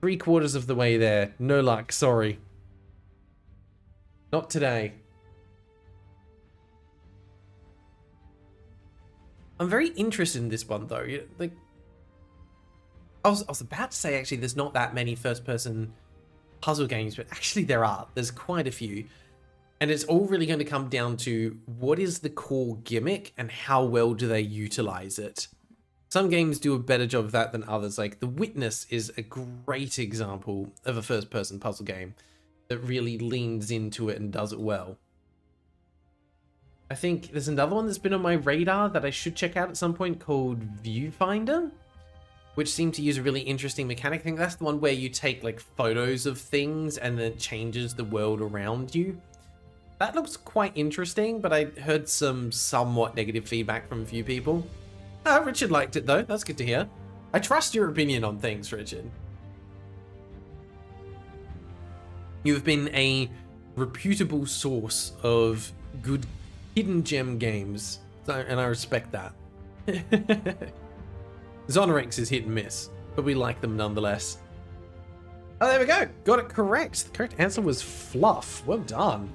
3/4 of the way there. No luck, sorry. Not today. I'm very interested in this one though. Like, I was about to say actually there's not that many first-person puzzle games, but actually there are. There's quite a few. And it's all really going to come down to what is the core gimmick and how well do they utilize it. Some games do a better job of that than others. Like The Witness is a great example of a first-person puzzle game that really leans into it and does it well. I think there's another one that's been on my radar that I should check out at some point called Viewfinder, which seemed to use a really interesting mechanic. I think that's the one where you take like photos of things and then it changes the world around you. That looks quite interesting, but I heard some somewhat negative feedback from a few people. Richard liked it though, that's good to hear. I trust your opinion on things, Richard. You've been a reputable source of good hidden gem games, and I respect that. Zonorix is hit and miss, but we like them nonetheless. Oh, there we go. Got it correct. The correct answer was fluff. Well done.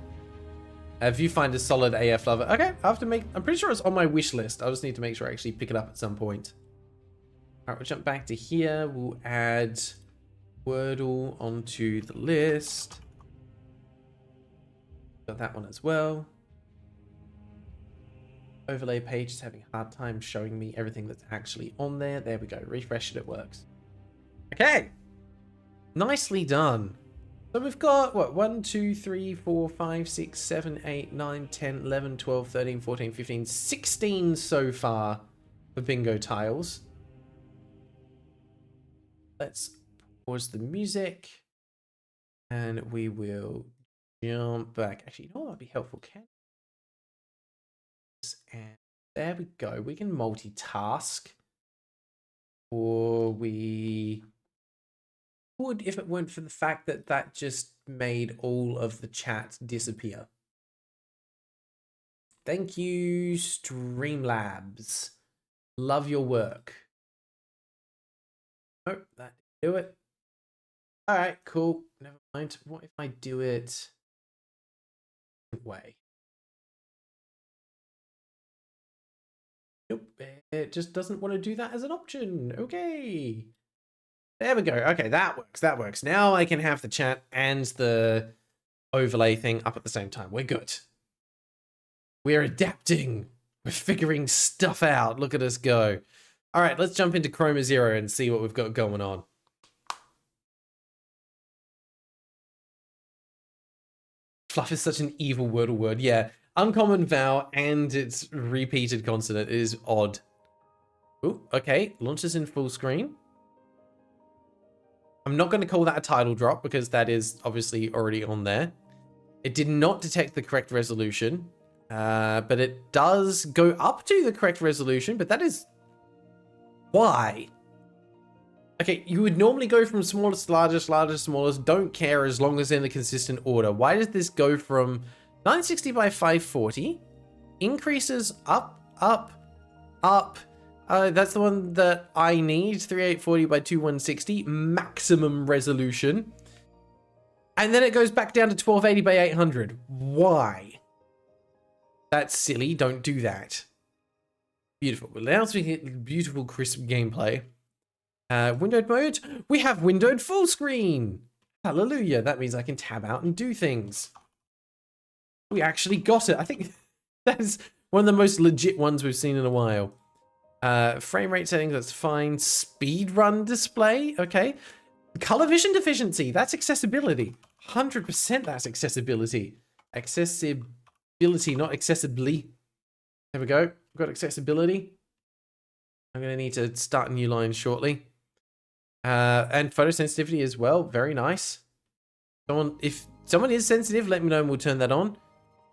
Viewfinder solid AF lover. Okay, I have to make... I'm pretty sure it's on my wish list. I just need to make sure I actually pick it up at some point. All right, we'll jump back to here. We'll add Wordle onto the list. Got that one as well. Overlay page is having a hard time showing me everything that's actually on there. There we go. Refresh it, it works. Okay. Nicely done. So we've got, what, 1, 2, 3, 4, 5, 6, 7, 8, 9, 10, 11, 12, 13, 14, 15, 16 so far for bingo tiles. Let's pause the music and we will jump back. Actually, you know what would be helpful? And there we go. We can multitask. Or we would if it weren't for the fact that that just made all of the chat disappear. Thank you, Streamlabs. Love your work. Oh, that didn't do it. All right, cool. Never mind. What if I do it way? Nope, it just doesn't want to do that as an option. Okay. There we go. Okay, that works. That works. Now I can have the chat and the overlay thing up at the same time. We're good. We're adapting. We're figuring stuff out. Look at us go. All right, let's jump into Chroma Zero and see what we've got going on. Fluff is such an evil Wordle word. Yeah. Uncommon vowel and its repeated consonant is odd. Ooh, okay. Launches in full screen. I'm not going to call that a title drop because that is obviously already on there. It did not detect the correct resolution, but it does go up to the correct resolution, but that is... Why? Okay, you would normally go from smallest to largest, largest, smallest, don't care as long as they're in a consistent order. Why does this go from 960 by 540, increases up, up, up. That's the one that I need, 3840 by 2160, maximum resolution. And then it goes back down to 1280 by 800. Why? That's silly, don't do that. Beautiful. Well, now we hit beautiful, crisp gameplay. Windowed mode, we have windowed full screen. Hallelujah, that means I can tab out and do things. We actually got it. I think that is one of the most legit ones we've seen in a while. Frame rate settings, that's fine. Speed run display, okay. Color vision deficiency, that's accessibility. 100% that's accessibility. Accessibility, not accessibly. There we go. We've got accessibility. I'm going to need to start a new line shortly. And photosensitivity as well. Very nice. If someone is sensitive, let me know and we'll turn that on.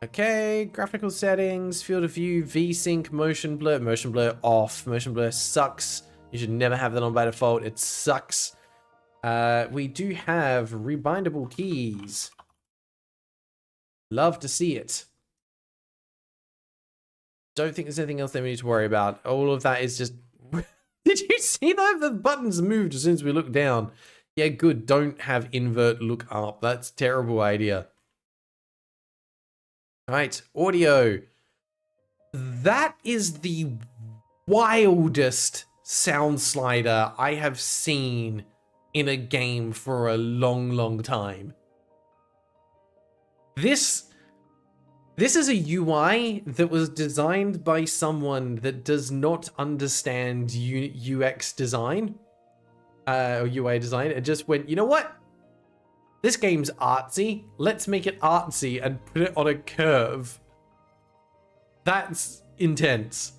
Okay, graphical settings, field of view, VSync, motion blur off. Motion blur sucks. You should never have that on by default. It sucks. We do have rebindable keys. Love to see it. Don't think there's anything else that we need to worry about. All of that is just... Did you see that? The buttons moved as soon as we looked down. Yeah, good. Don't have invert look up. That's a terrible idea. All right, audio. That is the wildest sound slider I have seen in a game for a long, long time. This is a UI that was designed by someone that does not understand UX design, or UI design, and just went, you know what? This game's artsy. Let's make it artsy and put it on a curve. That's intense.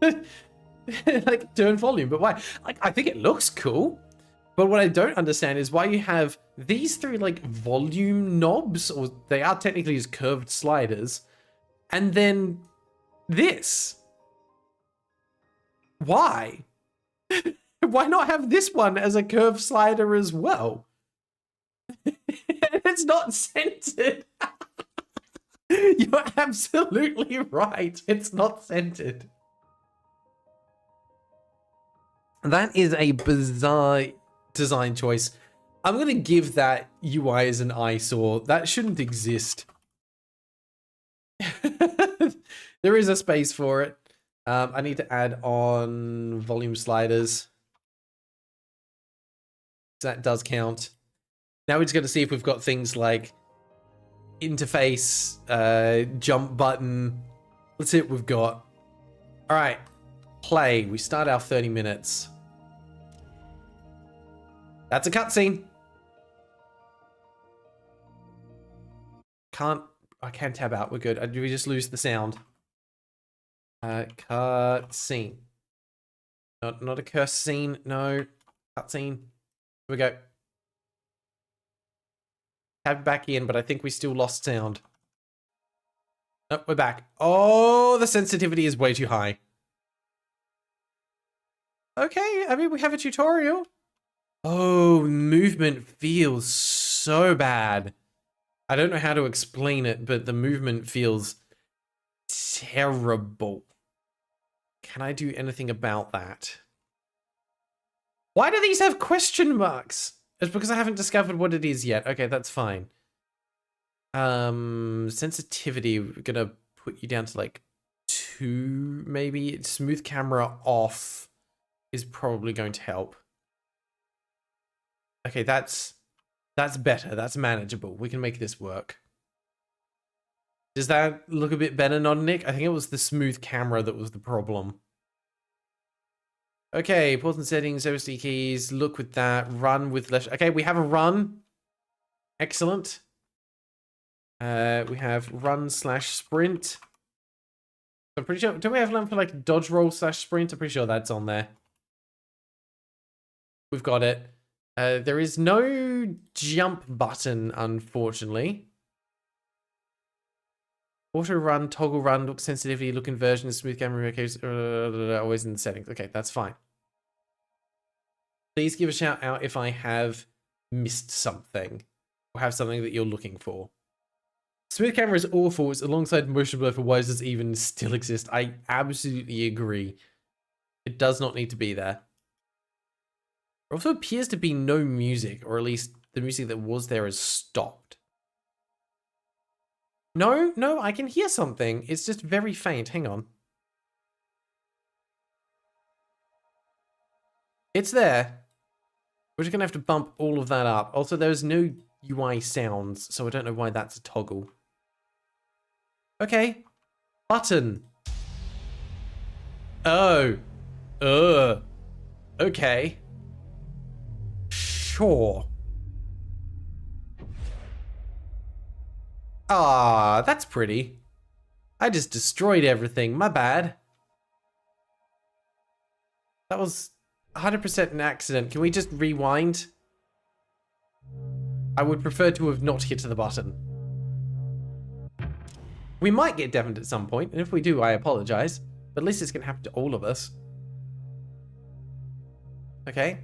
Like, turn volume, but why? Like, I think it looks cool. But what I don't understand is why you have these three, like, volume knobs, or they are technically just curved sliders, and then this. Why? Why not have this one as a curved slider as well? It's not centered. You're absolutely right. It's not centered. That is a bizarre design choice. I'm going to give that UI as an eyesore. That shouldn't exist. There is a space for it. I need to add on volume sliders. That does count. Now we're just going to see if we've got things like interface, jump button. Let's see what we've got. All right, play. We start our 30 minutes. That's a cutscene. I can't tab out. We're good. Do we just lose the sound? Cutscene. Not a curse scene. No. Cutscene. Here we go. Tab back in, but I think we still lost sound. Nope, we're back. Oh, the sensitivity is way too high. Okay, I mean, we have a tutorial. Oh, movement feels so bad. I don't know how to explain it, but the movement feels terrible. Can I do anything about that? Why do these have question marks? It's because I haven't discovered what it is yet. Okay, that's fine. Sensitivity, we're gonna put you down to like 2, maybe. Smooth camera off is probably going to help. Okay, that's better. That's manageable. We can make this work. Does that look a bit better, Nick? I think it was the smooth camera that was the problem. Okay, pause and settings, OSD keys, look with that, run with left. Okay, we have a run. Excellent. We have run/sprint. I'm pretty sure, do we have one for like dodge roll/sprint? I'm pretty sure that's on there. We've got it. There is no jump button, unfortunately. Auto run, toggle run, look sensitivity, look inversion, smooth camera, always in the settings. Okay, that's fine. Please give a shout out if I have missed something or have something that you're looking for. Smooth camera is awful. It's alongside motion blur for why does this even still exist? I absolutely agree. It does not need to be there. There also appears to be no music, or at least the music that was there has stopped. No, I can hear something. It's just very faint. Hang on. It's there. We're just going to have to bump all of that up. Also, there's no UI sounds, so I don't know why that's a toggle. Okay. Button. Oh. Okay. Sure. Ah, that's pretty. I just destroyed everything. My bad. That was 100% an accident. Can we just rewind? I would prefer to have not hit the button. We might get deafened at some point, and if we do, I apologize. But at least it's going to happen to all of us. Okay.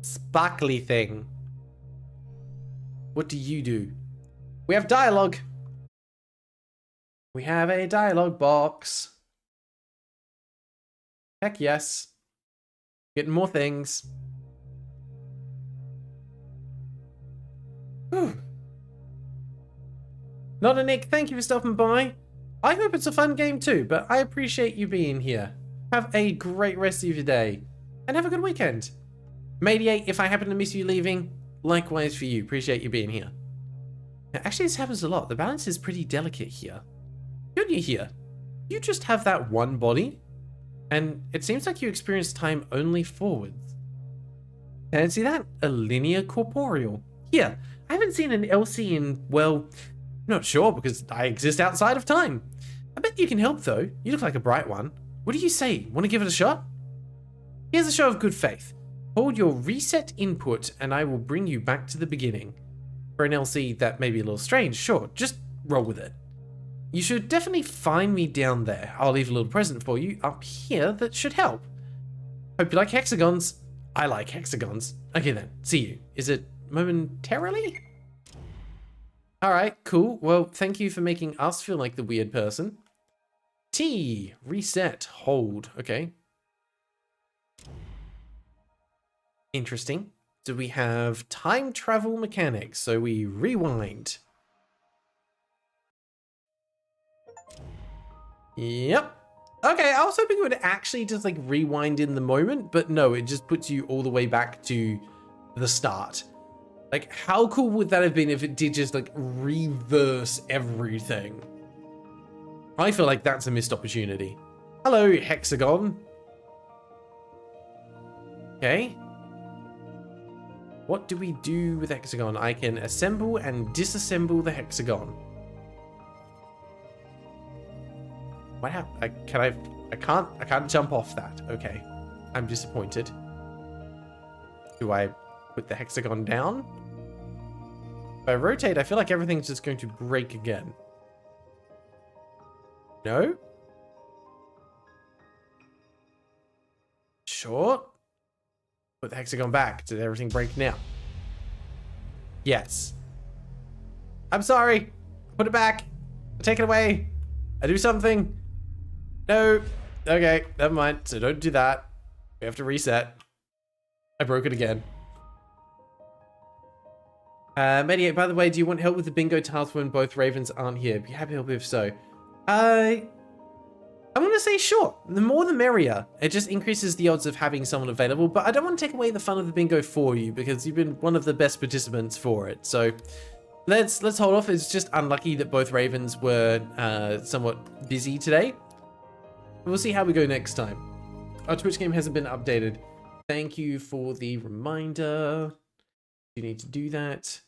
Sparkly thing. What do you do? We have dialogue. We have a dialogue box. Heck yes. Getting more things. Whew. Not a Nick, thank you for stopping by. I hope it's a fun game too, but I appreciate you being here. Have a great rest of your day, and have a good weekend. Mediate, if I happen to miss you leaving, likewise for you. Appreciate you being here. Now, actually, this happens a lot. The balance is pretty delicate here. You're new here. You just have that one body, and it seems like you experience time only forwards. Fancy that? A linear corporeal. Here, I haven't seen an LC in, well, not sure because I exist outside of time. I bet you can help though. You look like a bright one. What do you say? Want to give it a shot? Here's a show of good faith. Hold your reset input and I will bring you back to the beginning. For an LC that may be a little strange, sure, just roll with it. You should definitely find me down there. I'll leave a little present for you up here that should help. Hope you like hexagons. I like hexagons. Okay then, see you. Is it momentarily? Alright, cool. Well, thank you for making us feel like the weird person. T, reset, hold. Okay. Interesting. Do we have time travel mechanics? So we rewind. Yep. Okay, I was hoping it would actually just like rewind in the moment, but no, it just puts you all the way back to the start. Like, how cool would that have been if it did just like reverse everything? I feel like that's a missed opportunity. Hello, hexagon. Okay. What do we do with hexagon? I can assemble and disassemble the hexagon. What happened? I can't jump off that. Okay. I'm disappointed. Do I put the hexagon down? If I rotate, I feel like everything's just going to break again. No? Sure. Put the hexagon back. Did everything break now? Yes. I'm sorry. Put it back. Take it away. I do something. No. Okay, never mind. So don't do that. We have to reset. I broke it again. Mediate, by the way, do you want help with the bingo task when both ravens aren't here? Be happy to help if so. I'm gonna say sure. The more the merrier. It just increases the odds of having someone available, but I don't want to take away the fun of the bingo for you because you've been one of the best participants for it. So let's hold off. It's just unlucky that both ravens were somewhat busy today. We'll see how we go next time. Our Twitch game hasn't been updated. Thank you for the reminder. You need to do that.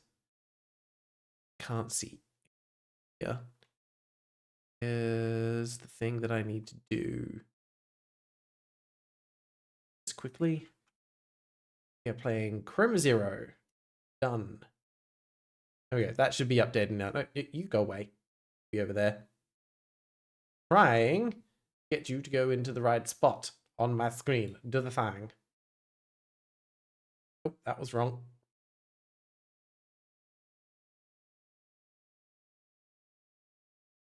Can't see. Yeah. Is the thing that I need to do. Just quickly. We are playing Chroma Zero. Done. Okay, that should be updated now. No, you go away. Be over there. Trying to get you to go into the right spot on my screen. Do the thing. Oh, that was wrong.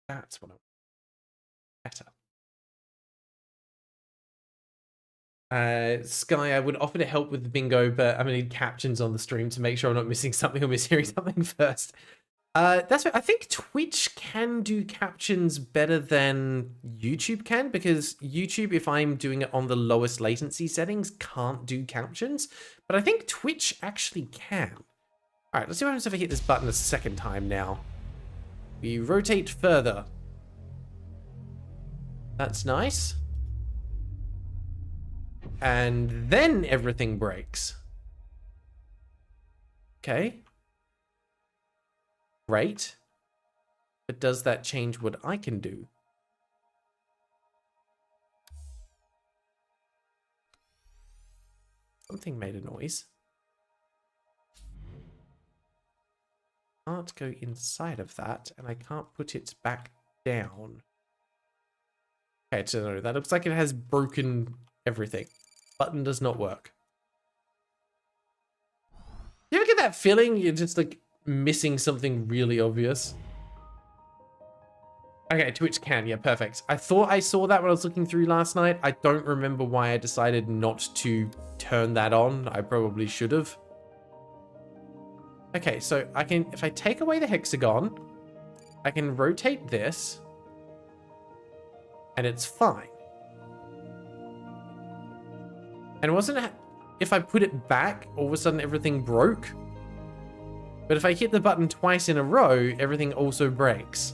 That's what I want. Better. Sky, I would offer to help with the bingo, but I'm gonna need captions on the stream to make sure I'm not missing something or mishearing something first. That's right. I think Twitch can do captions better than YouTube can, because YouTube, if I'm doing it on the lowest latency settings, can't do captions, but I think Twitch actually can. All right, let's see what happens if I hit this button a second time now. We rotate further. That's nice. And then everything breaks. Okay. Great. But does that change what I can do? Something made a noise. can't go inside of that, and I can't put it back down. Okay, so no, that looks like it has broken everything. Button does not work. You ever get that feeling you're just like missing something really obvious? Okay, Twitch can, yeah, perfect. I thought I saw that when I was looking through last night. I don't remember why I decided not to turn that on. I probably should have. Okay, so I can, if I take away the hexagon, I can rotate this, and it's fine. And wasn't it, if I put it back, all of a sudden everything broke? But if I hit the button twice in a row, everything also breaks.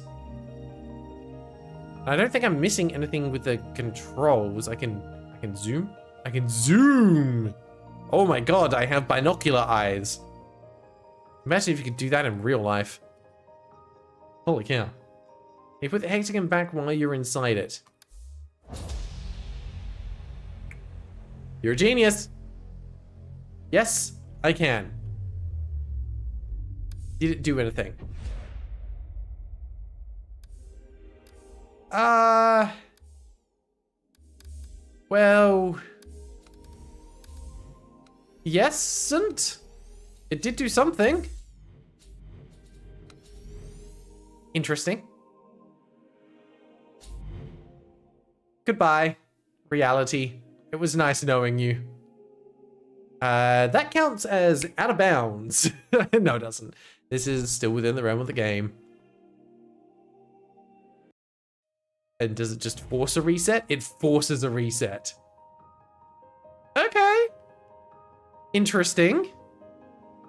I don't think I'm missing anything with the controls. I can zoom. I can zoom. Oh my god, I have binocular eyes. Imagine if you could do that in real life. Holy cow. You put the hexagon back while you're inside it. You're a genius. Yes, I can. Did it do anything? Well, yes, and it did do something. Interesting. Goodbye, reality. It was nice knowing you. That counts as out of bounds. No, it doesn't. This is still within the realm of the game. And does it just force a reset? It forces a reset. Okay. Interesting.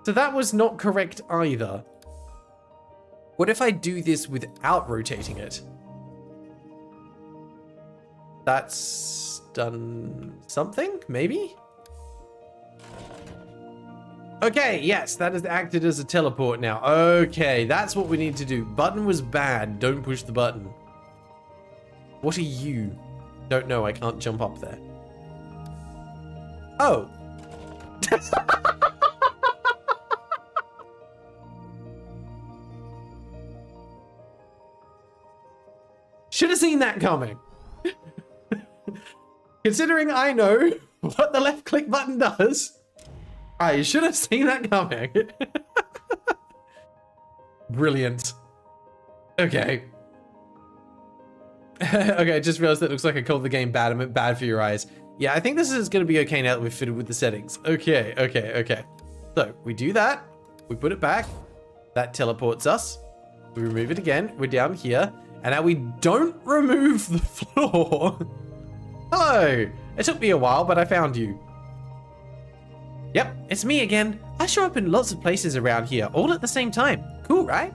So that was not correct either. What if I do this without rotating it? That's done something, maybe? Okay, yes, that has acted as a teleport now. Okay, that's what we need to do. Button was bad. Don't push the button. What are you? Don't know, I can't jump up there. Oh. Should have seen that coming. Considering I know what the left click button does, I should have seen that coming. Brilliant. Okay. Okay, I just realized that it looks like I called the game bad. I meant bad for your eyes. Yeah, I think this is going to be okay now that we've fitted with the settings. Okay. So, we do that. We put it back. That teleports us. We remove it again. We're down here. And now we don't remove the floor. Hello. It took me a while, but I found you. Yep, it's me again. I show up in lots of places around here, all at the same time. Cool, right?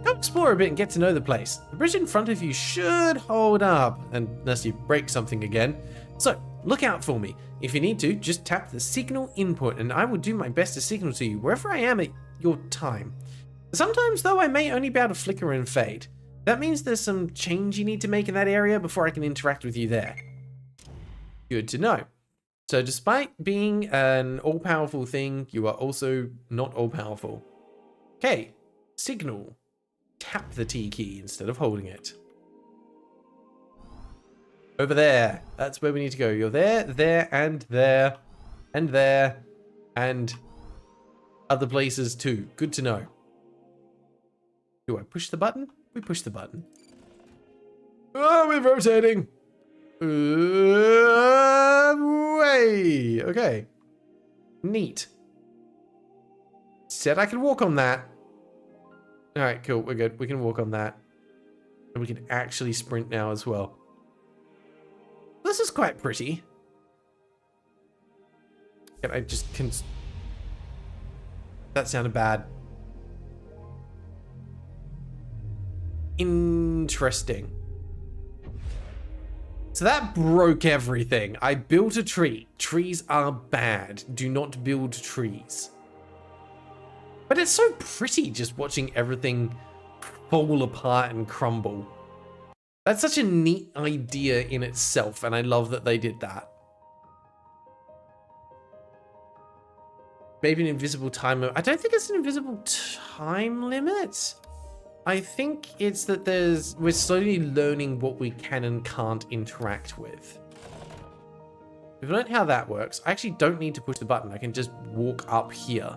Go explore a bit and get to know the place. The bridge in front of you should hold up, unless you break something again. So, look out for me. If you need to, just tap the signal input and I will do my best to signal to you wherever I am at your time. Sometimes, though, I may only be able to flicker and fade. That means there's some change you need to make in that area before I can interact with you there. Good to know. So despite being an all-powerful thing, you are also not all-powerful. Okay, signal. Tap the T key instead of holding it. Over there. That's where we need to go. You're there, there, and there, and there, and other places too. Good to know. Do I push the button? We push the button. Oh, we're rotating. Way. Okay. Neat. Said I could walk on that. All right, cool. We're good. We can walk on that. And we can actually sprint now as well. This is quite pretty. Can I just... That sounded bad. Interesting. So that broke everything. I built a tree. Trees are bad. Do not build trees. But it's so pretty just watching everything fall apart and crumble. That's such a neat idea in itself, and I love that they did that. Maybe an invisible time limit. I don't think it's an invisible time limit. I think it's that we're slowly learning what we can and can't interact with. We've learned how that works. I actually don't need to push the button. I can just walk up here.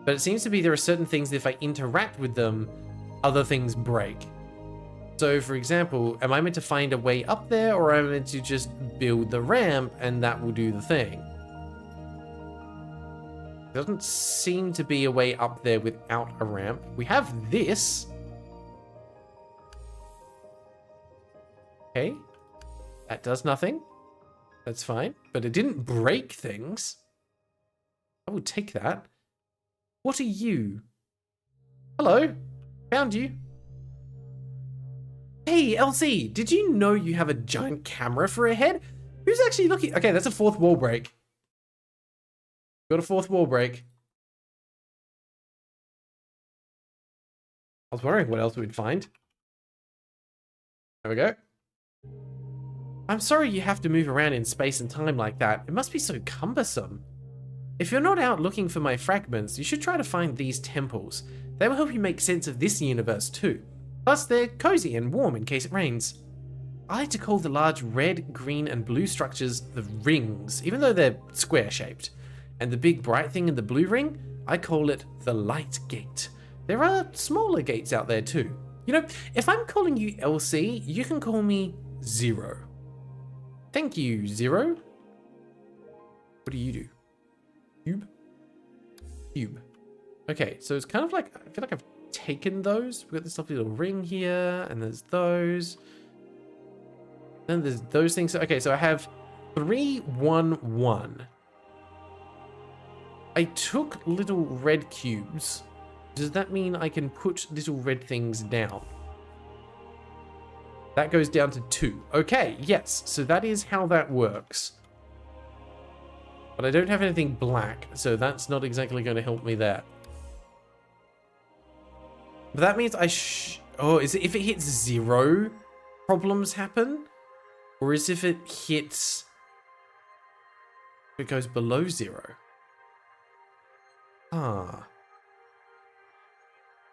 But it seems to be there are certain things that if I interact with them, other things break. So for example, am I meant to find a way up there, or am I meant to just build the ramp and that will do the thing? There doesn't seem to be a way up there without a ramp. We have this. Okay. That does nothing. That's fine. But it didn't break things. I will take that. What are you? Hello. Found you. Hey, LC. Did you know you have a giant camera for a head? Who's actually looking? Okay, that's a fourth wall break. Got a fourth wall break. I was wondering what else we'd find. There we go. I'm sorry you have to move around in space and time like that. It must be so cumbersome. If you're not out looking for my fragments, you should try to find these temples. They will help you make sense of this universe too. Plus, they're cozy and warm in case it rains. I like to call the large red, green, and blue structures the rings, even though they're square-shaped. And the big bright thing in the blue ring, I call it the light gate. There are smaller gates out there too. You know, if I'm calling you LC, you can call me Zero. Thank you, Zero. What do you do? Cube? Cube. Okay, so it's kind of like, I feel like I've taken those. We've got this lovely little ring here, and there's those. Then there's those things. Okay, so I have 3, 1, 1. I took little red cubes. Does that mean I can put little red things down? That goes down to 2. Okay, yes. So that is how that works. But I don't have anything black, so that's not exactly going to help me there. But that means oh, is it if it hits 0, problems happen? Or is if it hits... If it goes below 0? Ah.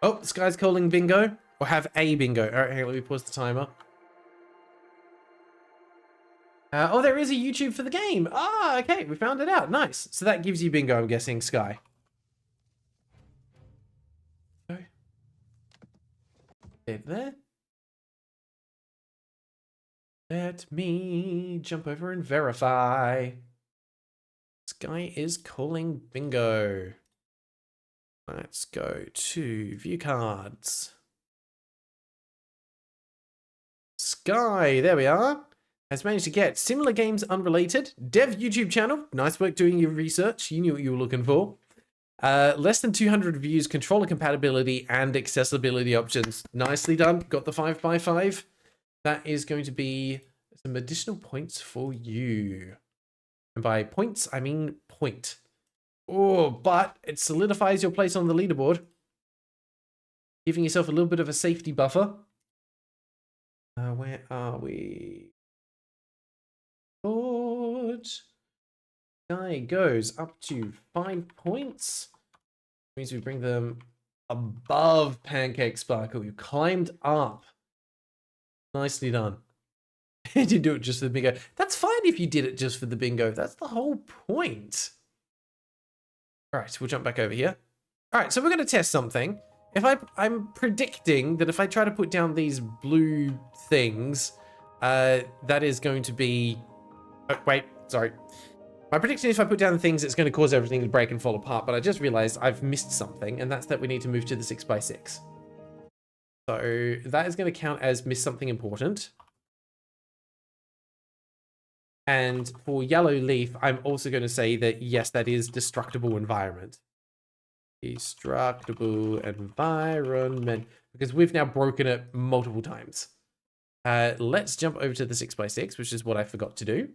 Oh, this guy's calling bingo. Or have a bingo. Alright, hang on, let me pause the timer. Oh, there is a YouTube for the game. Ah, okay, we found it out. Nice. So that gives you bingo, I'm guessing, Sky. Okay. There. Let me jump over and verify. Sky is calling bingo. Let's go to view cards. Sky, there we are. Has managed to get similar games unrelated. Dev YouTube channel. Nice work doing your research. You knew what you were looking for. Less than 200 reviews, controller compatibility, and accessibility options. Nicely done. Got the 5x5. That is going to be some additional points for you. And by points, I mean point. Oh, but it solidifies your place on the leaderboard. Giving yourself a little bit of a safety buffer. Where are we? Board. Guy goes up to 5 points. Means we bring them above Pancake Sparkle. You climbed up. Nicely done. You didn't do it just for the bingo. That's fine if you did it just for the bingo. That's the whole point. All right, we'll jump back over here. All right, so we're going to test something. If I'm predicting that if I try to put down these blue things, that is going to be... Oh, wait, sorry. My prediction is if I put down the things, it's going to cause everything to break and fall apart, but I just realized I've missed something, and that's that we need to move to the 6x6. So that is going to count as miss something important. And for yellow leaf, I'm also going to say that, yes, that is destructible environment. Destructible environment. Because we've now broken it multiple times. Let's jump over to the 6x6, which is what I forgot to do.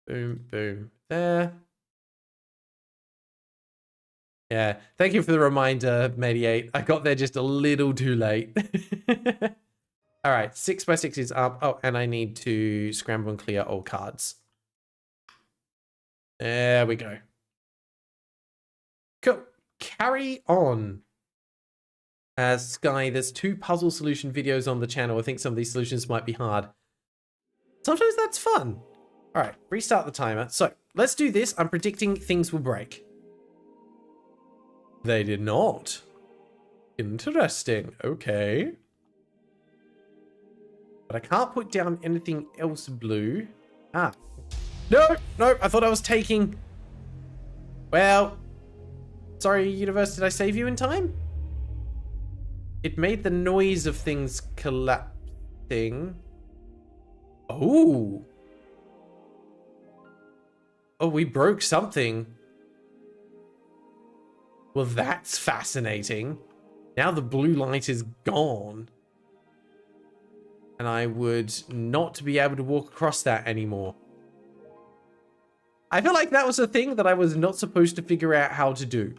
Boom, boom, there. Yeah, thank you for the reminder, Mediate. I got there just a little too late. All right, 6x6 is up. Oh, and I need to scramble and clear all cards. There we go. carry on. Sky, there's 2 puzzle solution videos on the channel. I think some of these solutions might be hard. Sometimes that's fun. All right, restart the timer. So let's do this. I'm predicting things will break. They did not. Interesting. Okay. But I can't put down anything else blue. Ah. No, no, I thought I was taking... Well, sorry, universe, did I save you in time? It made the noise of things collapsing. Oh. Oh, we broke something. Well, that's fascinating. Now the blue light is gone. And I would not be able to walk across that anymore. I feel like that was a thing that I was not supposed to figure out how to do.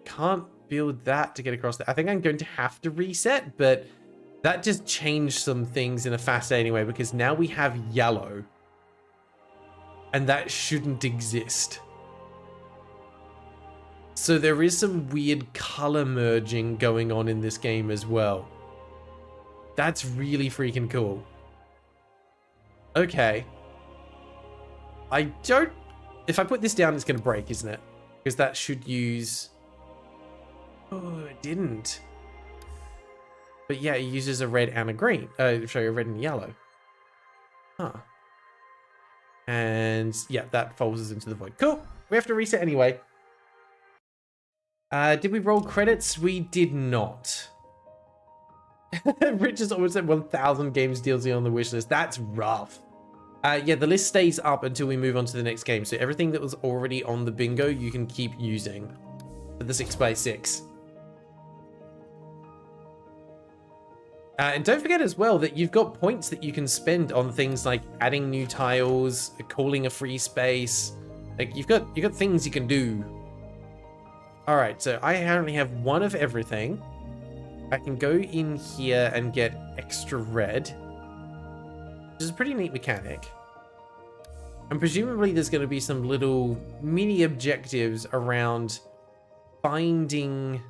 Can't build that to get across there. I think I'm going to have to reset, but that just changed some things in a fascinating way because now we have yellow. And that shouldn't exist. So there is some weird color merging going on in this game as well. That's really freaking cool. Okay. I don't... If I put this down, it's going to break, isn't it? Because that should use... Oh, it didn't. But yeah, it uses a red and a green. Sorry, a red and yellow. Huh. And yeah, that folds us into the void. Cool. We have to reset anyway. Did we roll credits? We did not. Rich has almost said 1,000 games DLC on the wish list. That's rough. Yeah, the list stays up until we move on to the next game. So everything that was already on the bingo, you can keep using for the 6x6. And don't forget as well that you've got points that you can spend on things like adding new tiles, calling a free space. Like you've got things you can do. All right, so I currently have 1 of everything. I can go in here and get extra red, which is a pretty neat mechanic. And presumably there's going to be some little mini objectives around finding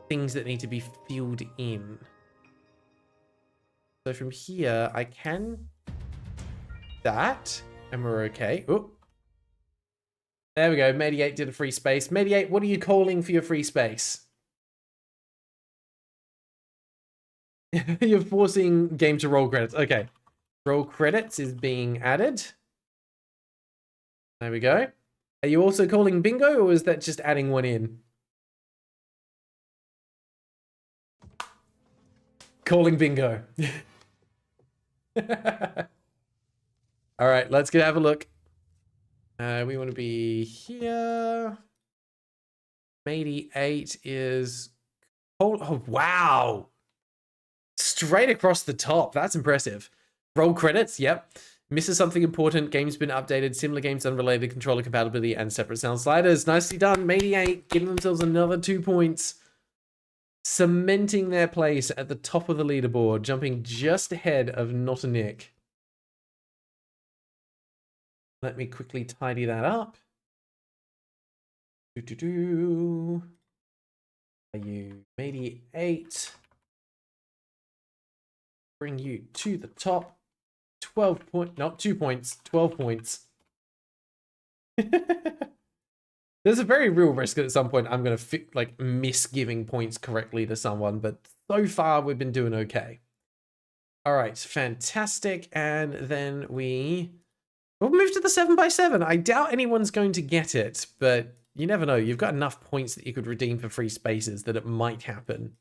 things that need to be filled in. So from here, I can that, and we're okay. Oh, there we go. Mediate did a free space. Mediate, what are you calling for your free space? You're forcing game to roll credits. Okay. Roll credits is being added. There we go. Are you also calling bingo, or is that just adding 1 in? Calling bingo. All right, let's go have a look. We want to be here. 88 is... Oh, wow. Straight across the top. That's impressive. Roll credits. Yep. Misses something important. Game's been updated. Similar games unrelated. Controller compatibility and separate sound sliders. Nicely done. 88 giving themselves another 2 points. Cementing their place at the top of the leaderboard. Jumping just ahead of Not a Nick. Let me quickly tidy that up. Are you 88? Bring you to the top. 12 points, not 2 points, 12 points. There's a very real risk that at some point I'm going to like miss giving points correctly to someone, but so far we've been doing okay. All right, fantastic. And then we'll move to the 7x7. I doubt anyone's going to get it, but you never know. You've got enough points that you could redeem for free spaces that it might happen.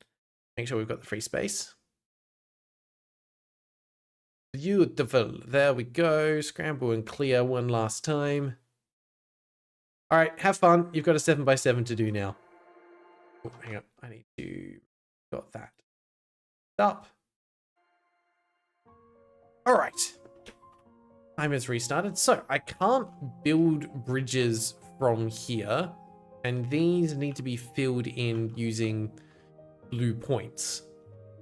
Make sure we've got the free space. Beautiful. There we go. Scramble and clear one last time. All right, have fun. You've got a 7x7 to do now. Oh, hang on. I need to... Got that. Up. All right. Time has restarted. So I can't build bridges from here. And these need to be filled in using blue points.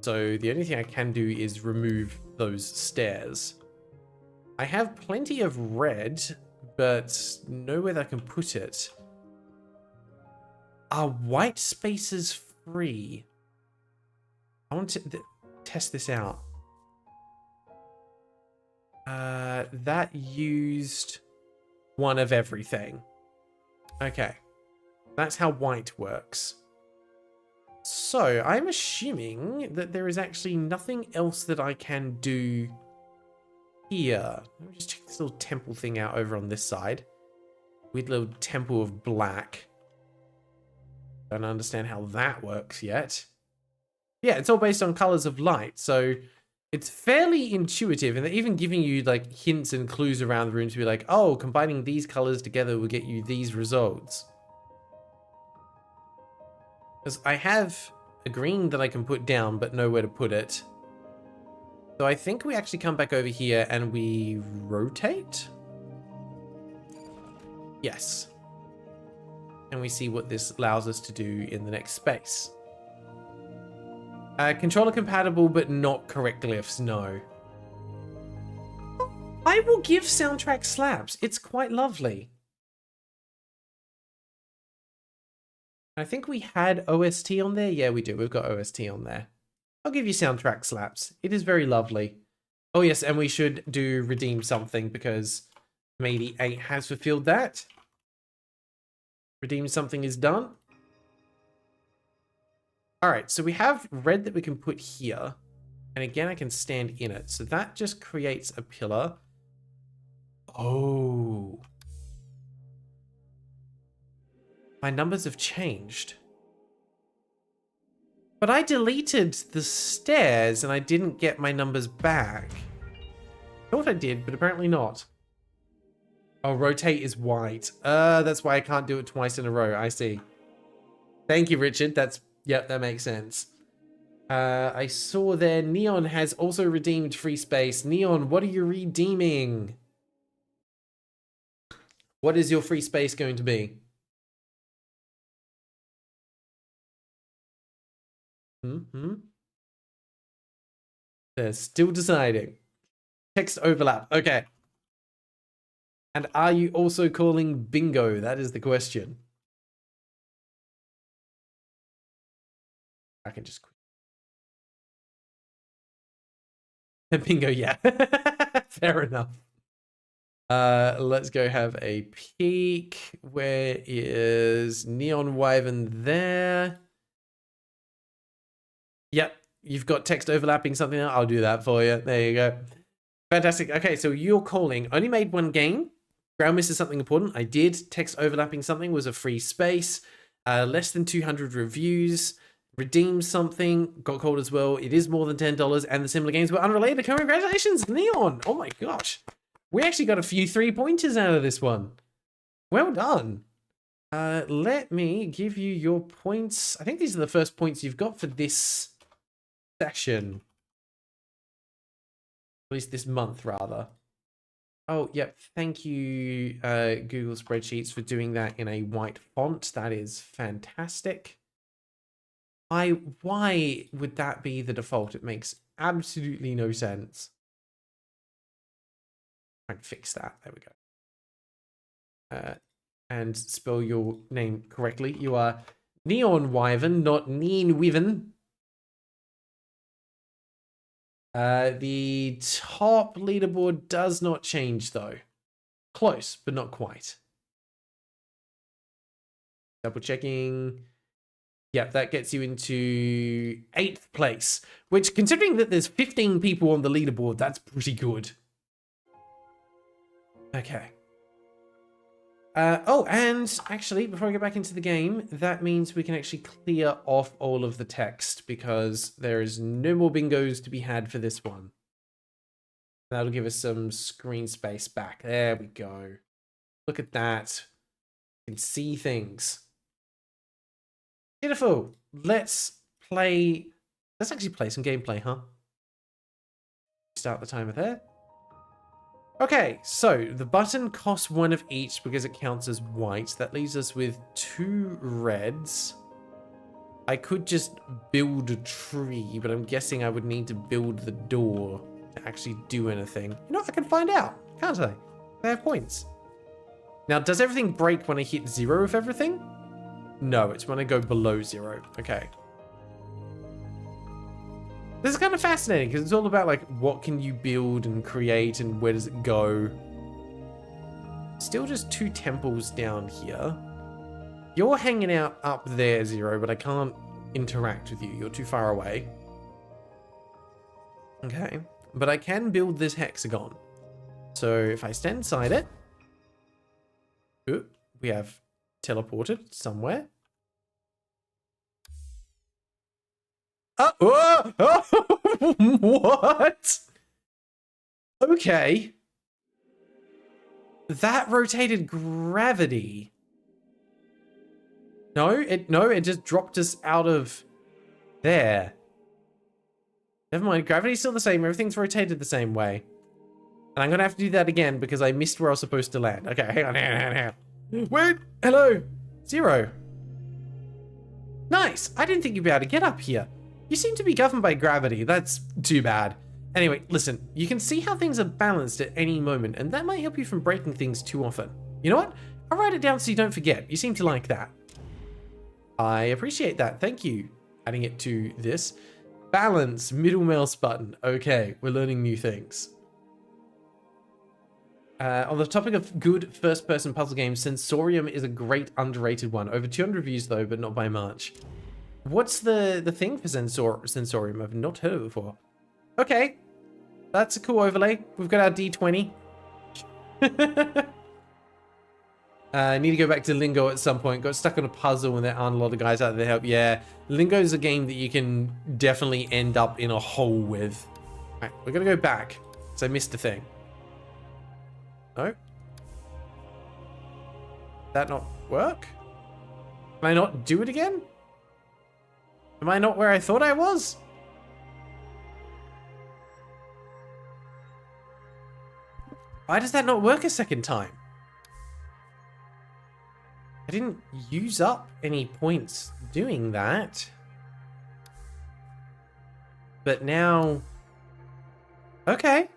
So the only thing I can do is remove those stairs. I have plenty of red, but nowhere that I can put it. Are white spaces free? I want to test this out. That used one of everything. Okay. That's how white works. So, I'm assuming that there is actually nothing else that I can do here. Let me just check this little temple thing out over on this side. Weird little temple of black. Don't understand how that works yet. Yeah, it's all based on colors of light, so it's fairly intuitive, and they're even giving you like hints and clues around the room to be like, oh, combining these colors together will get you these results. Because I have a green that I can put down, but nowhere to put it. So I think we actually come back over here and we rotate. Yes. And we see what this allows us to do in the next space. Controller compatible, but not correct glyphs, no. I will give soundtrack slaps. It's quite lovely. I think we had OST on there. Yeah, we do. We've got OST on there. I'll give you soundtrack slaps. It is very lovely. Oh yes, and we should do redeem something because Matey 8 has fulfilled that. Redeem something is done. All right, so we have red that we can put here. And again, I can stand in it. So that just creates a pillar. Oh. My numbers have changed. But I deleted the stairs and I didn't get my numbers back. I thought I did, but apparently not. Oh, rotate is white. That's why I can't do it twice in a row. I see. Thank you, Richard. Yep, that makes sense. I saw there Neon has also redeemed free space. Neon, what are you redeeming? What is your free space going to be? They're still deciding. Text overlap. Okay. And are you also calling bingo? That is the question. I can just... Bingo, yeah. Fair enough. Let's go have a peek. Where is Neon Wyvern there? Yep, you've got text overlapping something. I'll do that for you. There you go. Fantastic. Okay, so you're calling. Only made one game. Ground miss is something important. I did. Text overlapping something was a free space. Less than 200 reviews. Redeemed something. Got called as well. It is more than $10. And the similar games were unrelated. Congratulations, Neon. Oh my gosh. We actually got a few 3-pointers out of this one. Well done. Let me give you your points. I think these are the first points you've got for this session. At least this month, rather. Oh, yep. Thank you, Google Spreadsheets, for doing that in a white font. That is fantastic. Why would that be the default? It makes absolutely no sense. Try and fix that. There we go. And spell your name correctly. You are Neon Wyvern, not Neen Wyvern. The top leaderboard does not change, though. Close, but not quite. Double checking. Yep, that gets you into 8th place, which, considering that there's 15 people on the leaderboard, that's pretty good. Okay. Oh, and actually, before I get back into the game, that means we can actually clear off all of the text because there is no more bingos to be had for this one. That'll give us some screen space back. There we go. Look at that. You can see things. Beautiful. Let's actually play some gameplay, huh? Start the timer there. Okay, so the button costs 1 of each because it counts as white. That leaves us with 2 reds. I could just build a tree, but I'm guessing I would need to build the door to actually do anything. You know, I can find out, can't I? They have points. Now, does everything break when I hit 0 of everything? No, it's when I go below 0. Okay. This is kind of fascinating because it's all about like what can you build and create and where does it go. Still just 2 temples down here. You're hanging out up there, 0, but I can't interact with you. You're too far away. Okay. But I can build this hexagon. So if I stand inside it, ooh, we have teleported somewhere. Oh, what? Okay. That rotated gravity. No, it just dropped us out of there. Never mind, gravity's still the same. Everything's rotated the same way. And I'm gonna have to do that again because I missed where I was supposed to land. Okay, hang on. Wait, hello, 0. Nice, I didn't think you'd be able to get up here. You seem to be governed by gravity. That's too bad. Anyway, listen, you can see how things are balanced at any moment, and that might help you from breaking things too often. You know what? I'll write it down so you don't forget. You seem to like that. I appreciate that. Thank you. Adding it to this. Balance, middle mouse button. Okay, we're learning new things. On the topic of good first-person puzzle games, Sensorium is a great underrated one. Over 200 reviews though, but not by much. What's the thing for Sensorium? I've not heard of it before. Okay, that's a cool overlay. We've got our D20. I need to go back to Lingo at some point. Got stuck on a puzzle and there aren't a lot of guys out there to help. Yeah, Lingo is a game that you can definitely end up in a hole with. All right, we're gonna go back because I missed a thing. No. Did that not work? Can I not do it again? Am I not where I thought I was? Why does that not work a second time? I didn't use up any points doing that. But now... Okay.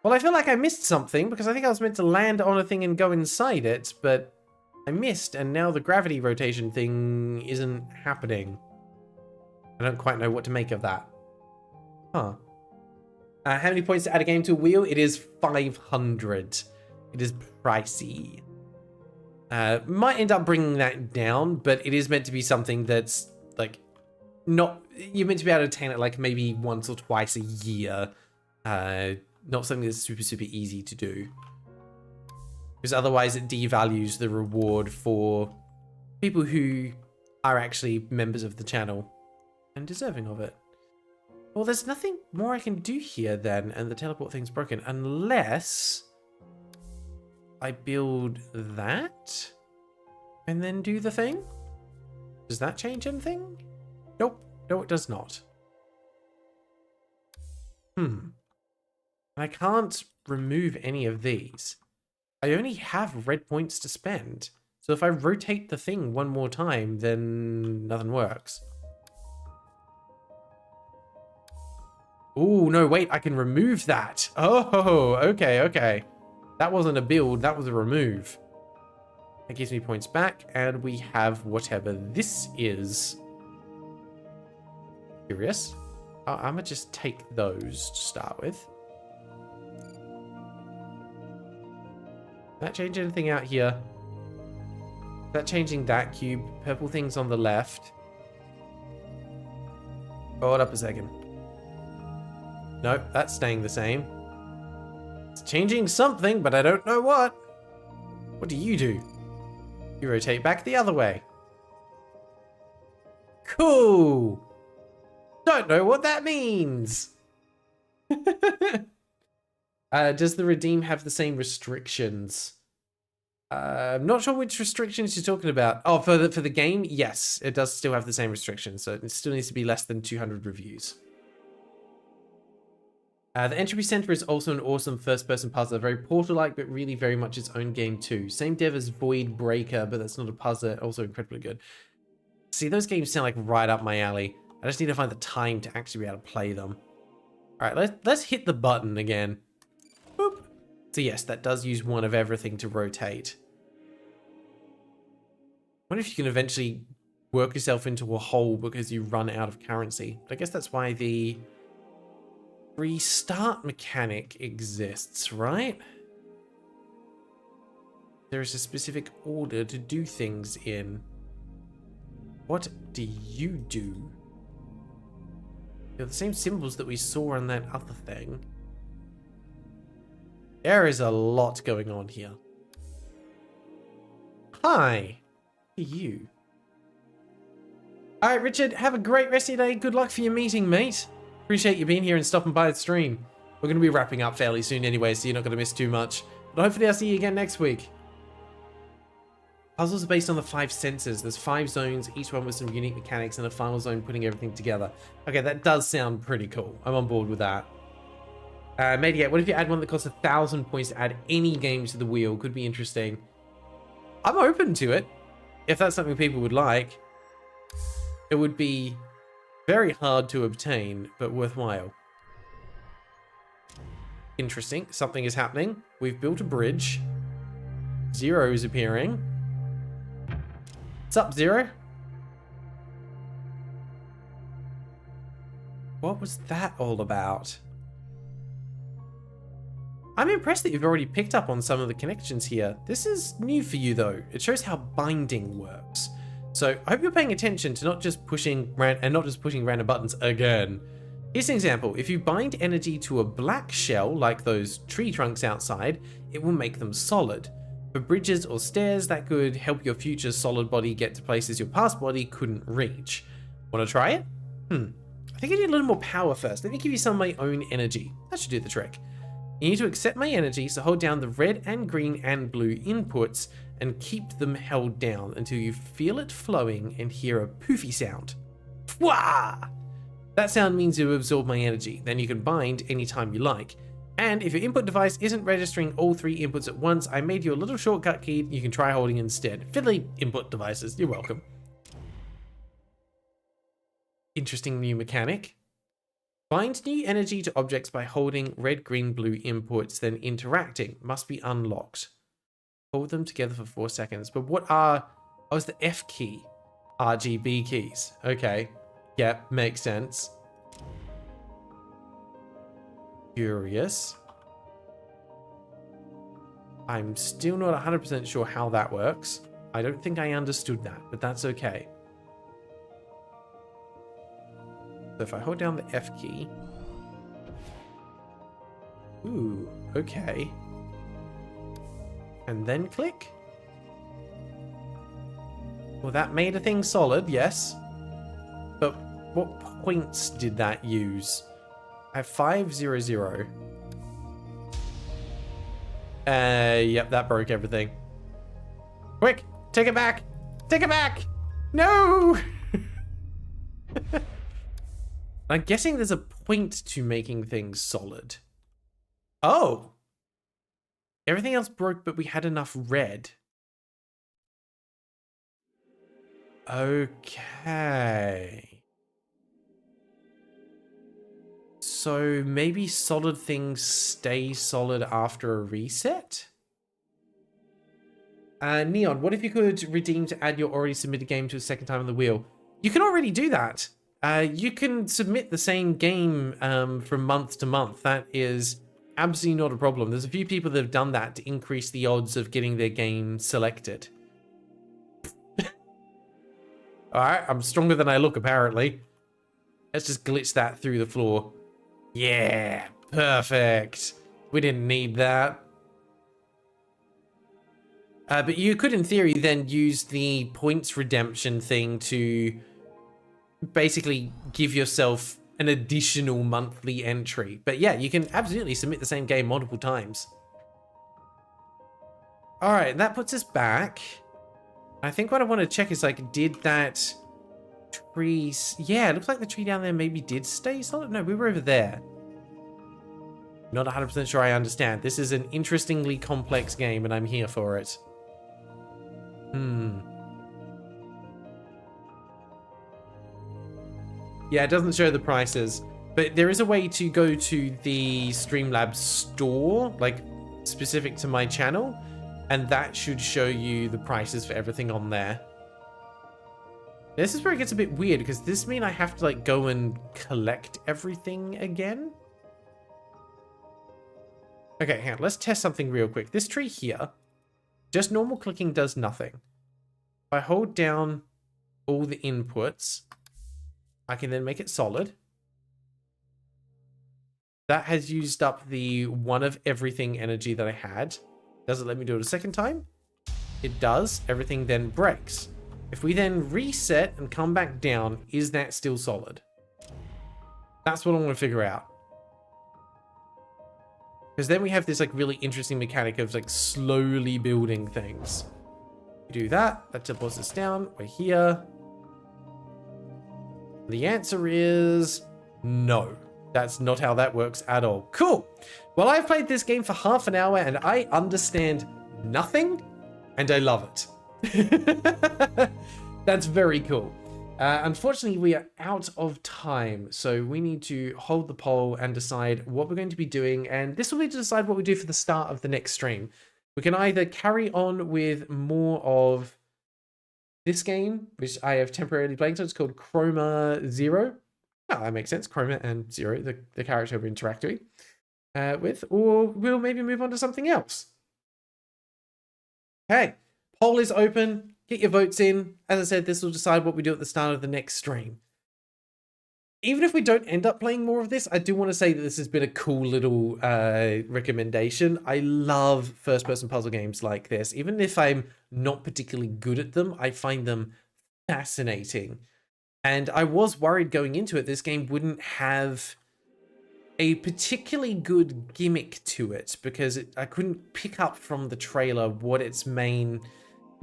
Well, I feel like I missed something because I think I was meant to land on a thing and go inside it, but I missed, and now the gravity rotation thing isn't happening. I don't quite know what to make of that. Huh. How many points to add a game to a wheel? It is 500. It is pricey. Might end up bringing that down, but it is meant to be something that's like not, you're meant to be able to attain it like maybe once or twice a year. Not something that's super easy to do, because otherwise it devalues the reward for people who are actually members of the channel and deserving of it. Well, there's nothing more I can do here then, and the teleport thing's broken, unless I build that and then do the thing. Does that change anything? Nope. No, it does not. I can't remove any of these. I only have red points to spend. So if I rotate the thing one more time, then nothing works. Oh, no, wait, I can remove that. Oh, okay. That wasn't a build, that was a remove. That gives me points back, and we have whatever this is. Curious. I'm gonna just take those to start with. That change anything out here? Is that changing that cube? Purple thing's on the left. Hold up a second. Nope, that's staying the same. It's changing something, but I don't know what. What do? You rotate back the other way. Cool. Don't know what that means. Does the redeem have the same restrictions? I'm not sure which restrictions you're talking about. Oh, for the game, yes, it does still have the same restrictions. So it still needs to be less than 200 reviews. The Entropy Center is also an awesome first-person puzzler, very Portal-like, but really very much its own game too. Same dev as Void Breaker, but that's not a puzzler. Also incredibly good. See, those games sound like right up my alley. I just need to find the time to actually be able to play them. All right, let's hit the button again. Boop. So yes, that does use one of everything to rotate. wonder if you can eventually work yourself into a hole because you run out of currency. But I guess that's why the restart mechanic exists, right? There is a specific order to do things in. What do you do? They're the same symbols that we saw on that other thing. There is a lot going on here. Hi. Who are you? Alright, Richard, have a great rest of your day. Good luck for your meeting, mate. Appreciate you being here and stopping by the stream. We're going to be wrapping up fairly soon anyway, so you're not going to miss too much. But hopefully I'll see you again next week. Puzzles are based on the 5 senses. There's 5 zones, each one with some unique mechanics, and a final zone putting everything together. Okay, that does sound pretty cool. I'm on board with that. Maybe, what if you add one that costs 1,000 points to add any game to the wheel? Could be interesting. I'm open to it, if that's something people would like. It would be very hard to obtain, but worthwhile. Interesting. Something is happening. We've built a bridge. Zero is appearing. What's up, Zero? What was that all about? I'm impressed that you've already picked up on some of the connections here. This is new for you, though. It shows how binding works. So I hope you're paying attention to not just pushing random buttons again. Here's an example. If you bind energy to a black shell, like those tree trunks outside, it will make them solid. For bridges or stairs, that could help your future solid body get to places your past body couldn't reach. Want to try it? I think I need a little more power first. Let me give you some of my own energy. That should do the trick. You need to accept my energy, so hold down the red and green and blue inputs and keep them held down until you feel it flowing and hear a poofy sound. Fwah! That sound means you absorb my energy. Then you can bind anytime you like. And if your input device isn't registering all 3 inputs at once, I made you a little shortcut key you can try holding instead. Fiddly input devices, you're welcome. Interesting new mechanic. Bind new energy to objects by holding red, green, blue inputs, then interacting. Must be unlocked. Hold them together for 4 seconds. But what are... Oh, it's the F key. RGB keys. Okay. Yeah, makes sense. Curious. I'm still not 100% sure how that works. I don't think I understood that, but that's okay. So if I hold down the F key... Ooh, okay. And then click? Well, that made a thing solid, yes. But what points did that use? I have 500. Yep, that broke everything. Quick, take it back! Take it back! No! I'm guessing there's a point to making things solid. Oh! Everything else broke, but we had enough red. Okay. So maybe solid things stay solid after a reset? Neon, what if you could redeem to add your already submitted game to a second time on the wheel? You can already do that. You can submit the same game from month to month. That is absolutely not a problem. There's a few people that have done that to increase the odds of getting their game selected. Alright, I'm stronger than I look, apparently. Let's just glitch that through the floor. Yeah, perfect. We didn't need that. But you could, in theory, then use the points redemption thing to basically give yourself an additional monthly entry. But yeah, you can absolutely submit the same game multiple times. All right, that puts us back. I think what I want to check is, like, did that tree... Yeah, it looks like the tree down there maybe did stay solid. No, we were over there. Not 100% sure I understand. This is an interestingly complex game, and I'm here for it. Yeah, it doesn't show the prices, but there is a way to go to the Streamlabs store, like specific to my channel, and that should show you the prices for everything on there. This is where it gets a bit weird, because this means I have to like go and collect everything again. Okay, hang on, let's test something real quick. This tree here, just normal clicking does nothing. If I hold down all the inputs, I can then make it solid. That has used up the one of everything energy that I had. Does it let me do it a second time? It does. Everything then breaks. If we then reset and come back down, is that still solid? That's what I want to figure out. Because then we have this like really interesting mechanic of like slowly building things. We do that. That deposits down. We're here. The answer is no. That's not how that works at all. Cool. Well, I've played this game for half an hour and I understand nothing and I love it. That's very cool. Unfortunately, we are out of time, so we need to hold the poll and decide what we're going to be doing, and this will be to decide what we do for the start of the next stream. We can either carry on with more of this game, which I have temporarily played, so it's called Chroma Zero. Oh, that makes sense. Chroma and Zero, the character we're interacting with, or we'll maybe move on to something else. Okay, poll is open. Get your votes in. As I said, this will decide what we do at the start of the next stream. Even if we don't end up playing more of this, I do want to say that this has been a cool little recommendation. I love first-person puzzle games like this. Even if I'm not particularly good at them, I find them fascinating. And I was worried going into it, this game wouldn't have a particularly good gimmick to it, because I couldn't pick up from the trailer what its main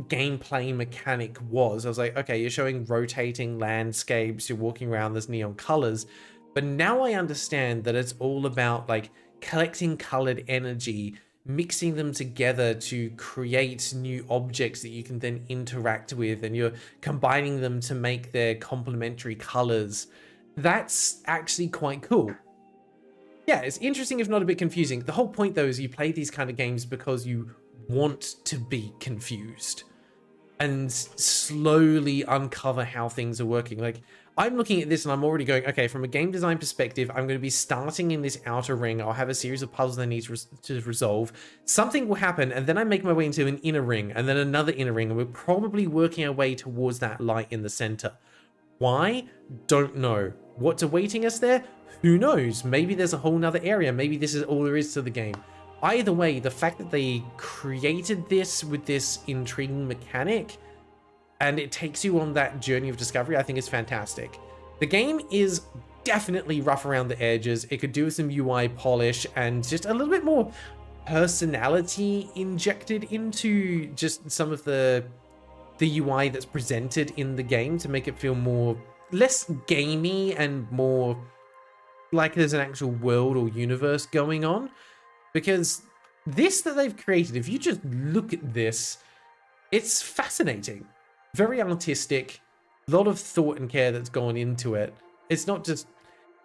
gameplay mechanic was. I was like, okay, you're showing rotating landscapes, you're walking around, there's neon colors, but now I understand that it's all about like collecting colored energy, mixing them together to create new objects that you can then interact with, and you're combining them to make their complementary colors. That's actually quite cool. Yeah, it's interesting if not a bit confusing. The whole point though is you play these kind of games because you want to be confused and slowly uncover how things are working. Like, I'm looking at this and I'm already going, okay, from a game design perspective, I'm going to be starting in this outer ring. I'll have a series of puzzles I need to resolve. Something will happen, and then I make my way into an inner ring, and then another inner ring, and we're probably working our way towards that light in the center. Why? Don't know. What's awaiting us there? Who knows? Maybe there's a whole nother area. Maybe this is all there is to the game. Either way, the fact that they created this with this intriguing mechanic and it takes you on that journey of discovery, I think is fantastic. The game is definitely rough around the edges. It could do with some UI polish and just a little bit more personality injected into just some of the UI that's presented in the game to make it feel less gamey and more like there's an actual world or universe going on. Because this that they've created, if you just look at this, it's fascinating. Very artistic, a lot of thought and care that's gone into it. It's not just,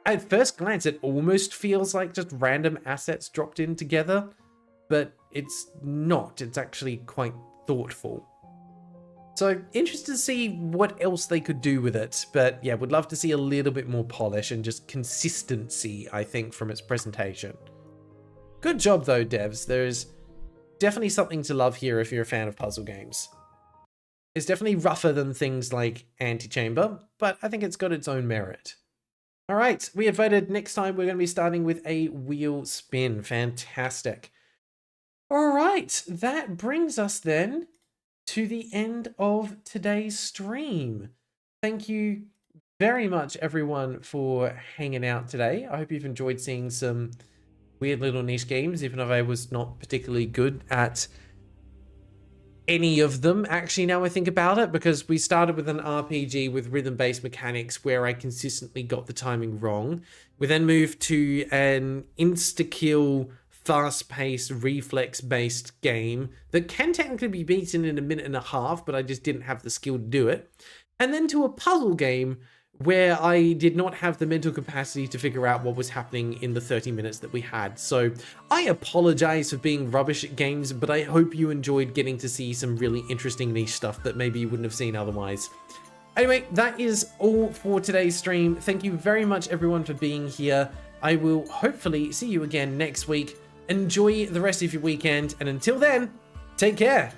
at first glance, it almost feels like just random assets dropped in together, but it's not. It's actually quite thoughtful. So interested to see what else they could do with it. But yeah, would love to see a little bit more polish and just consistency, I think, from its presentation. Good job though, devs. There's definitely something to love here if you're a fan of puzzle games. It's definitely rougher than things like Antichamber, but I think it's got its own merit. All right, we have voted. Next time we're going to be starting with a wheel spin. Fantastic. All right, that brings us then to the end of today's stream. Thank you very much, everyone, for hanging out today. I hope you've enjoyed seeing some weird little niche games, even if I was not particularly good at any of them, actually, now I think about it, because we started with an RPG with rhythm-based mechanics where I consistently got the timing wrong. We then moved to an insta-kill, fast-paced, reflex-based game that can technically be beaten in a minute and a half, but I just didn't have the skill to do it. And then to a puzzle game where I did not have the mental capacity to figure out what was happening in the 30 minutes that we had. So I apologize for being rubbish at games, but I hope you enjoyed getting to see some really interesting niche stuff that maybe you wouldn't have seen otherwise. Anyway, that is all for today's stream. Thank you very much, everyone, for being here. I will hopefully see you again next week. Enjoy the rest of your weekend, and until then, take care.